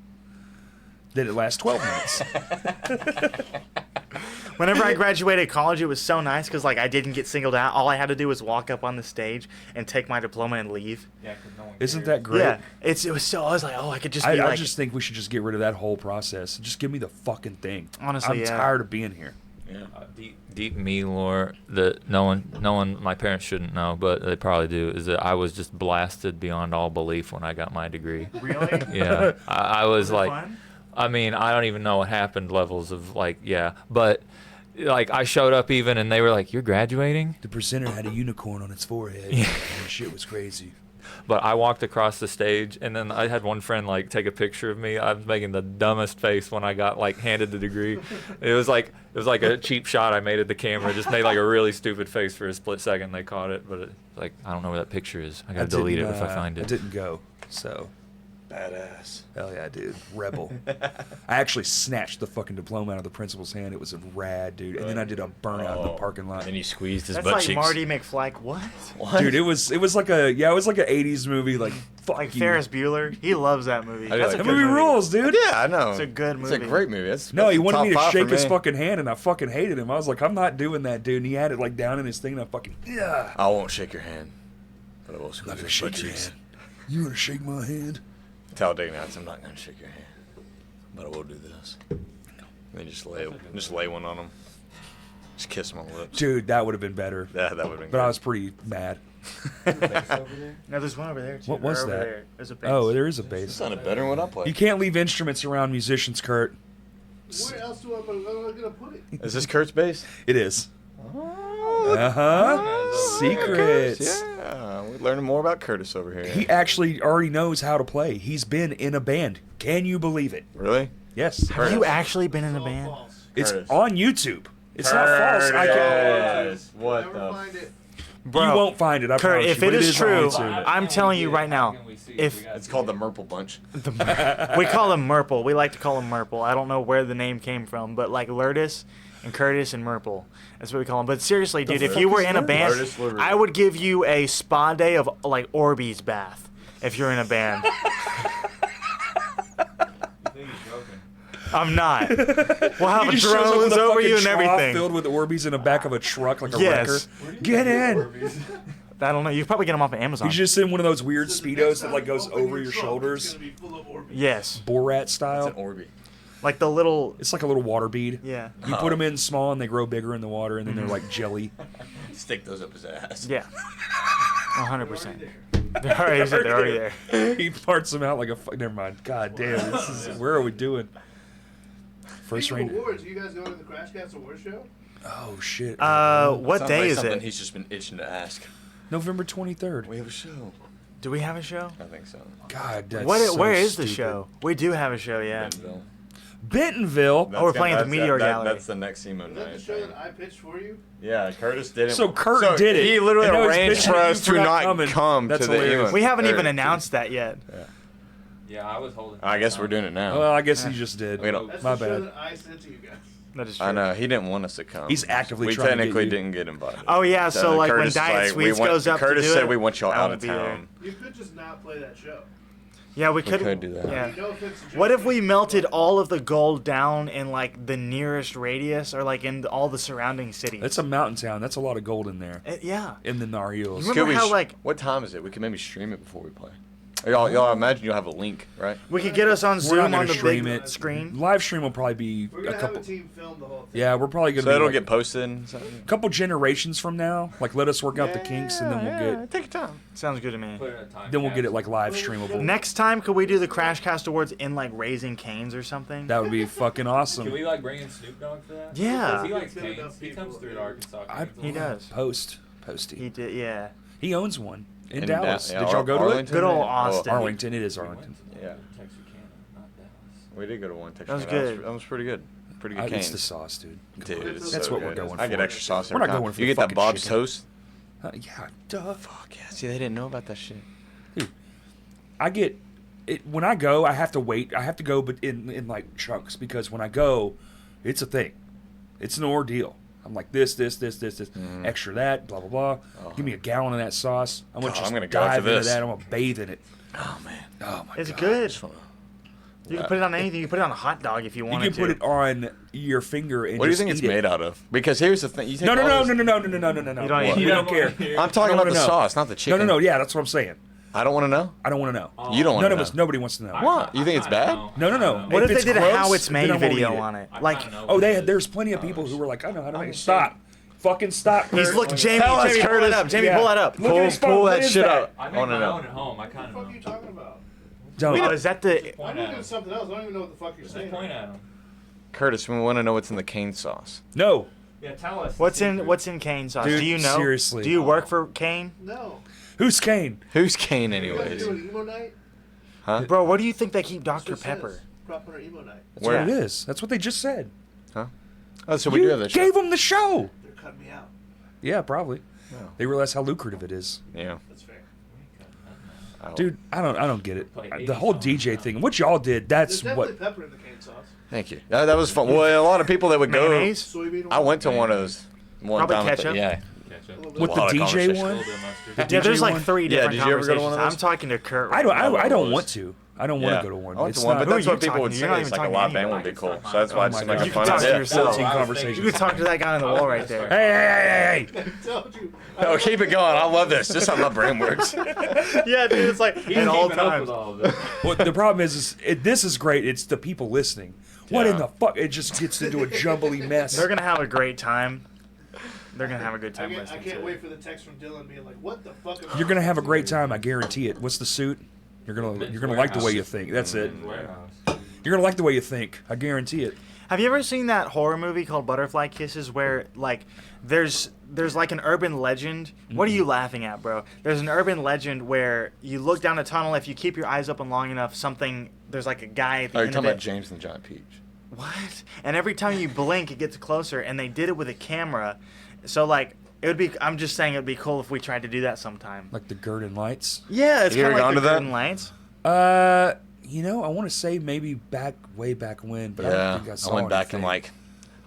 A: Did it last 12 minutes?
B: Whenever I graduated college, it was so nice because like I didn't get singled out. All I had to do was walk up on the stage and take my diploma and leave.
C: Yeah, 'cause no one
A: Isn't
C: cares.
A: that great?
B: Yeah, it was so. I was like, oh, I could just be
A: I
B: like.
A: just think we should just get rid of that whole process. Just give me the fucking thing.
B: Honestly,
A: I'm
B: yeah.
A: tired of being here.
E: Yeah.
C: Deep me lore that no one, my parents shouldn't know, but they probably do, is that I was just blasted beyond all belief when I got my degree.
B: Really?
C: Yeah, I was
B: it
C: like,
B: fun?
C: I mean, I don't even know what happened. Levels of like, yeah, but like I showed up even, and they were like, "You're graduating?"
A: The presenter had a unicorn on its forehead.
C: Yeah.
A: And shit was crazy.
C: But I walked across the stage, and then I had one friend like take a picture of me. I was making the dumbest face when I got like handed the degree. It was like a cheap shot I made at the camera. Just made like a really stupid face for a split second. They caught it, but like I don't know where that picture is. I gotta delete it if I find
A: I
C: it.
A: didn't go. So,
E: Badass.
A: hell yeah, dude. Rebel. I actually snatched the fucking diploma out of the principal's hand. It was a rad, dude. And then I did a burnout in the parking lot.
E: And he squeezed his
B: That's
E: butt
B: like
E: cheeks.
B: Marty McFly. What?
E: What?
A: Dude, it was like a 80s movie. Like fuck
B: Like
A: you.
B: Ferris Bueller. He loves that movie.
E: I do
B: That's
E: like
B: a
A: That
B: good
A: movie
B: movie.
A: rules, dude.
E: Yeah, I know.
B: It's a good
E: It's a
B: movie.
E: great movie. That's
A: No, he
E: that's
A: wanted
E: top
A: me to
E: 5
A: shake
E: for
A: his
E: me.
A: fucking hand, and I fucking hated him. I was like, I'm not doing that, dude. And he had it like down in his thing, and I fucking yeah.
E: I won't shake your hand, but I will
A: I'm
E: squeeze
A: not gonna
E: his butt
A: shake your
E: cheeks.
A: hand. You gonna shake my hand?
E: Tell Dignats I'm not gonna shake your hand, but I will do this. They just lay one on him. Just kiss him on the lips.
A: Dude, that would have been better.
E: Yeah, that would have been
A: But
E: good.
A: I was pretty mad.
B: No, there's one over there too.
A: What was
B: Over
A: that?
B: there. There's a bass.
A: Oh, there is a
E: It
A: bass.
E: sounded better than what I played.
A: You can't leave instruments around musicians, Kurt.
D: Where else am I gonna put it?
E: Is this Kurt's bass?
A: It is.
E: Oh,
A: Uh-huh. Secrets.
E: Yeah, we're learning more about Curtis over here.
A: He actually already knows how to play. He's been in a band. Can you believe it?
E: Really?
A: Yes.
B: Have you actually been in a
D: All
B: band?
D: false.
A: It's
E: Curtis.
A: on YouTube. It's not false. I can,
E: Curtis. What
D: Never
E: the?
D: find it.
A: you won't find it. I
B: Kurt,
A: promise
B: if
A: you,
B: it
A: but
B: is true,
A: on YouTube.
B: I'm telling you right now, if-
E: It's called the Merple Bunch.
B: we call him Merple. We like to call him Merple. I don't know where the name came from, but like Lourdes and Curtis and Merple. That's what we call him. But seriously, dude, if
A: fuck
B: you were
A: is
B: in a band,
E: Lourdes Liberty.
B: I would give you a spa day of like Orbeez bath if you're in a band. I'm not. We'll have
A: He just shows up with
B: drones
A: a
B: over
A: fucking
B: you and
A: trough
B: everything.
A: filled with Orbeez in the back of a truck like a
B: Yes.
A: wrecker. Get in.
B: I don't know. You probably get them off of Amazon.
A: He's just in one of those weird
D: So the
A: speedos
D: next
A: that
D: time
A: like
D: you
A: goes
D: open
A: over your
D: trunk,
A: shoulders,
D: It's gonna be full of Orbeez.
B: Yes.
A: Borat
E: It's
A: style.
E: an Orby.
B: Like the little.
A: It's like a little water bead.
B: Yeah.
A: You put them in small and they grow bigger in the water, and then they're like jelly.
E: Stick those up his ass.
B: Yeah. 100%.
D: They're already there.
B: They're already there.
A: He parts them out like a. Never mind. God damn. This is. Where are we doing? First
D: Speaking of
A: rain.
D: awards, you guys going to the Crashcast Awards show?
A: Oh shit.
B: What
E: Sounds
B: day
E: like
B: is
E: something
B: it?
E: He's just been itching to ask.
A: November 23rd.
E: We have a show.
B: Do we have a show?
E: I think so.
A: God, that's
B: What?
A: so
B: Where is the
A: stupid.
B: show? We do have a show, yeah.
E: Bentonville.
A: Bentonville.
B: Oh, we're playing at the Meteor Gallery.
E: That's the next emo
D: Is that the
E: night.
D: show
E: thing.
D: that I pitched for you?
E: Yeah, Curtis did it.
A: So Kurt did it.
E: He literally
A: And now he's
E: arranged
A: bitching
E: for
A: at you
E: us
A: for
E: to
A: not
E: not
A: coming.
E: come
A: That's
E: to the
A: hilarious.
E: emo.
B: We haven't
E: or-
B: even announced that yet.
C: Yeah, I was holding.
E: I guess we're doing it now.
A: Well, I guess he just did.
E: We don't-
D: That's
A: My
D: the show
A: bad.
D: that I sent to you guys.
B: That is true.
E: I know he didn't want us to come.
A: He's actively
E: We
A: trying to get
E: technically
A: you.
E: didn't get invited.
B: Oh, yeah, so, like, when
E: Curtis is
B: Diet
E: we
B: Sweets
E: want-
B: goes up to
E: Curtis
B: do
E: said
B: it,
E: we want y'all
B: I
E: out
B: won't
E: of
B: be there.
E: town.
D: You could just not play that show.
B: Yeah, we could.
E: could do that.
B: Yeah.
D: No offense to
B: What
D: Joe,
B: if we
D: but-
B: melted all of the gold down in like the nearest radius, or like in all the surrounding cities?
A: That's a mountain town. That's a lot of gold in there.
B: Yeah.
A: In the Nar Hills.
B: You remember how, like-
E: What time is it? We can maybe stream it before we play. Y'all imagine you'll have a link, right?
B: We could get us on
A: We're not
B: Zoom
A: gonna
B: on the
A: stream
B: big
A: it.
B: screen.
A: Live stream will probably be
D: We're
A: a
D: gonna have
A: couple.
D: a team film the whole thing.
A: Yeah, we're probably gonna
E: So
A: be
E: it'll
A: like
E: get posted. And something?
A: couple generations from now. Like, let us work out the kinks, and then we'll get.
E: Take your time.
B: Sounds good to me.
C: Put it in a time
A: Then we'll get it
C: capsule.
A: like live streamable.
B: Next time, could we do the Crashcast Awards in like Raising Cane's or something?
A: That would be fucking
C: Can
A: awesome.
C: we like bring in Snoop Dogg for that?
B: Yeah.
C: He likes
D: Good
C: canes.
D: enough
C: He comes
D: people.
C: through to Arkansas.
A: I-
C: Canes a
B: He
C: lot.
B: does.
A: Posty.
B: He did. Yeah.
A: He owns one in
E: In
A: Dallas.
E: Da- yeah,
A: Did y'all go to it?
E: Arlington?
B: Good old
E: Oh,
B: Austin.
A: Arlington. It is
C: We went
A: Arlington.
C: to
E: Yeah.
C: Texarkana, not Dallas.
E: We did go to one.
B: That was
E: Texas.
B: good.
E: That was pretty good. Pretty good
A: It's
E: canes.
A: the sauce, dude.
E: Dude, it's
A: That's
E: so
A: what we're
E: good.
A: going
E: I get
A: for.
E: extra sauce
A: We're
E: every
A: not
E: time.
A: going for
E: You
A: the
E: get that
A: fucking
E: Bob's
A: chicken.
E: toast?
A: Yeah, duh.
E: Fuck yeah. See, they didn't know about that shit.
A: I get it when I go. I have to wait. I have to go, but in like chunks, because when I go, it's a thing. It's an ordeal. I'm like this, extra that, blah blah blah. Give me a gallon of that sauce. I'm gonna
E: God,
A: just
E: I'm gonna go
A: dive
E: after
A: into
E: this.
A: that. I'm gonna bathe in it.
E: Oh, man.
A: Oh my
B: It's
A: god,
B: good. You can put it on anything. You can put it on a hot dog if you
A: You
B: wanted
A: can put
B: to.
A: it on your finger and
E: What do you
A: just
E: think it's
A: eat it.
E: made out of? Because here's the thing. You take
A: No.
E: all this-
A: You
B: You don't-
A: You
B: you
A: don't care.
E: I'm talking
A: I
E: about
A: wanna
E: the
A: know.
E: sauce, not the chicken.
A: No. Yeah, that's what I'm saying.
E: I don't want to know.
A: I don't want to know.
E: You don't want
A: None
E: to
A: of
E: know.
A: us. Nobody wants to know.
E: What? You think it's bad?
A: No.
B: What if
A: it's
B: they did a
A: gross,
B: how it's
A: then
B: made
A: I won't eat
B: video
A: it.
B: on it? Like,
A: There's plenty of people who are like, I know how to make it. Stop. Fucking stop.
B: he's
A: Kurt.
B: look, Jamie,
E: Tell us,
B: Jamie, pull it
E: Curtis.
B: up. Jamie,
A: Yeah.
B: pull that up.
A: Look at his phone.
E: Pull
A: What
E: that
A: is
E: shit
A: that?
E: up.
C: I
E: I
C: make
E: want
C: my
E: to
C: own
E: know.
C: at home. I kind
D: What
C: of
D: the fuck are
C: know.
D: you talking about?
A: Don't.
B: Oh, is that the?
D: I'm
C: Point
D: looking
C: at
D: at
C: him.
D: something else. I don't even know what the fuck you're
C: Just
D: saying.
C: point at him.
E: Curtis, we want to know what's in the cane sauce.
A: No.
C: Yeah, tell us.
B: What's in Kane sauce?
A: Dude,
B: Do you know?
A: seriously.
B: Do you work for Kane?
D: No.
A: Who's Kane?
E: Who's Kane,
D: You guys
E: anyways?
D: do an emo night?
E: Huh?
B: Bro, where do you think they keep
D: That's
B: Dr.
D: what it
B: Pepper?
D: says. Prophunter emo night.
A: That's
E: Where-
A: what it is. That's what they just said.
E: Oh, so we do
A: You
E: have that
A: gave
E: shit.
A: them the show.
D: They're cutting me out.
A: Yeah, probably.
E: No.
A: They realize how lucrative it is.
E: Yeah.
D: That's fair.
E: Oh.
A: Dude, I don't get it.
C: Play
A: The whole
C: 80
A: DJ
C: songs.
A: thing, what y'all did, that's
D: There's
A: what.
D: definitely pepper in the cane sauce.
E: Thank you. That was fun. Well, a lot of people that would go.
B: Mayonnaise?
D: Soybean oil.
E: I went to one of those one
B: Probably
E: time. at the-
B: ketchup.
E: Yeah.
C: Ketchup.
D: A little bit.
A: With
E: A
A: the
E: lot of
A: DJ
E: conversation.
C: A
A: one?
C: little bit of mustard.
B: Yeah, there's
A: DJ
B: like
A: one?
B: 3
E: Yeah,
B: different
E: did you ever go to
B: conversations.
E: one of those?
B: I'm talking to Kurt.
A: I don't.
B: right now.
A: I don't want to. I don't want to go to one.
E: I went
A: It's
E: to one,
A: not.
E: but
B: Who
E: that's
B: are
E: what
B: you
E: people would
B: talking to?
E: say.
B: You're not
E: It's
B: even
E: like a
B: talking
E: live
B: to
E: band would
B: anybody.
E: be cool. So that's why
A: Oh
E: it's
A: my
E: like
A: God.
E: a
A: You
E: fun
B: can talk to
E: idea.
B: yourself.
A: Team conversation.
B: You could talk to that guy on the wall right there.
A: Hey.
D: I told you.
E: No, keep it going. I love this. This is how my brain works.
B: Yeah, dude, it's like
C: He's
B: at all
C: keeping up
B: times.
C: with all of this.
A: Well, the problem is this is great. It's the people listening. What in
E: Yeah.
A: the fuck? It just gets into a jumbly mess.
B: They're gonna have a great time. They're gonna have a good time
D: I
B: listening
D: can't
B: to
D: wait
B: it.
D: for the text from Dylan being like, "What the fuck?" Am I
A: You're gonna have a
D: listening
A: great
D: to?"
A: time. I guarantee it. What's the suit? You're gonna like the way you think. That's it.
C: Warehouse.
A: You're gonna like the way you think. I guarantee it.
B: Have you ever seen that horror movie called Butterfly Kisses where like there's like an urban legend? What are you laughing at, bro? There's an urban legend where you look down a tunnel, if you keep your eyes open long enough, there's like a guy at the
E: Are you
B: end
E: talking
B: of
E: about
B: it.
E: James and the Giant Peach?
B: What? And every time you blink, it gets closer, and they did it with a camera. So like it would be. I'm just saying it would be cool if we tried to do that sometime.
A: Like the Gurdon Lights.
B: Yeah, it's
E: You
B: kind
E: ever
B: of like
E: gone
B: the
E: to that?
B: Curtain Lights.
A: I want to say maybe way back when, but I don't
E: Yeah,
A: think I saw
E: I went back
A: anything.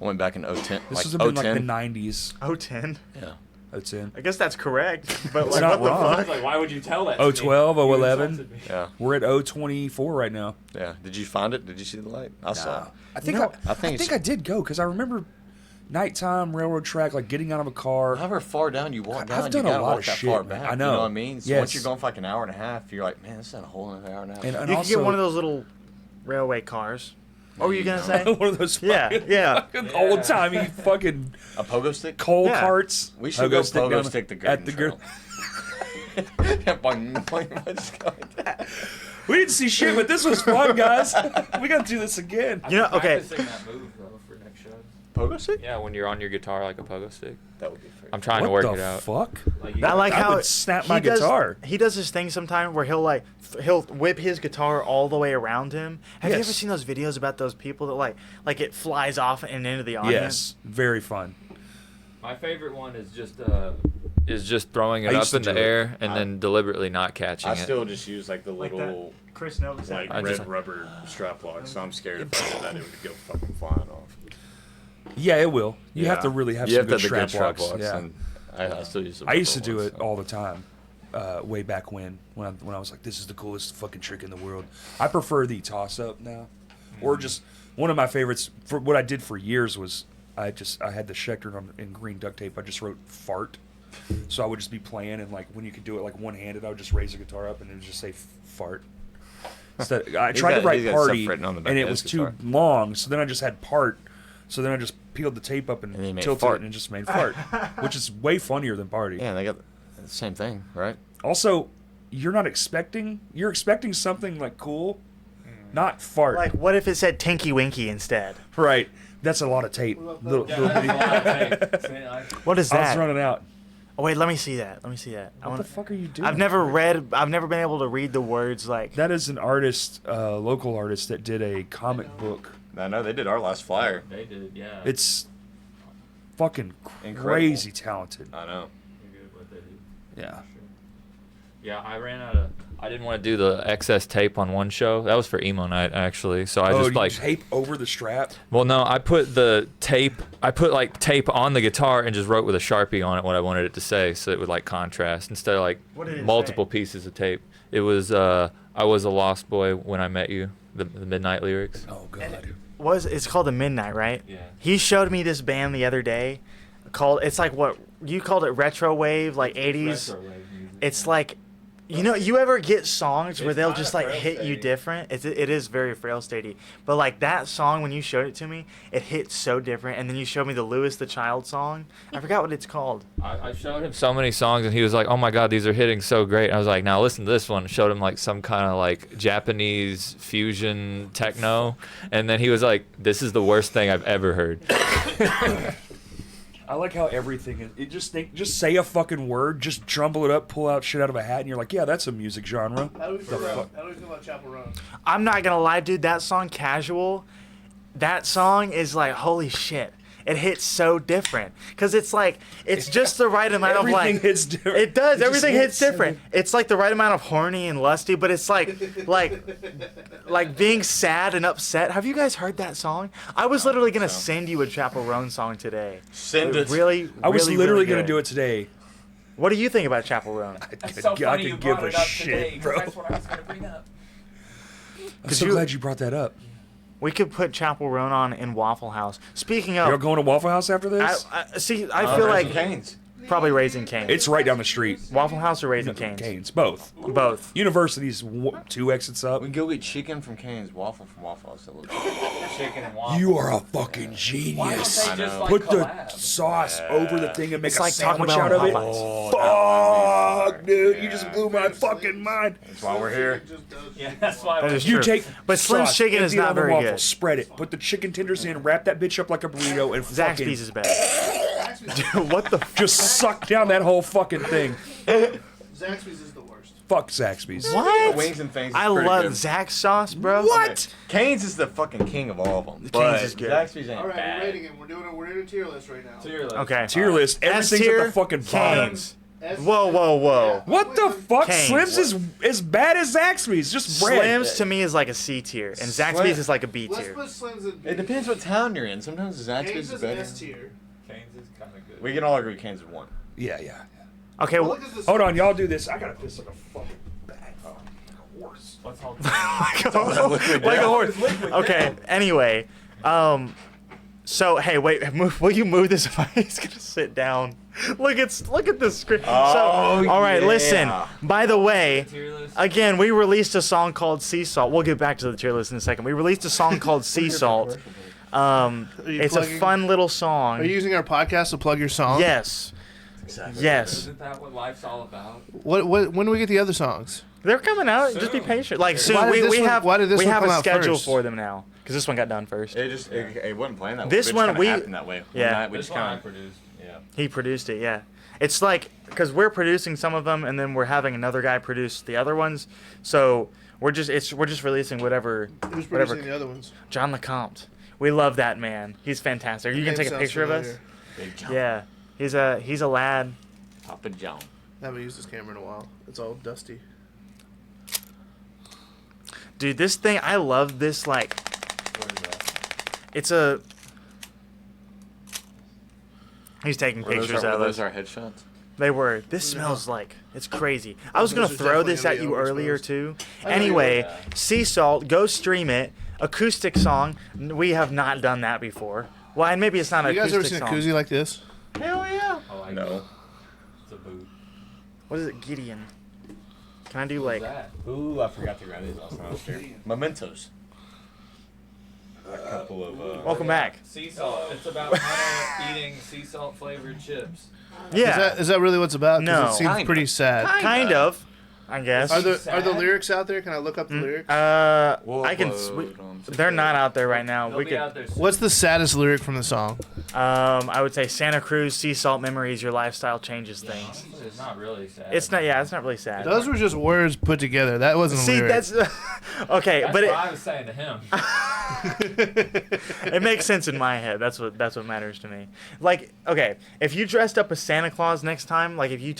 E: I went back in 010.
A: This
E: like
A: was been like the
E: 010.
A: 90s.
B: Oh, 10.
E: Yeah.
A: 010.
B: I guess that's correct. But
A: It's
B: like,
A: not
B: what
A: wrong.
B: the fuck?
C: Like, why would you tell that?
A: 012, 011.
E: Yeah.
A: We're at 024 right now.
E: Yeah. Did you find it? Did you see the light? I saw it.
A: I think
B: know,
A: I think I did go because I remember nighttime railroad track, like getting out of a car.
E: However far down you walk
A: I've
E: down,
A: done
E: you
A: a
E: gotta
A: lot
E: walk
A: of
E: that
A: shit,
E: far
A: man.
E: back.
A: I know.
E: You know what I mean? So
A: Yes.
E: once you're going for like an hour and a half, you're like, man, this is a whole hour and a half.
A: And
B: You
A: also,
B: could get one of those little railway cars. What were you gonna say?
A: one of those
B: Yeah,
A: fucking,
B: yeah.
A: fucking old timey fucking
E: a pogo stick?
A: coal
B: Yeah.
A: carts.
E: We should go pogo
A: down
E: stick the
A: at
E: Gurdon
A: the
E: Trail. Yeah, boing, boing, just go like that.
A: We didn't see shit, but this was fun, guys. We gotta do this again.
B: You know, okay.
C: Practicing that move though for next show.
E: Pogo stick?
C: Yeah, when you're on your guitar like a pogo stick.
E: That would be fair.
C: I'm trying to
A: What
C: work
A: the
C: it out.
A: fuck?
C: Like, you
B: I like
A: I
B: how
A: would snap
B: he
A: my
B: does-
A: guitar.
B: He does this thing sometime where he'll whip his guitar all the way around him. Have you
A: Yes.
B: ever seen those videos about those people that like it flies off and into the audience?
A: Yes, very fun.
C: My favorite one is just throwing
A: I
C: it
A: used
C: up
A: to
C: in the
A: do it.
C: air and then deliberately not catching
E: I
C: it.
E: still just use like the
B: Like
E: little
B: that. Chris knows
E: like
B: that.
C: I
E: red
C: just-
E: rubber strap lock, so I'm scared if I did that, it would go fucking flying off.
A: Yeah, it will. You have
E: Yeah.
A: to really have
E: You
A: some
E: have
A: good
E: to have the
A: strap locks. Yeah.
E: and I still use the
A: I used to
E: rubber
A: do
E: ones,
A: it
E: so.
A: all the time, way back when I was like, this is the coolest fucking trick in the world. I prefer the toss up now, or just one of my favorites. For what I did for years was I had the Schecter in green duct tape. I just wrote fart, so I would just be playing and like when you could do it like one handed, I would just raise the guitar up and it would just say fart. Instead, I tried to
E: he's
A: write
E: got stuff
A: party
E: written on the back
A: and
E: of
A: it
E: his
A: was too
E: guitar.
A: long, so then I just had part. So then I just peeled the tape up and
E: And he made
A: tilted
E: fart.
A: it and it just made fart, which is way funnier than party.
E: Yeah, they got the same thing, right?
A: Also, you're expecting something like cool, not fart.
B: Like, what if it said Tinky Winky instead?
A: Right. That's a lot of tape. Little bitty-
B: What is
A: I was
B: that?
A: running out.
B: Oh wait, let me see that. I
A: What
B: wanna,
A: the fuck are you doing?
B: I've never been able to read the words like.
A: That is an artist, local artist that did a comic book.
E: I know they did our last flyer.
C: They did, yeah.
A: It's fucking
E: Incredible.
A: crazy talented.
E: I know.
C: They're good at what they do.
A: Yeah.
C: Yeah, I ran out of. I didn't want to do the excess tape on one show. That was for emo night actually. So I
A: Oh,
C: just
A: you
C: like.
A: tape over the strap?
C: Well, no, I put the tape. I put like tape on the guitar and just wrote with a Sharpie on it what I wanted it to say, so it would like contrast instead of like
B: What did it
C: multiple
B: say?
C: pieces of tape. It was I was a lost boy when I met you. The midnight lyrics.
A: Oh god.
B: It's called the Midnight, right?
C: Yeah.
B: He showed me this band the other day, it's like what you called it, retro wave, like 80s. It's like, you ever get songs where
C: It's
B: they'll
C: kinda
B: just like
C: frail
B: hit you
C: statey.
B: different? It is very frail statey. But like that song, when you showed it to me, it hit so different. And then you showed me the Louis the Child song. I forgot what it's called.
C: I showed him so many songs and he was like, "Oh my God, these are hitting so great." I was like, "Now listen to this one." Showed him like some kind of like Japanese fusion techno, and then he was like, "This is the worst thing I've ever heard."
A: I like how everything is. Just say a fucking word, just jumble it up, pull out shit out of a hat, and you're like, yeah, that's a music genre.
D: How do we feel about Chapel Roan?
B: I'm not gonna lie, dude. That song, Casual, that song is like, holy shit. It hits so different because it's like it's just the right amount of
A: Everything
B: like
A: hits different.
B: It does.
A: It just
B: Everything hits
A: hits
B: different. It's like the right amount of horny and lusty, but it's like being sad and upset. Have you guys heard that song? I was literally gonna send you a Chapel Roan song today.
E: Send it.
B: Really,
A: I was
B: really,
A: literally
B: really
A: gonna
B: good.
A: do it today.
B: What do you think about Chapel Roan?
A: I could give a shit, bro.
C: That's what I was gonna bring up.
A: I'm so glad you brought that up.
B: We could put Chapel Roan on in Waffle House. Speaking
A: You're
B: of,
A: going to Waffle House after this?
B: I feel like
E: Cane's.
B: Probably Raising Cane's.
A: It's right down the street.
B: Waffle House or Raising Cane's?
A: Cane's, both.
B: Both.
A: University's 2 exits up.
E: We go get chicken from Cane's, waffle from Waffle House.
C: Chicken and waffles.
A: You are a fucking genius.
C: Why don't they just,
A: Put the
C: collab?
A: sauce over the thing and make
B: It's
A: a
B: like Taco
A: sandwich
B: Bell
A: out of it.
B: Popeyes.
A: Fuck, dude, you just blew my fucking mind.
E: That's why we're here.
C: Yeah, that's why.
B: That is
A: You
B: true.
A: take
B: But Slim's
A: sauce,
B: chicken is
A: empty it
B: not
A: on the
B: very
A: waffle,
B: good.
A: Spread it, put the chicken tenders in, wrap that bitch up like a burrito, and fucking
B: Zaxby's is better. Dude, what the?
A: just suck down that whole fucking thing.
D: Zaxby's is the worst.
A: Fuck Zaxby's.
B: What?
E: Wings and things.
B: I love Zach's sauce, bro.
A: What?
E: Cane's is the fucking king of all of them.
B: Cane's is good.
E: Zaxby's ain't
D: All right,
E: bad.
D: we're rating it. We're doing a tier list right now.
B: Okay.
A: Tier list. Everything's
B: S-tier,
A: at the fucking bottom.
B: Cane's.
D: S-
B: Whoa, whoa, whoa.
A: What the fuck?
B: Cane's.
A: Slim's is as bad as Zaxby's. Just bread.
B: Slim's to me is like a C tier, and Zaxby's is like a B
D: Let's
B: tier.
D: put Slim's in.
E: It depends what town you're in. Sometimes Zaxby's
D: Cane's
E: is
D: is
E: better.
D: S tier.
C: Cane's is kind of good.
E: We can all agree Cane's is 1.
A: Yeah, yeah.
B: Okay,
D: Well,
B: well,
D: look at this.
A: Hold on, y'all do this. I gotta piss like a fucking bag. Like a horse.
C: What's all
B: like a horse. Okay. Anyway, so hey, wait. Will you move this? He's gonna sit down. Look at this screen.
E: Oh,
B: all right.
E: yeah.
B: Listen. By the way,
C: Tier list?
B: again, we released a song called Sea Salt. We'll get back to the tier list in a second. We released a song called Sea Salt.
D: you
B: It's a
D: plugging-
B: fun little song.
D: Are you using our podcast to plug your song?
B: Yes. Yes.
C: Isn't that what life's all about?
D: What? When do we get the other songs?
B: They're coming out. Just be patient. Like soon,
D: Why did
B: we
D: this one-
B: have
D: why did this
B: we
D: one
B: have
D: come
B: a
D: out
B: schedule
D: first?
B: for them now because this one got done first.
E: It wasn't planned that way.
B: This
E: It just
B: one,
E: kinda
B: we-
E: happened that way. One
B: yeah.
E: night we
C: This
E: just
C: one I
E: kind of.
C: produced. Yeah.
B: He produced it, yeah. It's like because we're producing some of them, and then we're having another guy produce the other ones. So we're just releasing whatever.
D: Who's
B: Whatever.
D: producing the other ones?
B: John LeCompte. We love that man. He's fantastic. You can
D: Name
B: take a
D: sounds
B: picture of us.
D: familiar.
E: Big John.
B: Yeah, he's a lad.
E: Papa John.
D: I haven't used this camera in a while. It's all dusty.
B: Dude, this thing I love. This like
C: What is that?
B: it's a. He's taking pictures of
E: those
B: us.
E: our headshots?
B: They were. This smells like it's crazy. I was gonna
D: Those are
B: throw this
D: definitely
B: at you
D: gonna be
B: earlier
D: overexposed.
B: too.
D: I know you
B: Anyway,
C: would.
B: Sea Salt, go stream it. Acoustic song. We have not done that before. Well, and maybe it's not an
D: You guys ever
B: acoustic
D: seen a
B: song.
D: koozie like this?
B: Hell yeah.
C: I like
E: No.
C: it. It's a boot.
B: What is it, Gideon? Can I do
C: What's
B: like?
C: that?
E: Ooh, I forgot to grab these last time I was here. Mementos. A couple of.
B: Welcome back.
C: Sea salt. It's about Hunter eating sea salt flavored chips.
B: Yeah.
D: Is that really what's about? 'Cause
B: No.
D: It seems
E: Kinda.
D: pretty sad.
B: Kind of. I guess.
D: Are the
C: Sad?
D: lyrics out there? Can I look up the lyrics?
B: I can. They're not out there right now.
C: They'll
B: We
C: be
B: could.
C: out there soon.
D: What's the saddest lyric from the song?
B: I would say Santa Cruz, sea salt memories. Your lifestyle changes things.
C: It's not really sad.
B: It's not. Yeah, it's not really sad.
D: Those were just words put together. That wasn't a
B: See,
D: lyric.
B: that's okay,
C: That's
B: but
C: what I was saying to him.
B: it makes sense in my head. That's what matters to me. Like, okay, if you dressed up as Santa Claus next time, like if you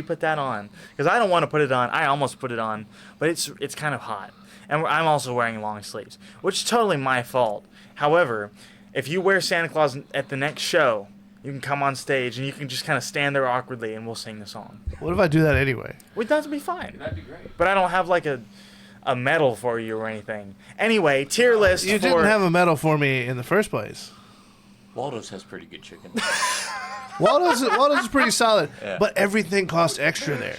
B: put that on, because I don't want to put it on. I almost put it on, but it's kind of hot, and I'm also wearing long sleeves, which is totally my fault. However, if you wear Santa Claus at the next show, you can come on stage and you can just kind of stand there awkwardly, and we'll sing the song.
D: What if I do that anyway?
B: Well, that'd be fine.
C: That'd be great.
B: But I don't have like a medal for you or anything. Anyway, tier list
D: You
B: for
D: didn't have a medal for me in the first place.
E: Waldo's has pretty good chicken.
D: Waldo's is pretty solid,
E: Yeah.
D: but everything costs extra there.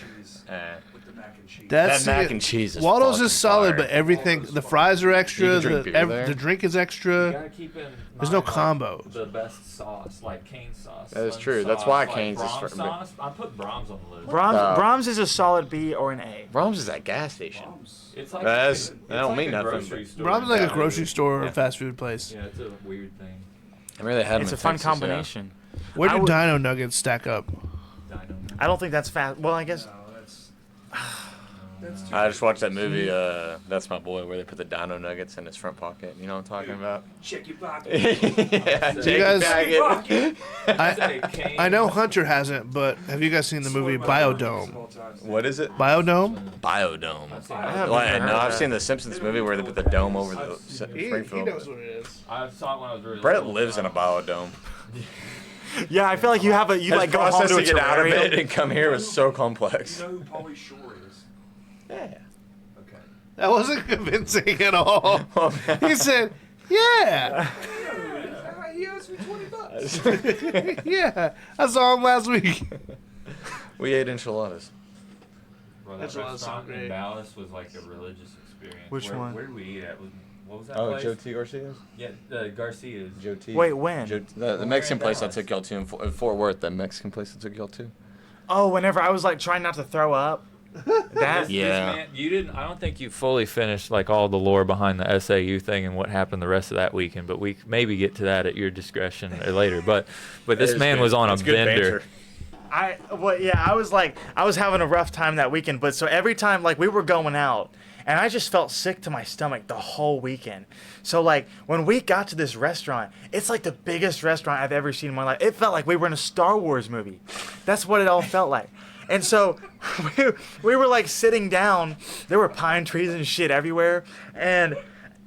A: With the mac and cheese.
D: That's
E: That mac
D: the-
E: and cheese is
D: Waldo's
E: fucking
D: is solid,
E: fire.
D: but everything, the fries are extra,
E: You can drink beer there?
D: the drink is
C: You
D: extra.
C: gotta keep in
D: There's no
C: mind, like,
D: combos.
C: The best sauce, like Cane's sauce.
E: That is
C: Slim
E: true. That's
C: sauce,
E: why
C: like
E: Cane's is
C: Brahms
E: for-
C: sauce. I put Brahms on the list.
B: Brahms is a solid B or an A.
E: Brahms is at gas station.
C: It's like
E: That's-
C: it's
E: that don't
C: like
E: mean
C: a
E: nothing,
C: grocery
E: but-
C: store.
D: Brahms is like a
E: Yeah.
D: grocery store or
C: Yeah.
D: fast food place.
C: Yeah, it's a weird thing.
E: I really had them
B: It's a
E: in
B: fun
E: Texas, yeah.
B: combination.
D: Where
B: I
D: do
B: would-
D: Dino Nuggets stack up?
C: Dino.
B: I don't think that's fast. Well, I guess.
A: That's too
E: I just watched that movie, That's My Boy, where they put the Dino Nuggets in his front pocket. You know what I'm talking about?
A: check your pocket.
E: Yeah,
C: You
E: Jake
D: guys-
E: Baggett.
D: I know Hunter hasn't, but have you guys seen the movie Biodome?
E: What is it?
D: Biodome?
E: Biodome.
C: I've seen
B: I
C: it.
B: haven't
E: Well,
B: even
E: no,
B: heard
E: I've
B: that.
E: seen the Simpsons movie where they put the dome over the Springfield.
D: what it is.
C: I saw it when I was really
E: Brett
C: little,
E: lives in a biodome.
B: Yeah, I feel like you
E: His
B: like go home
E: process
B: to a
E: to get out of
B: terrarium.
E: it and come here was so complex.
A: You know who Pauly Shore is?
E: Yeah.
A: Okay.
D: That wasn't convincing at all. He said, "Yeah."
A: He owes me $20.
E: guys.
D: Yeah, I saw him last week.
E: We ate enchiladas.
C: Bro,
D: That's
C: that
D: what I saw,
C: restaurant in
D: great.
C: Dallas was like a religious experience.
B: Which one?
C: Where did we eat at? What was that
E: Oh,
C: place?
E: Joe T. Garcia's?
C: Yeah, the Garcia's.
E: Joe T.
B: Wait, when?
E: The Mexican place I took y'all to in Fort Worth, that Mexican place I took y'all to.
B: Oh, whenever I was like trying not to throw up. That
E: Yeah.
C: Man, you didn't. I don't think you fully finished like all the lore behind the SAU thing and what happened the rest of that weekend. But we maybe get to that at your discretion or later. But this man was on a bender.
B: I was having a rough time that weekend, but so every time like we were going out and I just felt sick to my stomach the whole weekend. So like when we got to this restaurant, it's like the biggest restaurant I've ever seen in my life. It felt like we were in a Star Wars movie. That's what it all felt like. And so we were like sitting down, there were pine trees and shit everywhere, and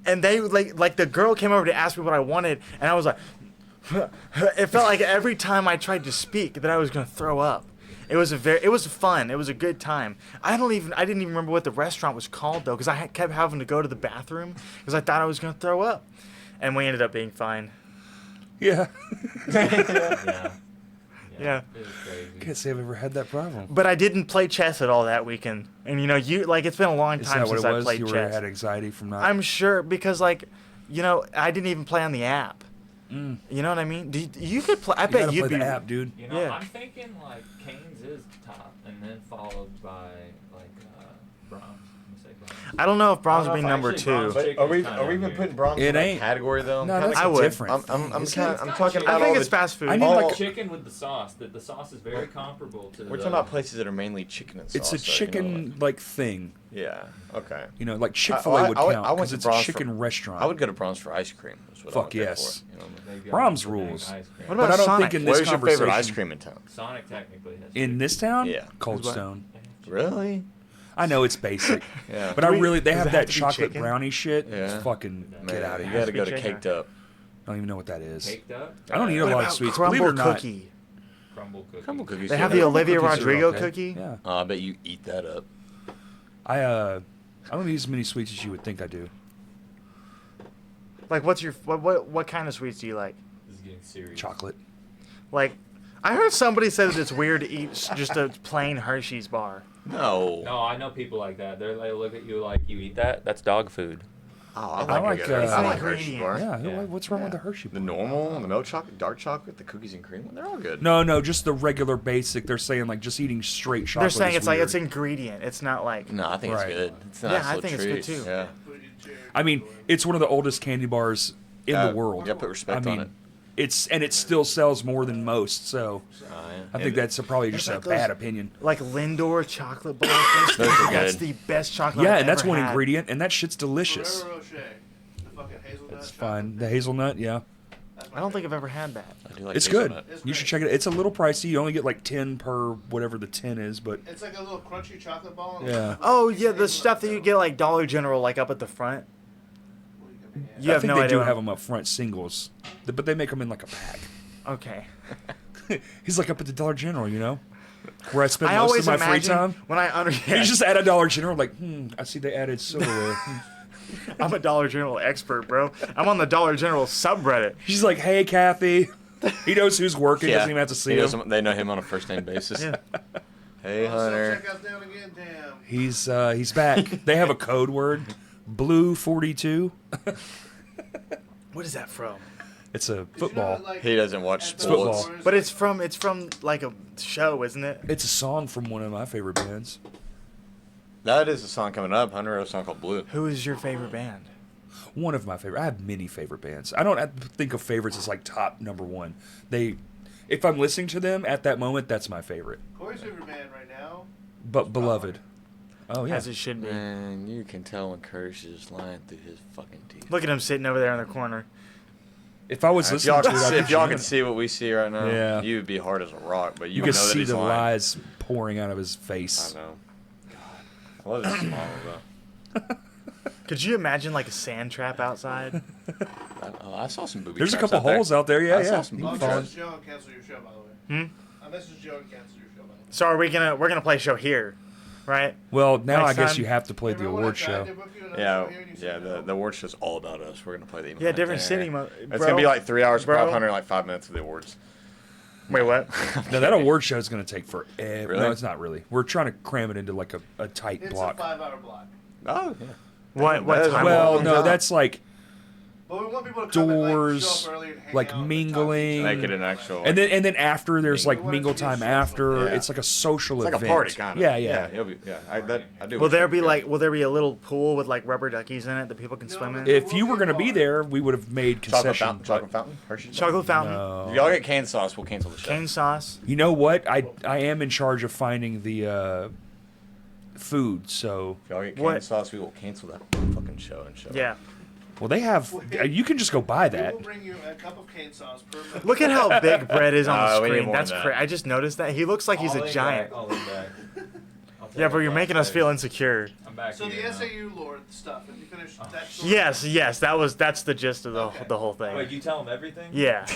B: they like the girl came over to ask me what I wanted, and I was like it felt like every time I tried to speak that I was gonna throw up. It was fun. It was a good time. I didn't even remember what the restaurant was called though, because I kept having to go to the bathroom because I thought I was gonna throw up, and we ended up being fine.
A: Yeah.
B: Yeah.
C: It was crazy.
A: Can't say I've ever had that problem.
B: But I didn't play chess at all that weekend, and it's been a long
A: Is
B: time
A: that what
B: since
A: it
B: I
A: was?
B: played
A: You
B: chess.
A: had anxiety from not.
B: I'm sure because I didn't even play on the app. You know what I mean? You could play. I
A: you
B: bet
A: gotta
B: you'd
A: play
B: be.
A: the app, dude.
C: You know,
B: Yeah.
C: I'm thinking like Canes is top, and then followed by like Brahms. I'm gonna say Brahms.
B: I don't know if Brahms
C: I
B: would
C: don't
B: be
C: know if
B: number
C: actually
B: two.
C: Brahms-
E: But are we even putting Brahms
A: It
E: in that
A: ain't.
E: category though?
A: No, that's
B: I would.
A: different.
E: I'm
A: Isn't it?
E: talking
B: I
E: about
B: think
E: all
B: it's
E: the,
B: fast food.
A: I need
E: all-
A: like
C: Chicken with the sauce. The sauce is very comparable to.
E: We're talking about places that are mainly chicken and sauce.
A: It's a
E: so, you know,
A: chicken like thing.
E: yeah. Okay.
A: You know, like Chick-fil-A would
E: I
A: count
E: went
A: because
E: to
A: it's a
E: Brahms
A: chicken restaurant.
E: I would go to Brahms for ice cream. Is what
A: Fuck
E: I went there
A: yes.
E: For, you know what I mean?
C: They've got
A: Brahms
C: the dang
A: rules.
C: ice cream.
B: What
A: but
B: about
A: I don't
B: Sonic?
A: think in this
E: Where's your favorite ice
A: conversation-
E: cream in town?
C: Sonic technically has.
A: In this town?
E: Yeah.
A: Cold
B: What?
A: Stone.
E: Really?
A: I know it's basic,
E: Yeah.
A: but they
B: does
A: have
B: it have
A: that
B: to be
A: chocolate
B: chicken?
A: brownie shit.
E: Yeah.
A: Just fucking
E: Man,
A: get out of
E: you
A: here.
E: gotta go to
B: Chicken.
E: Caked Up.
A: I don't even know what that is.
C: Caked up.
A: I don't eat a
B: What
A: lot
B: about
A: of sweets. Believe it
B: crumble
A: or not.
B: cookie?
C: Crumble cookie.
E: Crumble cookies.
B: They
E: are
B: have
E: good.
B: the Olivia
A: Cookies are
B: Rodrigo
A: okay.
B: cookie.
A: Yeah.
E: I bet you eat that up.
A: I don't eat as many sweets as you would think I do.
B: Like, what kind of sweets do you like?
C: This is getting serious.
A: Chocolate.
B: Like, I heard somebody say that it's weird to eat just a plain Hershey's bar.
E: No.
C: No, I know people like that. They look at you like you eat that. That's dog food.
E: Oh,
A: I like,
E: a good- I like
B: uh,
E: Hershey bar.
A: Yeah.
C: Yeah.
A: What's wrong with the Hershey?
E: The normal, the milk chocolate, dark chocolate, the cookies and cream one, they're all good.
A: No, just the regular basic. They're saying like just eating straight chocolate.
B: They're saying
A: is
B: it's like
A: weird.
B: it's ingredient. It's not like
E: No, I think
A: Right.
E: it's good. It's a
B: Yeah,
E: nice
B: I
E: little
B: think it's good,
E: treat.
B: too.
E: Yeah.
A: I mean, it's one of the oldest candy bars in the world.
E: You gotta put respect
A: I mean,
E: on it.
A: it still sells more than most. So
E: Yeah.
A: I think that's probably just
B: like
A: a
B: those-
A: bad opinion.
B: like Lindor chocolate bars.
E: Those are
B: That's
E: good.
B: the best chocolate.
A: Yeah,
B: I've
A: and that's
B: ever
A: one
B: had.
A: ingredient, and that shit's delicious.
D: Ferrero Rocher. The fucking hazelnut.
A: It's
D: chocolate
A: fine. The
D: thing.
A: hazelnut, yeah,
D: That's my
B: I don't think
D: favorite.
B: I've ever had that.
E: I do like
A: it's good.
E: hazelnut.
D: It's
A: You should
D: great.
A: check it. It's a little pricey. You only get like 10 per whatever the 10 is, but
D: It's like a little crunchy chocolate ball.
A: Yeah.
B: Oh yeah, the stuff that you get like Dollar General, like up at the front. You
A: I
B: have
A: think
B: no
A: they
B: idea.
A: do have them up front singles, but they make them in like a pack.
B: Okay.
A: He's like up at the Dollar General, you know, where I spend
B: I
A: most
B: always
A: of my free
B: imagine
A: time.
B: when I
A: He's just at a Dollar General, like, I see they added silverware.
B: I'm a Dollar General expert, bro. I'm on the Dollar General subreddit.
A: He's like, hey, Kathy. He knows who's working. Doesn't even have to see
E: He
A: him.
E: doesn't- They know him on a first name basis.
B: Yeah.
E: Hey, Hunter.
D: Checkout's down again, damn.
A: He's back. They have a code word, Blue 42.
B: What is that from?
A: It's a
D: Did you know
A: football.
D: that, like,
E: He doesn't watch
D: at the
A: football.
D: stores,
B: But it's from like a show, isn't it?
A: It's a song from one of my favorite bands.
E: That is a song coming up. Hunter wrote a song called Blue.
B: Who is your favorite band?
A: One of my favorite. I have many favorite bands. I don't think of favorites as like top number one. If I'm listening to them at that moment, that's my favorite.
D: Corey's favorite band right now.
A: But Beloved. Oh yeah.
B: As it should be.
E: Man, you can tell when Curtis is lying through his fucking teeth.
B: Look at him sitting over there in the corner.
A: If I was
E: If
A: listening
E: y'all,
A: to
E: could
A: it,
E: see,
A: I'd
E: if y'all
A: be
E: could see what we see right now,
A: Yeah.
E: you would be hard as a rock, but you,
A: you
E: would
A: could
E: know that
A: see
E: he's
A: the
E: lying.
A: lies pouring out of his
E: I
A: face.
E: know. God. I love his smile, though.
B: Could you imagine like a sand trap outside?
E: I saw some booby
A: There's a
E: traps
A: couple
E: out
A: holes
E: there.
A: out there. Yeah,
E: I saw
A: yeah.
E: some
A: You
D: I
A: can follow.
D: messaged Joe and cancel your show, by the way. I messaged Joe and canceled your show, by the way.
B: So we're gonna play a show here. right?
A: Well, now
B: Next
A: I guess
B: time-
A: you have to play the
D: Remember when I
A: award
D: tried
A: show.
D: to book you another
E: Yeah,
D: show here and you
E: yeah.
D: said
E: The
D: no?
E: award show's all about us. We're gonna play the
B: Yeah, different
E: there.
B: city.
E: It's gonna be like 3 hours
B: Bro.
E: per 500, like 5 minutes of the awards.
B: Wait, what?
A: No, that award show is going to take forever.
E: Really?
A: No, it's not really. We're trying to cram it into like a tight
D: It's
A: block.
D: a 5-hour block.
E: Oh yeah.
B: What
E: That is
B: time?
E: a
A: Well,
E: long
A: no,
E: time.
A: that's like
D: But we want people to come and,
A: doors,
D: show up early and hang
A: like
D: out and talk to each
A: mingling.
D: other.
E: Make it an actual.
A: and then after there's like
D: We want it to
A: mingle
D: be
A: time
D: social.
A: after.
E: Yeah.
A: It's like a social
E: It's like
A: event.
E: a party kind of.
A: Yeah, yeah.
E: It'll be, yeah. I do.
B: Will there be a little pool with like rubber duckies in it that people can
D: No,
B: swim
D: but
B: in?
A: If you were going to be there, we would have made
E: chocolate
A: concessions.
E: fountain? Chocolate fountain? Hershey's?
B: Chocolate fountain,
A: No.
E: If y'all get canned sauce, we'll cancel the show.
B: cane sauce.
A: You know what? I am in charge of finding the food. So
E: If y'all get canned
B: What?
E: sauce, we will cancel that fucking show and show.
B: Yeah.
A: well, they have. You can just go buy
D: We
A: that.
D: will bring you a cup of cane sauce per member.
B: Look at how big Brett is on the
E: We need
B: screen.
E: more
B: That's
E: than that.
B: crazy. I just noticed that. He looks like he's a giant.
C: I'll lean back. I'll take
B: Yeah, but
C: it
B: you're
C: back.
B: making us feel insecure.
C: I'm back
D: So the
C: here now.
D: SAU lore stuff, have you finished that story?
B: Yes, that's the gist of the whole thing.
C: Wait, you tell him everything?
B: Yeah.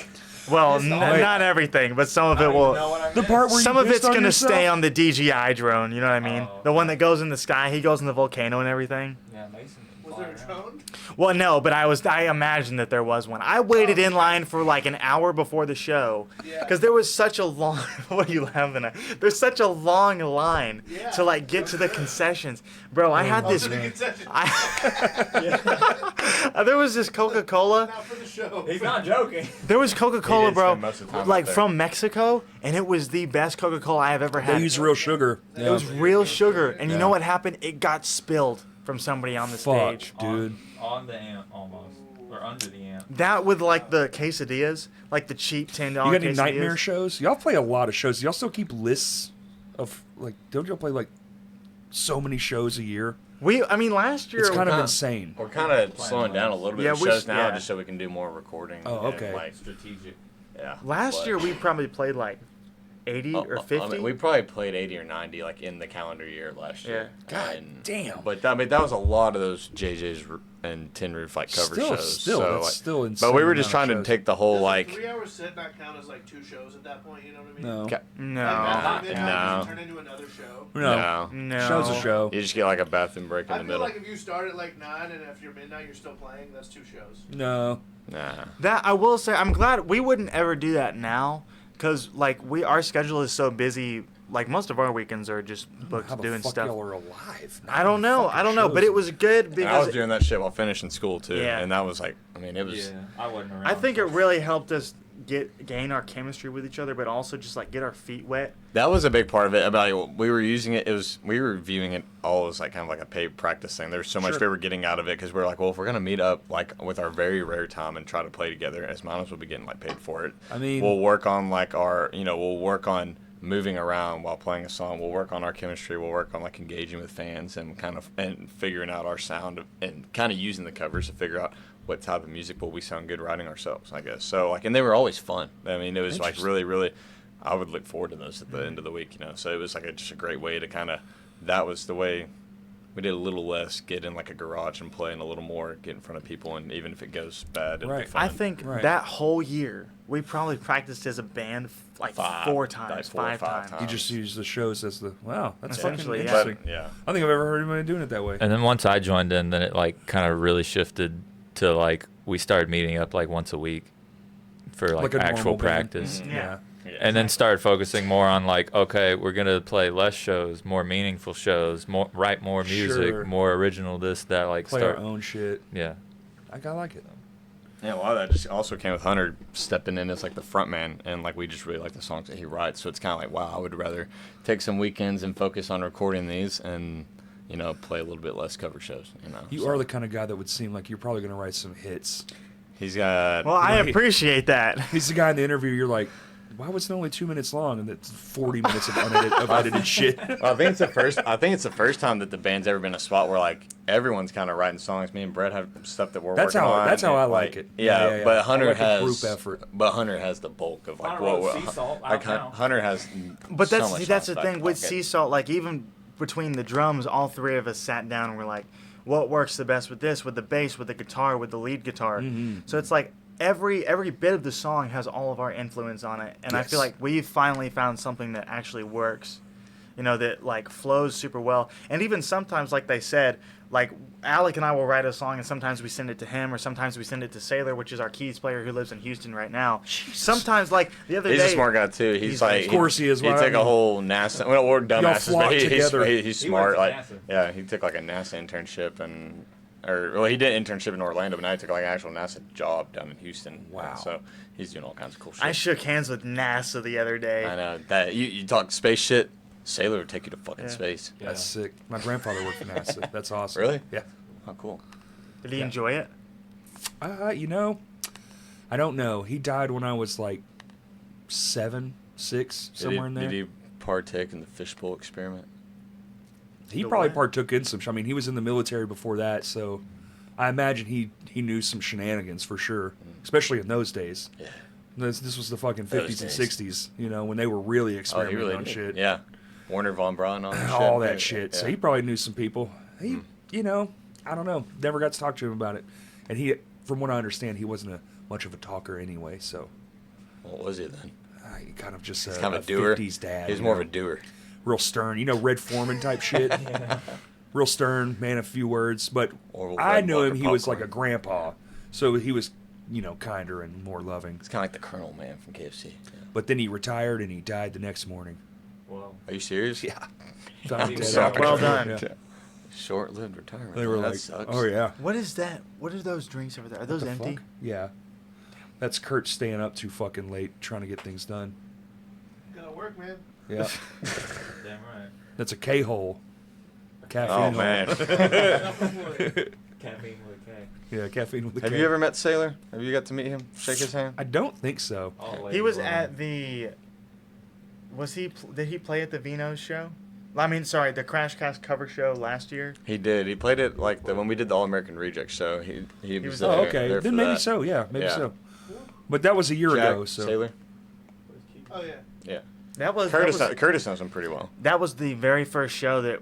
B: Well,
C: Wait.
B: not everything, but some of
C: I
B: it
C: don't even
B: will.
C: know what I
A: The
C: missed.
A: part where
B: Some
A: you
B: of it's
A: pissed on
B: gonna
A: yourself?
B: stay on the DJI drone. You know what I mean?
C: Oh.
B: The one that goes in the sky. He goes in the volcano and everything.
C: Yeah, Mason. can
D: Was
C: fly
D: there a
C: around.
D: drone?
B: Well, no, but I imagined that there was one. I waited in line for like an hour before the show
D: Yeah.
B: because there was such a long. What are you laughing at? There's such a long line
D: Yeah.
B: to like get to the concessions, bro. I had
D: Oh,
B: this.
D: to the concession.
B: There was this Coca-Cola.
D: Not for the show.
C: He's not joking.
B: There was Coca-Cola,
E: He did
B: bro,
E: spend most of the time
B: like
E: out there.
B: from Mexico, and it was the best Coca-Cola I have ever had.
A: They use real sugar.
B: It was real sugar, and you know what happened? It got spilled from somebody on the
A: Fuck,
B: stage.
A: dude.
C: On the amp, almost. Or under the amp.
B: That with like the quesadillas, like the cheap $10
A: You got any
B: quesadillas.
A: nightmare shows? Y'all play a lot of shows. Y'all still keep lists of like? Don't y'all play like so many shows a year?
B: I mean, last year
A: It's kind of
E: not-
A: insane.
E: We're kind of slowing down a little bit
B: Yeah,
E: of
B: we
E: shows
B: sh-
E: now
B: yeah.
E: just so we can do more recording.
A: Oh,
E: and,
A: okay.
E: Like,
C: Strategic.
E: yeah.
B: Last
E: But-
B: year we probably played like 80 or 50.
E: I mean, we probably played 80 or 90 like in the calendar year last year.
A: God
E: And-
A: damn.
E: But I mean, that was a lot of those JJ's and Tin Roof like cover shows.
A: Still,
E: so,
A: that's
E: like,
A: still insane.
E: but we were just
A: amount
E: trying
A: of
E: to
A: shows.
E: take the whole
D: Does
E: like.
D: a 3-hour set not count as like 2 shows at that point? You know what I mean?
A: No,
E: Ca-
B: No.
D: Like,
C: Not-
D: midnight,
E: no.
D: you turn into another show.
A: no,
B: No.
A: Show's a show.
E: You just get like a bathroom break in
D: I
E: the
D: feel
E: middle.
D: like if you start at like 9 and after midnight you're still playing, that's 2 shows.
A: No,
E: Nah.
B: That I will say, I'm glad we wouldn't ever do that now, because like our schedule is so busy. Like most of our weekends are just booked
A: how the
B: doing
A: fuck
B: stuff.
A: y'all are alive?
B: I don't know. But it was good
E: And
B: because
E: I was doing that shit while finishing school too,
B: Yeah.
E: and that was like, I mean, it was.
C: Yeah, I wasn't around.
B: I think it really helped us gain our chemistry with each other, but also just like get our feet wet.
E: That was a big part of it. About we were using it. We were viewing it all as like kind of like a paid practice thing. There was so much
A: Sure.
E: we were getting out of it because we were like, well, if we're gonna meet up like with our very rare time and try to play together, as might as well be getting like paid for it.
A: I mean-
E: we'll work on like we'll work on moving around while playing a song. We'll work on our chemistry. We'll work on like engaging with fans and and figuring out our sound and kind of using the covers to figure out what type of music will we sound good writing ourselves, I guess. So like, and they were always fun. I mean, it was like really, really. I would look forward to those at the end of the week, So it was like just a great way to kind of. That was the way. We did a little less, get in like a garage and play, and a little more, get in front of people, and even if it goes bad, it'll be
A: Right.
E: fun.
B: I think
A: Right.
B: that whole year we probably practiced as a band like 4 times,
E: like 4 or
B: 5
E: 5
B: times.
A: You just use the shows as the wow. That's fucking
B: Essentially, yeah.
A: interesting.
E: But, yeah.
A: I think I've ever heard anybody doing it that way.
C: And then once I joined in, then it like kind of really shifted to like we started meeting up like once a week for like
A: a
C: actual
A: normal band.
C: practice.
A: Mhm.
B: Yeah.
C: And then started focusing more on like, okay, we're gonna play less shows, more meaningful shows, write more music,
A: Sure.
C: more original this, that, like
A: Play
C: start.
A: our own shit.
C: Yeah.
A: I like it.
E: Yeah, a lot of that just also came with Hunter stepping in as like the front man, and like we just really like the songs that he writes. So it's kind of like, wow, I would rather take some weekends and focus on recording these and play a little bit less cover shows.
A: You
E: So
A: are the kind of guy that would seem like you're probably going to write some hits.
E: he's got.
B: Well, I
A: Right.
B: appreciate that.
A: He's the guy in the interview. You're like, why was it only 2 minutes long and it's 40 minutes of unedited shit?
E: I think it's the first. I think it's the first time that the band's ever been a spot where like everyone's kind of writing songs. Me and Brett have stuff that we're
A: That's
E: working
A: how-
E: on.
A: that's how I
E: and,
A: like it.
E: Yeah,
A: Yeah.
E: but
A: I
E: Hunter
A: like a
E: has
A: group effort.
E: But Hunter has the bulk of like
C: Hunter wrote
E: what
C: Sea Salt
E: like
C: out now.
E: Hunter has.
B: But
E: so
B: that's
E: much
B: that's the
E: stuff
B: thing
E: that-
B: with
E: like,
B: Sea Salt. Like even between the drums, all 3 of us sat down and we're like, what works the best with this, with the bass, with the guitar, with the lead guitar.
A: Mm-hmm.
B: So it's like every bit of the song has all of our influence on it, and I feel
A: Yes.
B: like we finally found something that actually works. you know, that like flows super well. And even sometimes, like they said, like Alec and I will write a song, and sometimes we send it to him, or sometimes we send it to Sailor, which is our keys player who lives in Houston right now. Sometimes, like the other
E: He's
B: day,
E: a smart guy too. He's like,
A: Of course he is.
E: He
A: Why
E: took
A: not?
E: a whole NASA, well, or dumbasses,
A: flock
E: but he's
A: together.
E: he's smart.
C: went
E: Like,
C: to NASA.
E: yeah, he took like a NASA internship he did an internship in Orlando, but now he took like an actual NASA job down in Houston.
A: Wow.
E: So he's doing all kinds of cool shit.
B: I shook hands with NASA the other day.
E: I know that you talk space shit. Sailor would take you to fucking
B: Yeah.
E: space.
C: Yeah.
A: That's sick. My grandfather worked for NASA. That's awesome.
E: Really?
A: Yeah.
E: Oh, cool.
B: Did he enjoy it?
A: You know, I don't know. He died when I was like 7, 6, somewhere in there.
E: Did he partake in the fishbowl experiment?
A: He
B: The
A: probably
B: what?
A: partook in some. I mean, he was in the military before that, so I imagine he knew some shenanigans for sure, especially in those days.
E: Yeah.
A: This was the fucking
E: Those
A: 50s and
E: days.
A: 60s, you know, when they were really
E: Oh, he
A: experimenting
E: really
A: on
E: did.
A: shit.
E: Yeah. Warner von Braun on shit.
A: All that
E: Yeah.
A: shit. So
E: Yeah.
A: he probably knew some people. He, you know, I don't know. Never got to talk to him about it. And he, from what I understand, he wasn't much of a talker anyway. So
E: What was he then?
A: he kind of just
E: He's
A: a
E: kind of a doer.
A: 50s dad.
E: He was
A: you
E: more
A: know,
E: of a doer.
A: real stern. You know, Red Foreman type shit. Real stern, man of few words. But
E: Or
A: I
E: Red
A: knew him.
E: Walker
A: He was like a
E: popcorn.
A: grandpa. So he was, you know, kinder and more loving.
E: It's kind of like the Colonel Man from KFC. Yeah.
A: But then he retired and he died the next morning.
C: Well,
E: Are you serious?
A: Yeah. Found him dead
C: Sorry.
A: out there.
B: Well done.
A: Yeah.
E: Short-lived retirement.
A: They were
E: that
A: like,
E: sucks.
A: oh yeah.
B: What is that? What are those drinks over there? Are those
A: The
B: empty?
A: fuck? Yeah. That's Kurt staying up too fucking late trying to get things done.
D: Gotta work, man.
A: Yeah.
C: damn right.
A: That's a K-hole. Caffeine
E: Oh
A: hole.
E: man.
C: Caffeine with a K.
A: Yeah, caffeine with a
E: Have
A: K.
E: you ever met Sailor? Have you got to meet him? Shake his hand?
A: I don't think so.
B: He was at the. Was he? Did he play at the Vino's show? I mean, sorry, the Crashcast cover show last year.
E: He did. He played it like when we did the All American Reject show. He was
B: was
E: there.
A: Oh, okay.
E: there
A: Then
E: for
A: maybe
E: that.
A: so. Yeah, maybe
E: Yeah.
A: so. But that was a year
E: Jack,
A: ago. So
E: Sailor.
D: Oh yeah.
E: Yeah.
B: That was
E: Curtis knows him pretty well.
B: that was the very first show that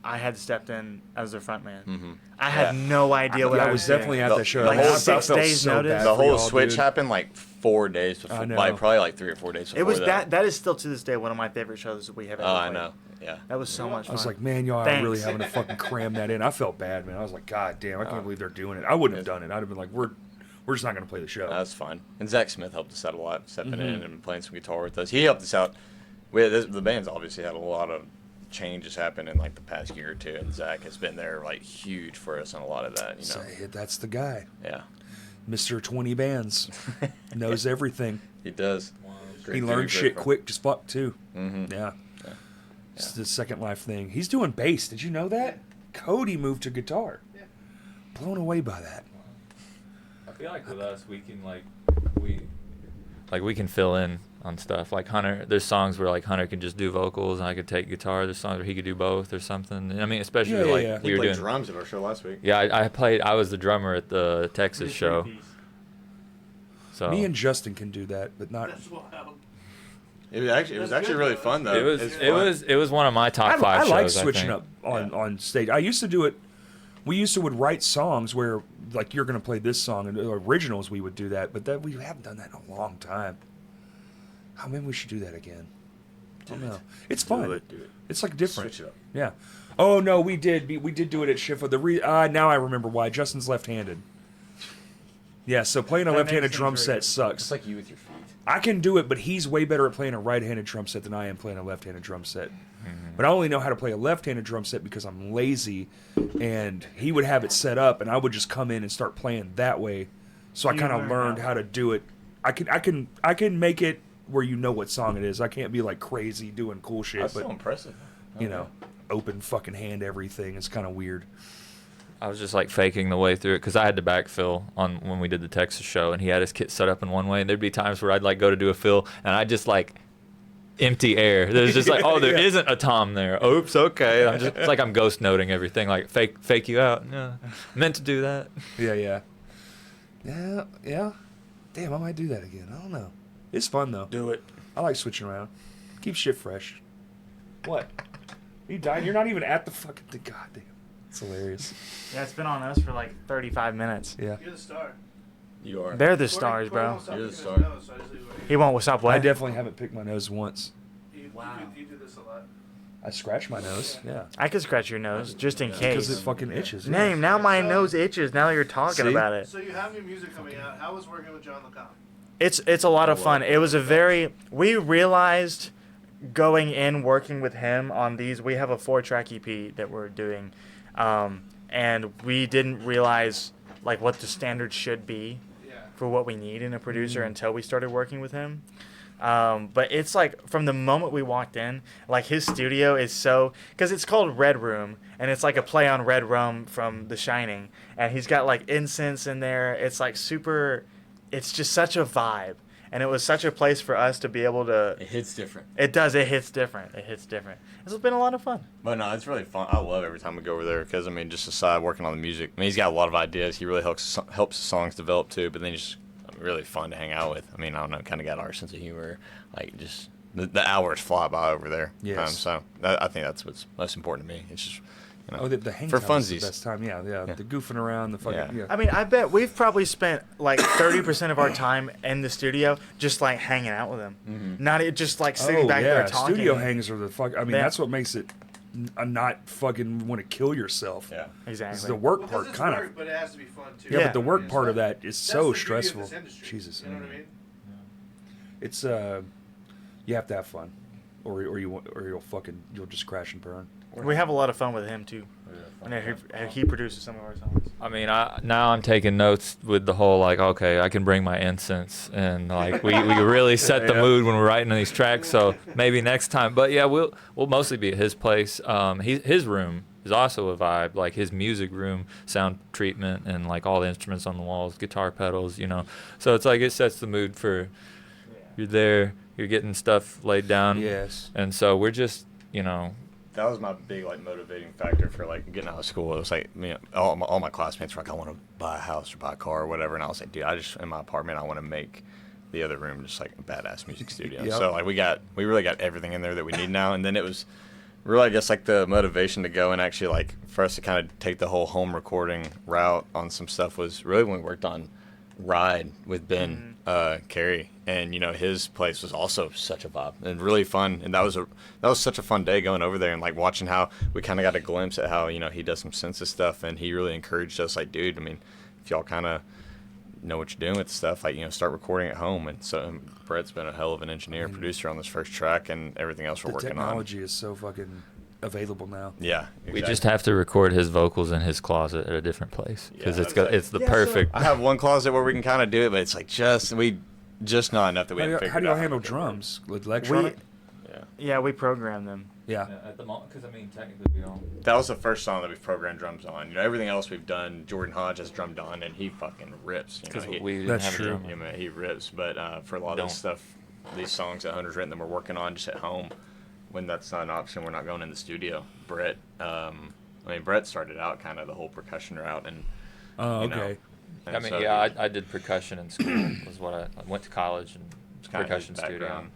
B: I had stepped in as their frontman.
E: Mhm.
B: I had
E: Yeah.
B: no idea what
A: yeah,
B: I
A: I
B: was
A: was definitely
B: doing.
A: at
E: The-
A: that show.
E: the
A: I
E: whole
A: felt
B: 6
A: so
B: days
A: bad
B: notice.
A: for
E: The whole
A: y'all,
E: switch
A: dude.
E: happened like 4 days before.
A: I know.
E: Like probably like 3 or 4 days before
B: It was
E: that.
B: that is still to this day one of my favorite shows that we have ever
E: Oh,
B: played.
E: I know. Yeah.
B: That was so much
A: I
B: fun.
A: was like, man, y'all are really
B: Thanks.
A: having to fucking cram that in. I felt bad, man. I was like, God damn, I can't believe they're doing it. I wouldn't have done it. I'd have been like, we're just not going to play the show.
E: That's fine. And Zach Smith helped us out a lot, stepping
A: Mhm.
E: in and playing some guitar with us. He helped us out. The band's obviously had a lot of changes happen in like the past year or two, and Zach has been there like huge for us on a lot of that. You know.
A: Say, that's the guy.
E: Yeah.
A: Mr. 20 Bands. Knows everything.
E: He does.
A: He learned shit quick as fuck, too.
E: Mm-hmm.
A: Yeah.
E: Yeah.
A: It's the Second Life thing. He's doing bass. Did you know that? Cody moved to guitar.
D: Yeah.
A: Blown away by that.
C: I feel like with us, we can we can fill in on stuff. Like Hunter, there's songs where like Hunter can just do vocals and I could take guitar. There's songs where he could do both or something. I mean, especially
A: Yeah, yeah,
C: like
A: yeah.
C: we were doing.
E: drums at our show last week.
C: Yeah, I was the drummer at the Texas show. So
A: Me and Justin can do that, but not.
D: That's wild.
E: It was actually really fun though.
C: it was
E: It's fun.
C: it was one of my top five
A: I like
C: shows.
A: switching
C: I
A: up
C: think.
A: on stage. I used to do it. We used to would write songs where like you're gonna play this song and originals. We would do that, but that we haven't done that in a long time. Oh, maybe we should do that again. I don't know. It's fun.
E: Do it.
A: It's like different.
E: Switch it up.
A: Yeah. Oh no, we did do it at Shifo. Now I remember why. Justin's left-handed. Yeah, so playing a
B: That
A: left-handed
B: makes
A: drum
B: things very
A: set sucks.
E: It's like you with your feet.
A: I can do it, but he's way better at playing a right-handed drum set than I am playing a left-handed drum set. But I only know how to play a left-handed drum set because I'm lazy, and he would have it set up, and I would just come in and start playing that way. So I
B: You
A: kind of
B: learn
A: learned
B: how.
A: how to do it. I can make it where you know what song it is. I can't be like crazy doing cool shit,
E: That's
A: but
E: so impressive.
A: you know, open fucking hand everything. It's kind of weird.
C: I was just like faking the way through it because I had to backfill on when we did the Texas show, and he had his kit set up in one way, and there'd be times where I'd like go to do a fill, and I just like empty air. There's just like, oh, there
A: Yeah.
C: isn't a tom there. Oops, okay. It's like I'm ghost noting everything, like fake you out. Yeah, meant to do that.
A: Yeah. Damn, I might do that again. I don't know. It's fun though.
E: Do it.
A: I like switching around. Keep shit fresh. What? You died? You're not even at the fucking thing. God damn. It's hilarious.
B: Yeah, it's been on us for like 35 minutes.
A: Yeah.
D: You're the star.
E: You are.
B: They're the
D: Corey-
B: stars,
D: Corey
B: bro.
D: won't stop
E: You're the
D: picking
E: star.
D: his nose, so I just leave it right
B: He won't stop
A: I
B: what?
A: definitely haven't picked my nose once.
D: here. You do this a lot.
A: I scratch my nose. Yeah.
B: I could scratch your nose just in
A: Because
B: case.
A: it fucking itches. yeah.
B: Name, now my nose itches now you're talking
A: See?
B: about it.
D: So you have new music coming out. How was working with John LeComp?
B: It's a lot of fun. It was we realized going in working with him on these, we have a 4-track EP that we're doing, and we didn't realize like what the standard should be for what we need in a producer until we started working with him. But it's like from the moment we walked in, like his studio is because it's called Red Room, and it's like a play on Red Rum from The Shining, and he's got like incense in there. It's like it's just such a vibe, and it was such a place for us to be able to.
E: It hits different.
B: It does. It hits different. It's been a lot of fun.
E: But no, it's really fun. I love every time we go over there because, I mean, just aside working on the music, I mean, he's got a lot of ideas. He really helps the songs develop too, but then he's just really fun to hang out with. I mean, I don't know, kind of got our sense of humor. Like, just the hours fly by over there.
A: Yes.
E: So I think that's what's most important to me. It's just, you know,
A: The hang
E: for
A: time is
E: funsies.
A: the best time. Yeah. The goofing around, the fucking. Yeah.
B: I mean, I bet we've probably spent like 30% of our time in the studio just like hanging out with him.
E: Mm-hmm.
B: Not just like sitting back there talking.
A: Studio hangs are the fuck. I mean,
B: Yeah.
A: that's what makes it not fucking want to kill yourself.
E: Yeah.
A: It's
B: Exactly.
A: the work
D: Because
A: part,
D: it's
A: kind
D: work,
A: of.
D: but it has to be fun too.
A: Yeah,
B: Yeah.
A: but the work
D: It's
A: part of
D: like-
A: that is
D: that's
A: so
D: the beauty of
A: stressful.
D: this industry,
A: Jesus.
D: You know what I mean?
A: It's you have to have fun, or you'll just crash and burn.
B: We have a lot of fun with him too. And he produces some of our songs.
C: I mean, now I'm taking notes with the whole like, okay, I can bring my incense, and like we really set the mood when we're writing these tracks. So maybe next time. But yeah, we'll mostly be at his place. His room is also a vibe, like his music room, sound treatment, and like all the instruments on the walls, guitar pedals, you know. So it's like it sets the mood for you're there, you're getting stuff laid down.
A: Yes.
C: And so we're just, you know.
E: That was my big like motivating factor for like getting out of school. It was like, you know, all my classmates were like, I want to buy a house or buy a car or whatever, and I was like, dude, in my apartment I want to make the other room just like a badass music studio.
A: Yep.
E: So like we really got everything in there that we need now, and then it was really, I guess, like the motivation to go and actually like for us to kind of take the whole home recording route on some stuff was really when we worked on Ride with Ben Carey, and you know his place was also such a vibe and really fun, and that was such a fun day going over there and like watching how we kind of got a glimpse at how, you know, he does some census stuff, and he really encouraged us like, dude, I mean, if y'all kind of know what you're doing with stuff, like, you know, start recording at home. And so Brett's been a hell of an engineer, producer on this first track and everything else we're
A: The
E: working on.
A: technology is so fucking available now.
E: Yeah, exactly.
C: We just have to record his vocals in his closet at a different place because
E: Yeah,
C: it's the perfect.
E: I have one closet where we can kind of do it, but it's like just not enough that we haven't
A: How
E: figured
A: do y'all
E: out.
A: handle drums? With electronic?
E: Yeah.
B: Yeah, we program them.
A: Yeah.
C: At the moment, because I mean, technically we don't.
E: That was the first song that we've programmed drums on. You know, everything else we've done, Jordan Hodge has drummed on, and he fucking rips. You know,
C: Because
E: he,
C: we didn't
A: That's
C: have
A: true.
C: a drummer.
E: yeah, man, he rips. But for a lot of this stuff, these songs that Hunter's written that we're working on just at home, when that's not an option, we're not going in the studio. Brett started out kind of the whole percussion route, and
A: Oh,
E: you know,
A: okay.
E: and
C: I mean,
E: so
C: yeah,
E: he-
C: I did percussion in school. Was what I went to college and
E: kinda
C: percussion
E: his
C: studio.
E: background.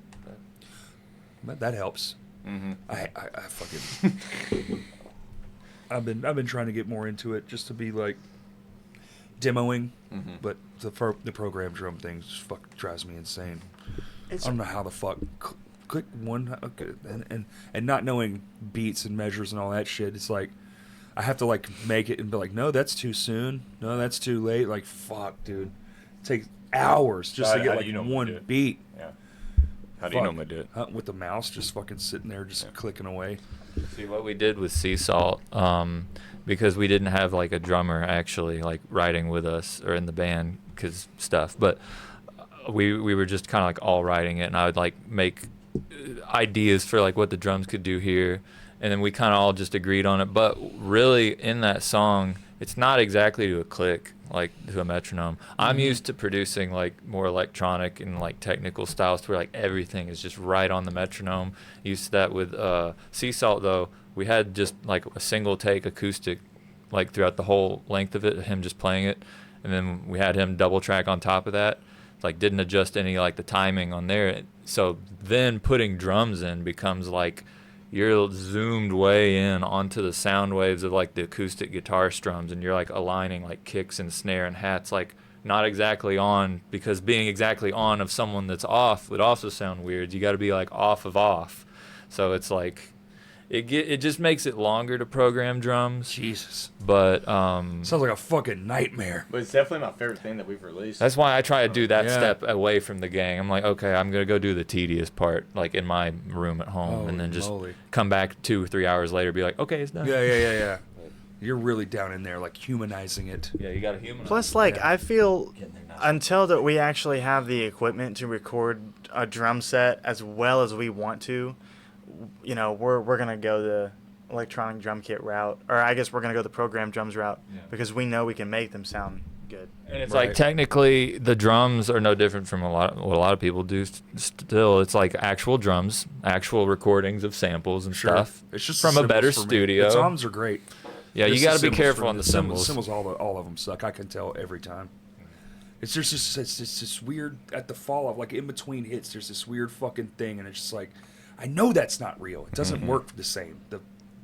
A: That helps.
E: Mhm.
A: I fucking. I've been trying to get more into it just to be like demoing,
E: Mhm.
A: but the program drum thing just fuck drives me insane.
B: It's
A: I don't know how the fuck click one okay, and not knowing beats and measures and all that shit. It's like I have to like make it and be like, no, that's too soon. No, that's too late. Like fuck, dude, it takes hours just
E: How
A: to
E: do
A: get like
E: you normally do
A: one
E: it?
A: beat.
E: Yeah. How do you
A: Fuck.
E: normally do it?
A: With the mouse just fucking sitting there, just
E: Yeah.
A: clicking away.
C: See what we did with Sea Salt, because we didn't have like a drummer actually like writing with us or in the band because stuff, but we were just kind of like all writing it, and I would like make ideas for like what the drums could do here, and then we kind of all just agreed on it. But really, in that song, it's not exactly to a click, like to a metronome. I'm used to producing like more electronic and like technical styles to where like everything is just right on the metronome. Used to that with Sea Salt though. We had just like a single take acoustic, like throughout the whole length of it, him just playing it, and then we had him double track on top of that. Like didn't adjust any like the timing on there. So then putting drums in becomes like you're zoomed way in onto the sound waves of like the acoustic guitar strums, and you're like aligning like kicks and snare and hats like not exactly on, because being exactly on of someone that's off would also sound weird. You got to be like off of off. So it's like it just makes it longer to program drums.
A: Jesus.
C: But
A: Sounds like a fucking nightmare.
E: But it's definitely my favorite thing that we've released.
C: that's why I try to do that
A: Yeah.
C: step away from the gang. I'm like, okay, I'm gonna go do the tedious part, like in my room at home, and then just
A: Holy moly.
C: come back 2 or 3 hours later, be like, okay, it's done.
A: Yeah. You're really down in there, like humanizing it.
C: Yeah, you got to humanize.
B: Plus, like,
A: Yeah.
B: I feel
C: Getting there now.
B: until that we actually have the equipment to record a drum set as well as we want to, you know, we're gonna go the electronic drum kit route, or I guess we're gonna go the program drums route
C: Yeah.
B: because we know we can make them sound good.
C: And it's
A: Right.
C: like technically the drums are no different from what a lot of people do. Still, it's like actual drums, actual recordings of samples and stuff.
A: It's just
C: from
A: the
C: a better
A: cymbals for me.
C: studio.
A: The toms are great.
C: Yeah,
A: Just
C: you got to
A: the
C: be
A: cymbals
C: careful
A: for
C: on
A: me.
C: the cymbals.
A: Cymbals, all of them suck. I can tell every time. It's just it's this weird at the fall of like in between hits. There's this weird fucking thing, and it's just like I know that's not real. It doesn't work the same.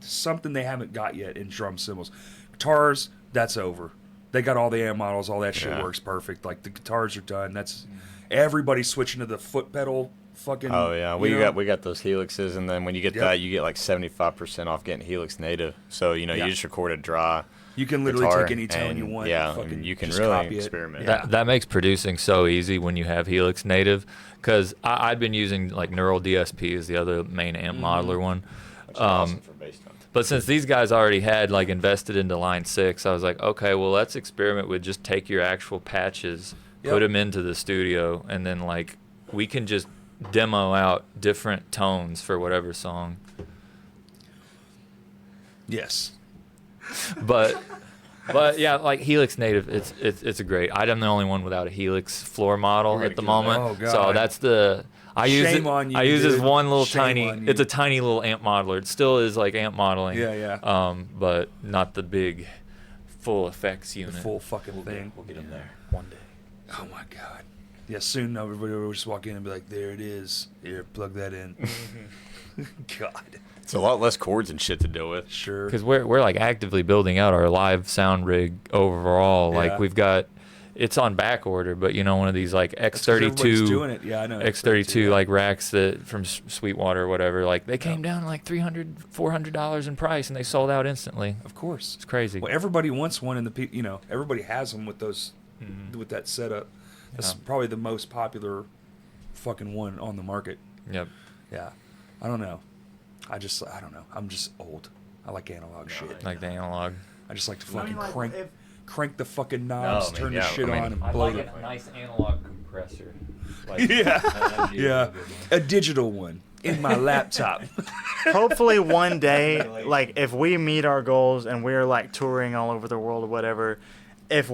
A: Something they haven't got yet in drum cymbals. Guitars, that's over. They got all the amp models. All that shit
E: Yeah.
A: works perfect. Like the guitars are done. That's everybody's switching to the foot pedal. Fucking.
E: Oh yeah,
A: you know?
E: we got those Helixes, and then when you get
A: Yep.
E: that, you get like 75% off getting Helix native. So you know,
A: Yeah.
E: you just record a dry.
A: You can literally
E: guitar,
A: take any tone you
E: and,
A: want.
E: Yeah,
A: fucking
E: and you can
A: just
E: really
A: copy it.
E: experiment.
A: Yeah.
C: That makes producing so easy when you have Helix native, because I've been using like Neural DSP is the other main amp modeler one.
E: Which is awesome for bass drum.
C: But since these guys already had like invested into Line 6, I was like, okay, well let's experiment with just take your actual patches,
A: Yep.
C: put them into the studio, and then like we can just demo out different tones for whatever song.
A: Yes.
C: But yeah, like Helix native, it's a great. I'm the only one without a Helix floor model
E: We're
C: at the
E: gonna get
C: moment.
A: that. Oh,
C: So
A: God.
C: that's the I use
A: Shame
C: it.
A: on you,
C: I use this
A: dude.
C: one little
A: Shame
C: tiny.
A: on you.
C: It's a tiny little amp modeler. It still is like amp modeling.
A: Yeah.
C: But not the big, full effects
A: The
C: unit.
A: full fucking thing.
C: We'll get them there one day.
A: Oh my god. Yeah, soon everybody will just walk in and be like, there it is. Here, plug that in. God.
E: It's a lot less chords and shit to deal with.
A: Sure.
C: Because we're like actively building out our live sound rig overall.
A: Yeah.
C: Like we've got, it's on back order, but you know one of these like
A: That's 'cause everybody's
C: X32.
A: doing it. Yeah, I know.
C: X32
A: yeah.
C: like racks that from Sweetwater or whatever, like they came down like $300-$400 in price and they sold out instantly.
A: Of course.
C: It's crazy.
A: Well, everybody wants one in the, you know, everybody has them with those, with that setup. That's
C: Yeah.
A: probably the most popular fucking one on the market.
C: Yep.
A: Yeah. I don't know. I don't know. I'm just old. I like analog shit.
C: Like the analog.
A: I just like to
B: I
A: fucking
B: mean, like,
A: crank the fucking knobs,
E: I mean,
A: turn
E: yeah,
A: the shit
E: I mean-
A: on, and
C: I
A: blow
C: like
A: it.
C: a nice analog compressor.
A: Yeah. Yeah. A digital one in my laptop.
B: Hopefully one day, like if we meet our goals and we're like touring all over the world or whatever, if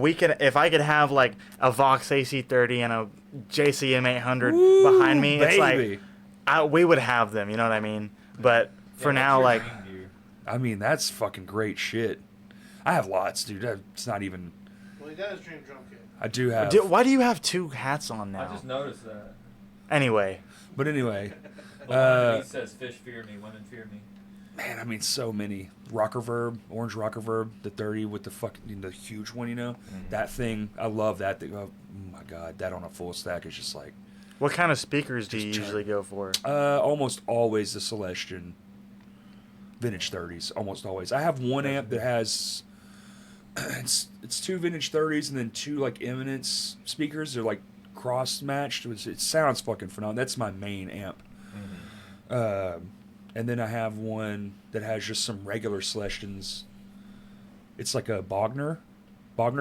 B: I could have like a Vox AC30 and a JCM 800
A: Woo,
B: behind me, it's
A: baby.
B: like we would have them. You know what I mean? But for now, like
A: I mean, that's fucking great shit. I have lots, dude. It's not even.
D: Well, he got his dream drum kit.
A: I do have.
B: why do you have two hats on now?
C: noticed that.
B: Anyway,
A: But anyway,
C: says fish fear me, women fear me.
A: man, I mean, so many. Rocker Verb, Orange Rocker Verb, the 30 with the fucking the huge one, you know. That thing, I love that thing. Oh my god, that on a full stack is just like
B: what kind of speakers do you
A: Just
B: usually go for?
A: almost always the Celestion vintage 30s. Almost always. I have one amp that has it's two vintage 30s and then two like Eminence speakers. They're like cross matched. It sounds fucking phenomenal. That's my main amp. And then I have one that has just some regular Celestions. It's like a Bogner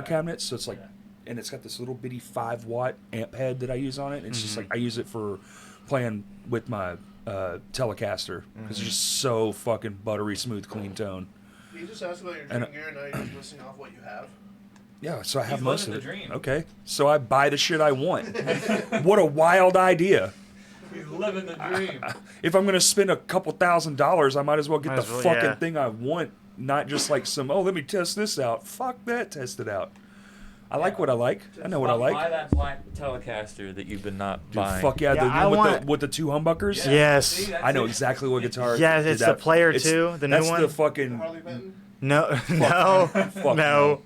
A: cabinet, so it's like, and it's got this little bitty 5-watt amp head that I use on it. It's just like I use it for playing with my Telecaster because it's just so fucking buttery smooth, clean tone.
D: You just asked about your
A: And-
D: dream gear, and now you're just listing off what you have.
A: Yeah, so I have
C: He's
A: most of
C: living
A: it.
C: the dream.
A: Okay, so I buy the shit I want. What a wild idea!
C: He's living the dream.
A: If I'm gonna spend a couple $1,000s, I might as well get
B: Might
A: the
B: as well,
A: fucking
B: yeah.
A: thing I want, not just like some. Oh, let me test this out. Fuck that, test it out. I like what I like. I know what I like.
C: Buy that black Telecaster that you've been not
A: Dude,
C: buying.
A: fuck yeah,
B: Yeah,
A: the
B: I
A: one
B: want-
A: with the two humbuckers.
B: Yes.
A: I know exactly what guitar.
B: Yes,
A: did
B: it's
A: that.
B: the Player
A: It's-
B: 2, the new
A: that's
B: one.
A: the fucking.
D: Harley Benton.
B: No, no,
A: Fuck
B: no.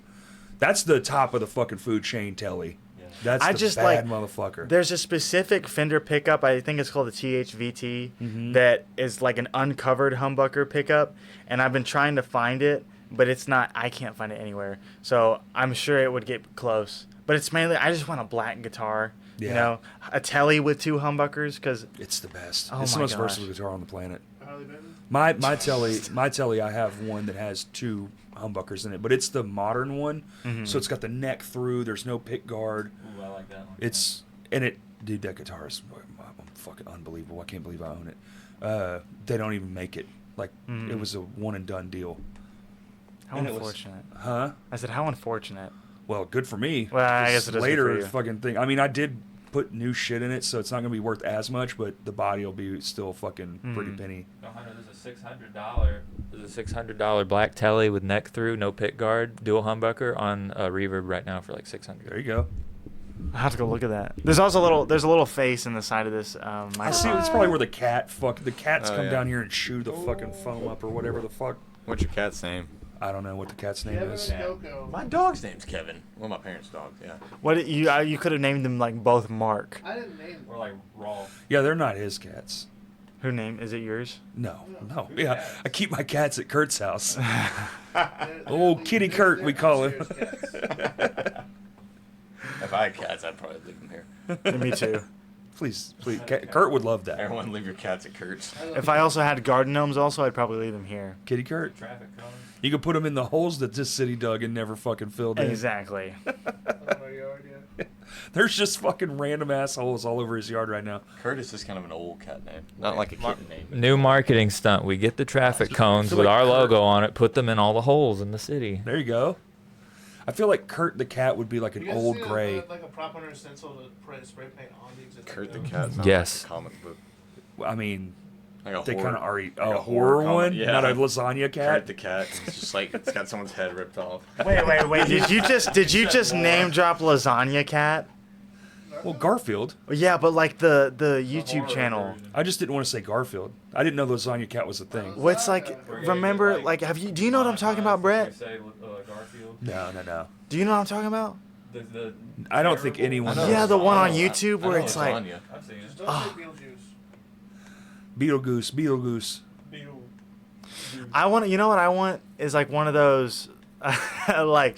A: That's the top of the fucking food chain telly. That's
B: I
A: the
B: just
A: bad
B: like
A: motherfucker.
B: there's a specific fender pickup. I think it's called the THVT that is like an uncovered humbucker pickup, and I've been trying to find it, but it's not. I can't find it anywhere. So I'm sure it would get close. But it's mainly I just want a black guitar. You
A: Yeah.
B: know, a telly with 2 humbuckers because
A: It's the best.
B: Oh
A: It's the
B: my
A: most
B: gosh.
A: versatile guitar on the planet.
D: Harley Benton?
A: My telly, I have one that has 2 humbuckers in it, but it's the modern one, so it's got the neck through. There's no pick guard.
C: Ooh, I like that one.
A: Dude, that guitar is fucking unbelievable. I can't believe I own it. They don't even make it. Like it was a one and done deal.
B: how
A: And it was-
B: unfortunate.
A: Huh?
B: I said how unfortunate.
A: Well, good for me.
B: Well, I guess
A: This
B: it is good
A: later
B: for you.
A: fucking thing. I mean, I did put new shit in it, so it's not gonna be worth as much, but the body will be still fucking pretty penny.
C: No, Hunter, there's a $600 black telly with neck through, no pick guard, dual humbucker on Reverb right now for like $600.
A: There you go.
B: I have to go look at that. There's also a little face in the side of this
A: I see.
B: microphone.
A: It's probably where the cats
E: Oh,
A: come
E: yeah.
A: down here and chew the fucking foam up or whatever the fuck.
E: What's your cat's name?
A: I don't know what the cat's name
D: Kevin
A: is.
D: and Coco.
E: My dog's name's Kevin. Well, my parents' dog. Yeah.
B: What you could have named them like both Mark.
D: I didn't name
C: Or like raw.
A: Yeah, they're not his cats.
B: Who name is it yours?
A: No. Yeah, I keep my cats at Kurt's house.
D: them.
A: Old Kitty Kurt, we call him.
E: If I had cats, I'd probably leave them here.
B: Me too.
A: Please, Kurt would love that.
E: Everyone, leave your cats at Kurt's.
B: If I also had garden gnomes, I'd probably leave them here.
A: Kitty Kurt.
C: Traffic cones.
A: You could put them in the holes that this city dug and never fucking filled in.
B: Exactly.
D: Oh my yard, yeah.
A: There's just fucking random assholes all over his yard right now.
E: Kurt is just kind of an old cat name, not like a kitten name.
C: New marketing stunt. We get the traffic cones
A: feel
C: with
A: like
C: our
A: Kurt-
C: logo on it, put them in all the holes in the city.
A: There you go. I feel like Kurt the cat would be like an
D: You guys
A: old
D: see
A: gray.
D: like a Prophunter stencil to spray paint on the existing
E: Kurt the
D: building?
E: cat sounds
C: Yes.
E: like a comic book.
A: I mean,
E: Like a
A: they
E: horror,
A: kind of already
E: like
A: a horror
E: comic.
A: one,
E: Yeah.
A: not a lasagna
E: Kurt
A: cat.
E: the cat. It's just like it's got someone's head ripped off.
B: Wait. Did you just name drop Lasagna Cat?
A: Well, Garfield.
B: Yeah, but like the YouTube channel.
A: I just didn't want to say Garfield. I didn't know lasagna cat was a thing.
B: What's like? Remember? Like, do you know what I'm talking about, Brett?
C: Garfield.
A: No.
B: Do you know what I'm talking about?
A: I don't think anyone knows.
B: Yeah, the one on
E: I know
B: YouTube where it's like,
E: lasagna.
C: I've seen it.
D: Don't say Beetlejuice.
A: Beetlejuice.
B: I want. You know what I want is like one of those, like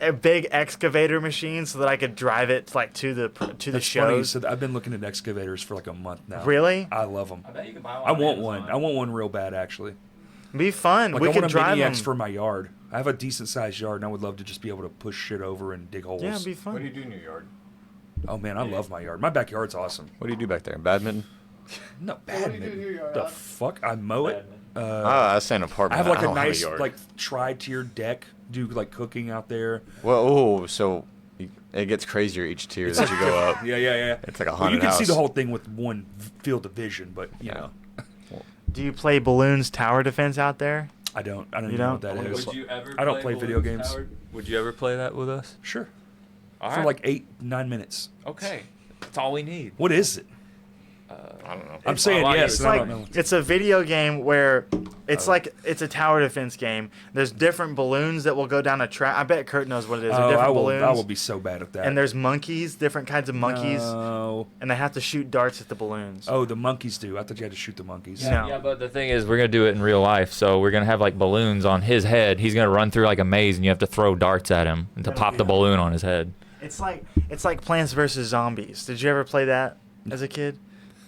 B: a big excavator machine so that I could drive it like to the
A: That's funny.
B: shows.
A: So I've been looking at excavators for like a month now.
B: Really?
A: I love them.
C: I bet you can buy
A: I want one. I want one real bad, actually.
B: Be fun.
A: Like
B: We
A: I
B: could
A: want a
B: drive
A: mini
B: them.
A: X for my yard. I have a decent sized yard, and I would love to just be able to push shit over and dig holes.
B: Yeah, it'd be
E: What do
B: fun.
E: you do in your yard?
A: Oh man, I love my yard. My backyard's awesome.
E: What do you do back there? Badminton?
A: No,
D: What do you do in your
A: badminton.
D: yard,
A: The
D: Alec?
A: fuck? I mow it.
E: I was saying
A: I
E: apartment.
A: have like a
E: don't
A: nice
E: yard.
A: like tri-tiered deck. Do like cooking out there.
E: Well, so it gets crazier each tier that you go up.
A: Yeah.
E: It's like a
A: Well,
E: haunted
A: you can see
E: house.
A: the whole thing with one field of vision, but you know,
B: Do you play balloons tower defense out there?
A: I don't even
B: You
A: know
B: don't?
A: what that is.
C: Would you ever
A: I don't play video
C: Balloons
A: games.
C: Tower? Would you ever play that with us?
A: Sure.
C: All
A: For
C: right.
A: like 8-9 minutes.
C: Okay. That's all we need.
A: What is it?
E: I don't know.
A: I'm saying
C: like it.
A: yes.
B: It's
A: and I
B: like
A: don't know.
B: it's a video game where it's like it's a tower defense game. There's different balloons that will go down a track. I bet Kurt knows what it is. They're
A: Oh,
B: different
A: I
B: balloons.
A: will be so bad at that.
B: And there's monkeys, different kinds of monkeys,
A: No.
B: and they have to shoot darts at the balloons.
A: Oh, the monkeys do. I thought you had to shoot the monkeys.
B: Yeah. No.
C: Yeah, but the thing is, we're gonna do it in real life. So we're gonna have like balloons on his head. He's gonna run through like a maze, and you have to throw darts at him and to pop the balloon on his head.
B: It's like Plants vs Zombies. Did you ever play that as a kid?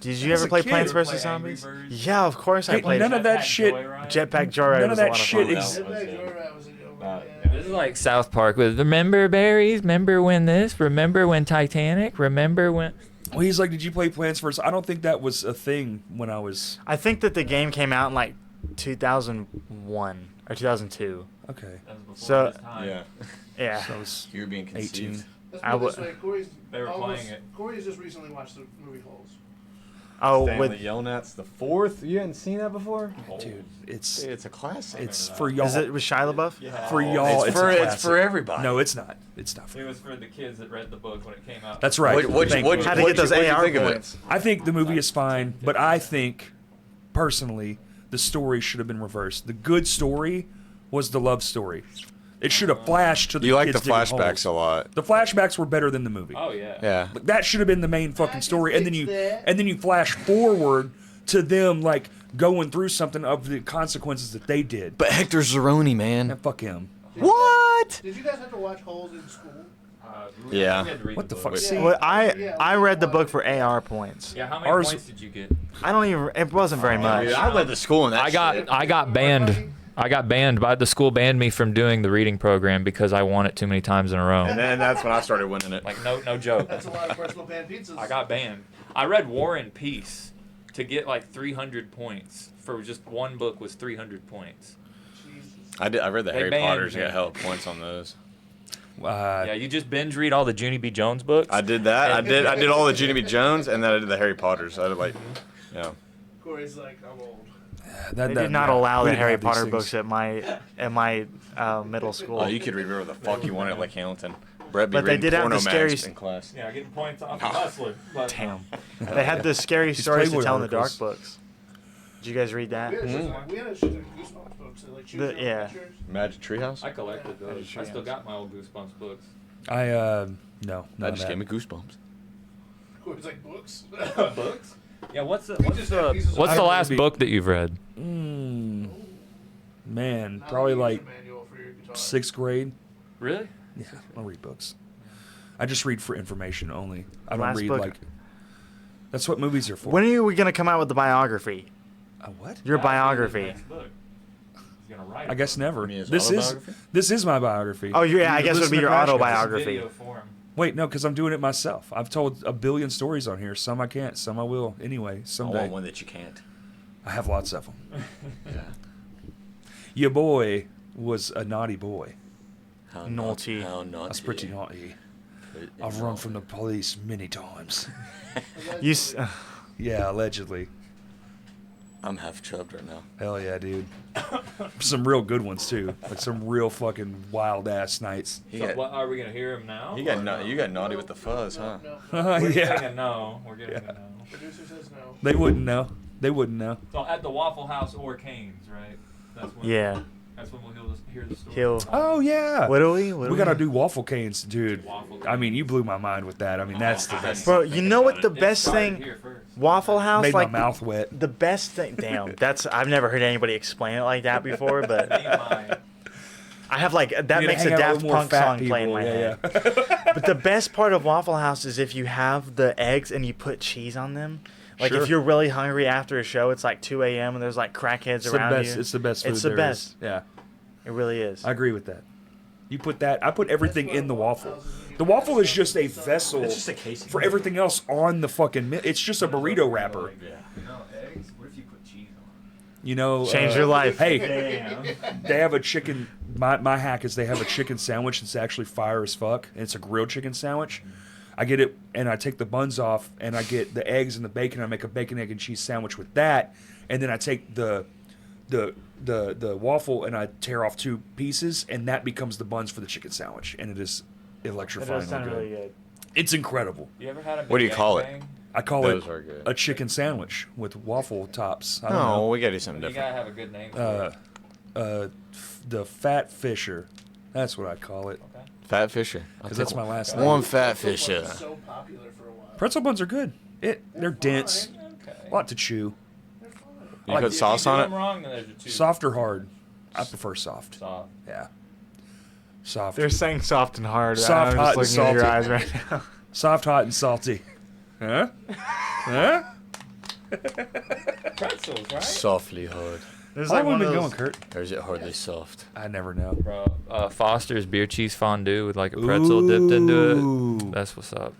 B: Did you
A: As
B: ever
A: a
B: play
A: kid.
B: Plants
C: Ever
B: vs
C: play Angry
B: Zombies?
C: Birds?
B: Yeah, of course I
A: Hey,
B: played
A: none
B: it.
A: of that shit.
B: Jetpack Joyride
A: None
B: was
A: of
B: a
A: that
B: lot
A: shit
B: of fun.
A: exists.
D: Jetpack Joyride was a good one.
E: Uh,
D: Yeah.
C: This is like South Park with remember berries, remember when this, remember when Titanic, remember when.
A: Well, he's like, did you play Plants vs. I don't think that was a thing when I was.
B: I think that the game came out in like 2001 or 2002.
A: Okay.
B: So-
E: Yeah.
B: Yeah.
A: So I was
E: You're being
A: 18.
E: conceived.
D: Let's
B: I
D: put it this
B: would-
D: way. Corey's
C: They were
D: almost-
C: playing it.
D: Corey's just recently watched the movie Holes.
B: Oh,
E: Stanley
B: with
E: Yelnats the fourth. You hadn't seen that before?
A: Dude, it's
E: It's a classic.
A: for y'all.
B: is it with Shia LaBeouf?
A: For y'all,
E: It's
A: it's,
E: for
A: a
E: it's
A: classic.
E: for everybody.
A: No, it's not. It's not for.
C: It was for the kids that read the book when it came out.
A: That's right.
E: What
A: Thank
E: you
A: you.
B: How to get those
E: what'd you
B: AR
E: think of it?
B: points.
A: I think the movie is fine, but I think, personally, the story should have been reversed. The good story was the love story. It should have flashed to the
E: You like
A: kids
E: the
A: digging
E: flashbacks
A: holes.
E: a lot.
A: The flashbacks were better than the movie.
C: Oh yeah.
E: Yeah.
A: Like, that should have been the main fucking story, and then you
D: that.
A: flash forward to them like going through something of the consequences that they did.
E: But Hector Zeroni, man.
A: And fuck him.
E: What?
D: Did you guys have to watch Holes in school?
E: Yeah.
C: We had to read
A: What the fuck?
C: book.
A: See,
B: Well, I read the book for AR points.
C: Yeah, how many
A: Ours-
C: points did you get?
B: I don't even. It wasn't very much.
E: Dude, I went to school in that
C: I got banned. I got banned by the school. Banned me from doing the reading program because I won it too many times in a row.
E: And then that's when I started winning it.
C: Like no joke.
D: That's a lot of personal pan pizzas.
C: I got banned. I read War and Peace to get like 300 points for just one book was 300 points.
D: Jesus.
E: I read the
C: They
E: Harry
C: banned
E: Potters.
C: me.
E: Got hell points on those.
C: Yeah, you just binge read all the Junie B. Jones books.
E: I did that. I did all the Junie B. Jones, and then I did the Harry Potters. I did like, yeah.
D: Corey's like, I'm old.
B: They did not allow
A: we
B: the
A: didn't
B: Harry
A: have these
B: Potter
A: things.
B: books at my middle school.
E: Oh, you could read whatever the fuck you wanted, like Hamilton. Brett be
B: But they
E: reading
B: did have the
E: porno
B: scary
E: mags in class.
C: Yeah, getting points off the Hustler. But,
B: Damn. They had the scary stories to
A: Playboy
B: tell in the dark
A: articles.
B: books. Did you guys read that?
D: We had a shit ton of Goosebumps books. Like, choose your own
B: Yeah.
D: adventures.
E: Magic Treehouse.
C: I collected those. I still got my old Goosebumps books.
A: No,
E: That just gave me goosebumps.
D: Corey's like, books?
C: Books? Yeah, what's the
D: just have pieces of
C: what's the
D: paper.
C: last book that you've read?
A: Man,
D: Not
A: probably
D: a user
A: like
D: manual for your guitar.
A: 6th grade.
C: Really?
A: Yeah, I don't read books. I just read for information only. I don't
B: Last
A: read
B: book-
A: like. That's what movies are for.
B: When are we gonna come out with the biography?
A: What?
B: Your biography.
A: I guess never.
E: You mean his
A: This
E: autobiography?
A: is my biography.
B: Oh, yeah. I
A: You
B: guess it would
A: listen
B: be
A: to
B: your
A: Crashcast.
B: autobiography.
A: Wait, no, because I'm doing it myself. I've told a billion stories on here. Some I can't, some I will. Anyway,
E: I
A: someday.
E: want one that you can't.
A: I have lots of them.
E: Yeah.
A: Your boy was a naughty boy.
E: How
B: Naughty.
E: How naughty.
A: That's pretty naughty.
E: Pretty
A: I've run
E: naughty.
A: from the police many times.
B: You. S-
A: Yeah, allegedly.
E: I'm half chubbed right now.
A: Hell yeah, dude. Some real good ones too. Like some real fucking wild ass nights.
E: He
C: So
E: got,
C: what are we gonna hear him now?
E: you got,
C: or
E: you got naughty with the fuzz, huh?
D: No.
C: We're getting
A: Yeah.
C: a no. We're getting a no.
D: Producer says no.
A: They wouldn't know. They wouldn't know.
C: So at the Waffle House or Cane's, right? That's when.
B: yeah.
C: That's when we'll hear the story.
B: He'll.
A: Oh yeah.
B: What do we? What do
A: We gotta do waffle canes, dude.
C: Waffle
A: I mean, you blew my mind with that. I mean, that's the best.
B: Bro, you know what the
C: It
B: best
C: started
B: thing?
C: here first.
B: Waffle House,
A: Made
B: like
A: my mouth wet.
B: the best thing. Damn, that's I've never heard anybody explain it like that before. But
C: Nehemiah.
B: I have like that
A: You need to
B: makes a
A: hang out
B: Daft
A: with more
B: Punk
A: fat
B: song play in
A: people,
B: my
A: yeah,
B: head.
A: yeah.
B: But the best part of Waffle House is if you have the eggs and you put cheese on them. Like
A: Sure.
B: if you're really hungry after a show, it's like 2 a.m. and there's like crackheads
A: It's the
B: around
A: best.
B: you.
A: It's the best food
B: It's the
A: there
B: best.
A: is. Yeah,
B: It really is.
A: I agree with that. You put that. I put everything in the waffle. The waffle is just a vessel
E: It's just a casing.
A: for everything else on the fucking. It's just a burrito wrapper.
E: Yeah.
C: No eggs. What if you put cheese on?
A: You know.
B: Change your life.
A: Hey,
C: Damn.
A: they have a chicken. My hack is they have a chicken sandwich that's actually fire as fuck, and it's a grilled chicken sandwich. I get it, and I take the buns off, and I get the eggs and the bacon. I make a bacon, egg, and cheese sandwich with that, and then I take the waffle and I tear off 2 pieces, and that becomes the buns for the chicken sandwich, and it is
B: That
A: electrifying.
B: does sound
A: good.
B: really good.
A: It's incredible.
C: You ever had a
E: What do you call it?
C: gangbang?
A: I call
E: Those
A: it
E: are good.
A: a chicken sandwich with waffle tops. I don't
E: No,
A: know.
E: we gotta do something
C: You
E: different.
C: gotta have a good name for it.
A: The Fat Fisher. That's what I call it.
C: Okay.
E: Fat Fisher. I'll
A: 'Cause
E: take
A: that's my last
E: one
A: name.
E: Fat
D: Those ones
E: Fisher.
D: were so popular for a while.
A: Pretzel buns are good. They're dense.
D: fine.
A: A lot to chew.
D: They're fine.
E: You
A: like
E: put
A: it.
E: sauce
C: If you
E: on
C: do
E: it?
C: them wrong, then there's your two.
A: Soft or hard? I prefer soft.
C: Soft.
A: Yeah. Soft.
B: They're saying soft and hard.
A: Soft,
B: I'm
A: hot,
B: just
A: and
B: looking at your
A: salty.
B: eyes right now.
A: Soft, hot, and salty. Huh? Huh?
C: Pretzels, right?
E: Softly hard.
B: There's
A: How
B: like
A: long
B: one
A: have
B: of
A: been
B: those.
A: going, Kurt?
E: Or is it hardly soft?
A: I never know.
C: Bro, Foster's beer cheese fondue with like a pretzel dipped into
A: Ooh.
C: it. That's what's up.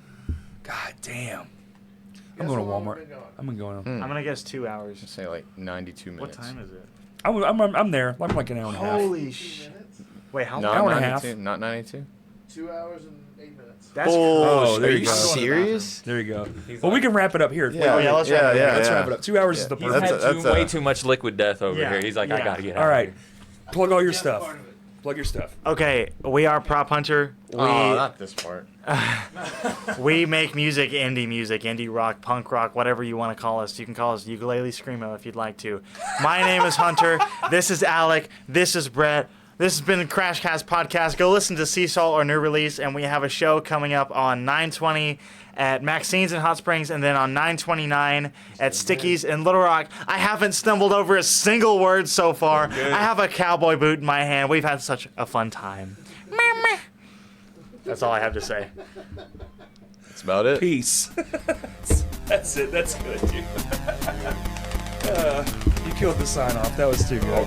A: God damn.
D: Guess
A: I'm going to
D: how long
A: Walmart.
D: we've been going?
A: I'm going.
E: Hmm.
B: I'm gonna guess 2 hours.
E: Say like 92 minutes.
B: What time is it?
A: I'm there. I'm like an hour and a half.
B: Holy
D: 15
B: sh!
D: minutes?
B: Wait, how
E: Not
B: long?
A: Hour and a half.
E: 92? Not 92?
D: 2 hours and 8 minutes.
B: That's
A: Oh, there
E: are
A: you
E: you
A: go.
E: serious?
A: There you go.
C: He's
A: Well, we
C: like-
A: can wrap it up here.
E: Yeah,
B: Oh, yeah, let's wrap it up.
A: Let's wrap it up. 2 hours is the
C: He's
A: perfect.
C: had
E: That's
C: way too much liquid death over
B: Yeah.
C: here. He's like, I
B: Yeah.
C: gotta get out.
A: All right.
C: Of here.
A: Plug all your
D: Yeah,
A: stuff.
D: part of it.
A: Plug your stuff.
B: Okay, we are Prophunter.
E: Oh, not this part.
B: We make music, indie rock, punk rock, whatever you want to call us. You can call us Ukulele Screamo if you'd like to. My name is Hunter. This is Alec. This is Brett. This has been the Crashcast podcast. Go listen to Sea Salt, our new release, and we have a show coming up on 9/20 at Maxine's in Hot Springs, and then on 9/29 at Sticky's in Little Rock. I haven't stumbled over a single word so far. I have a cowboy boot in my hand. We've had such a fun time. That's all I have to say.
E: That's about it.
A: Peace. That's it. That's good, dude. You killed the sign off. That was too good.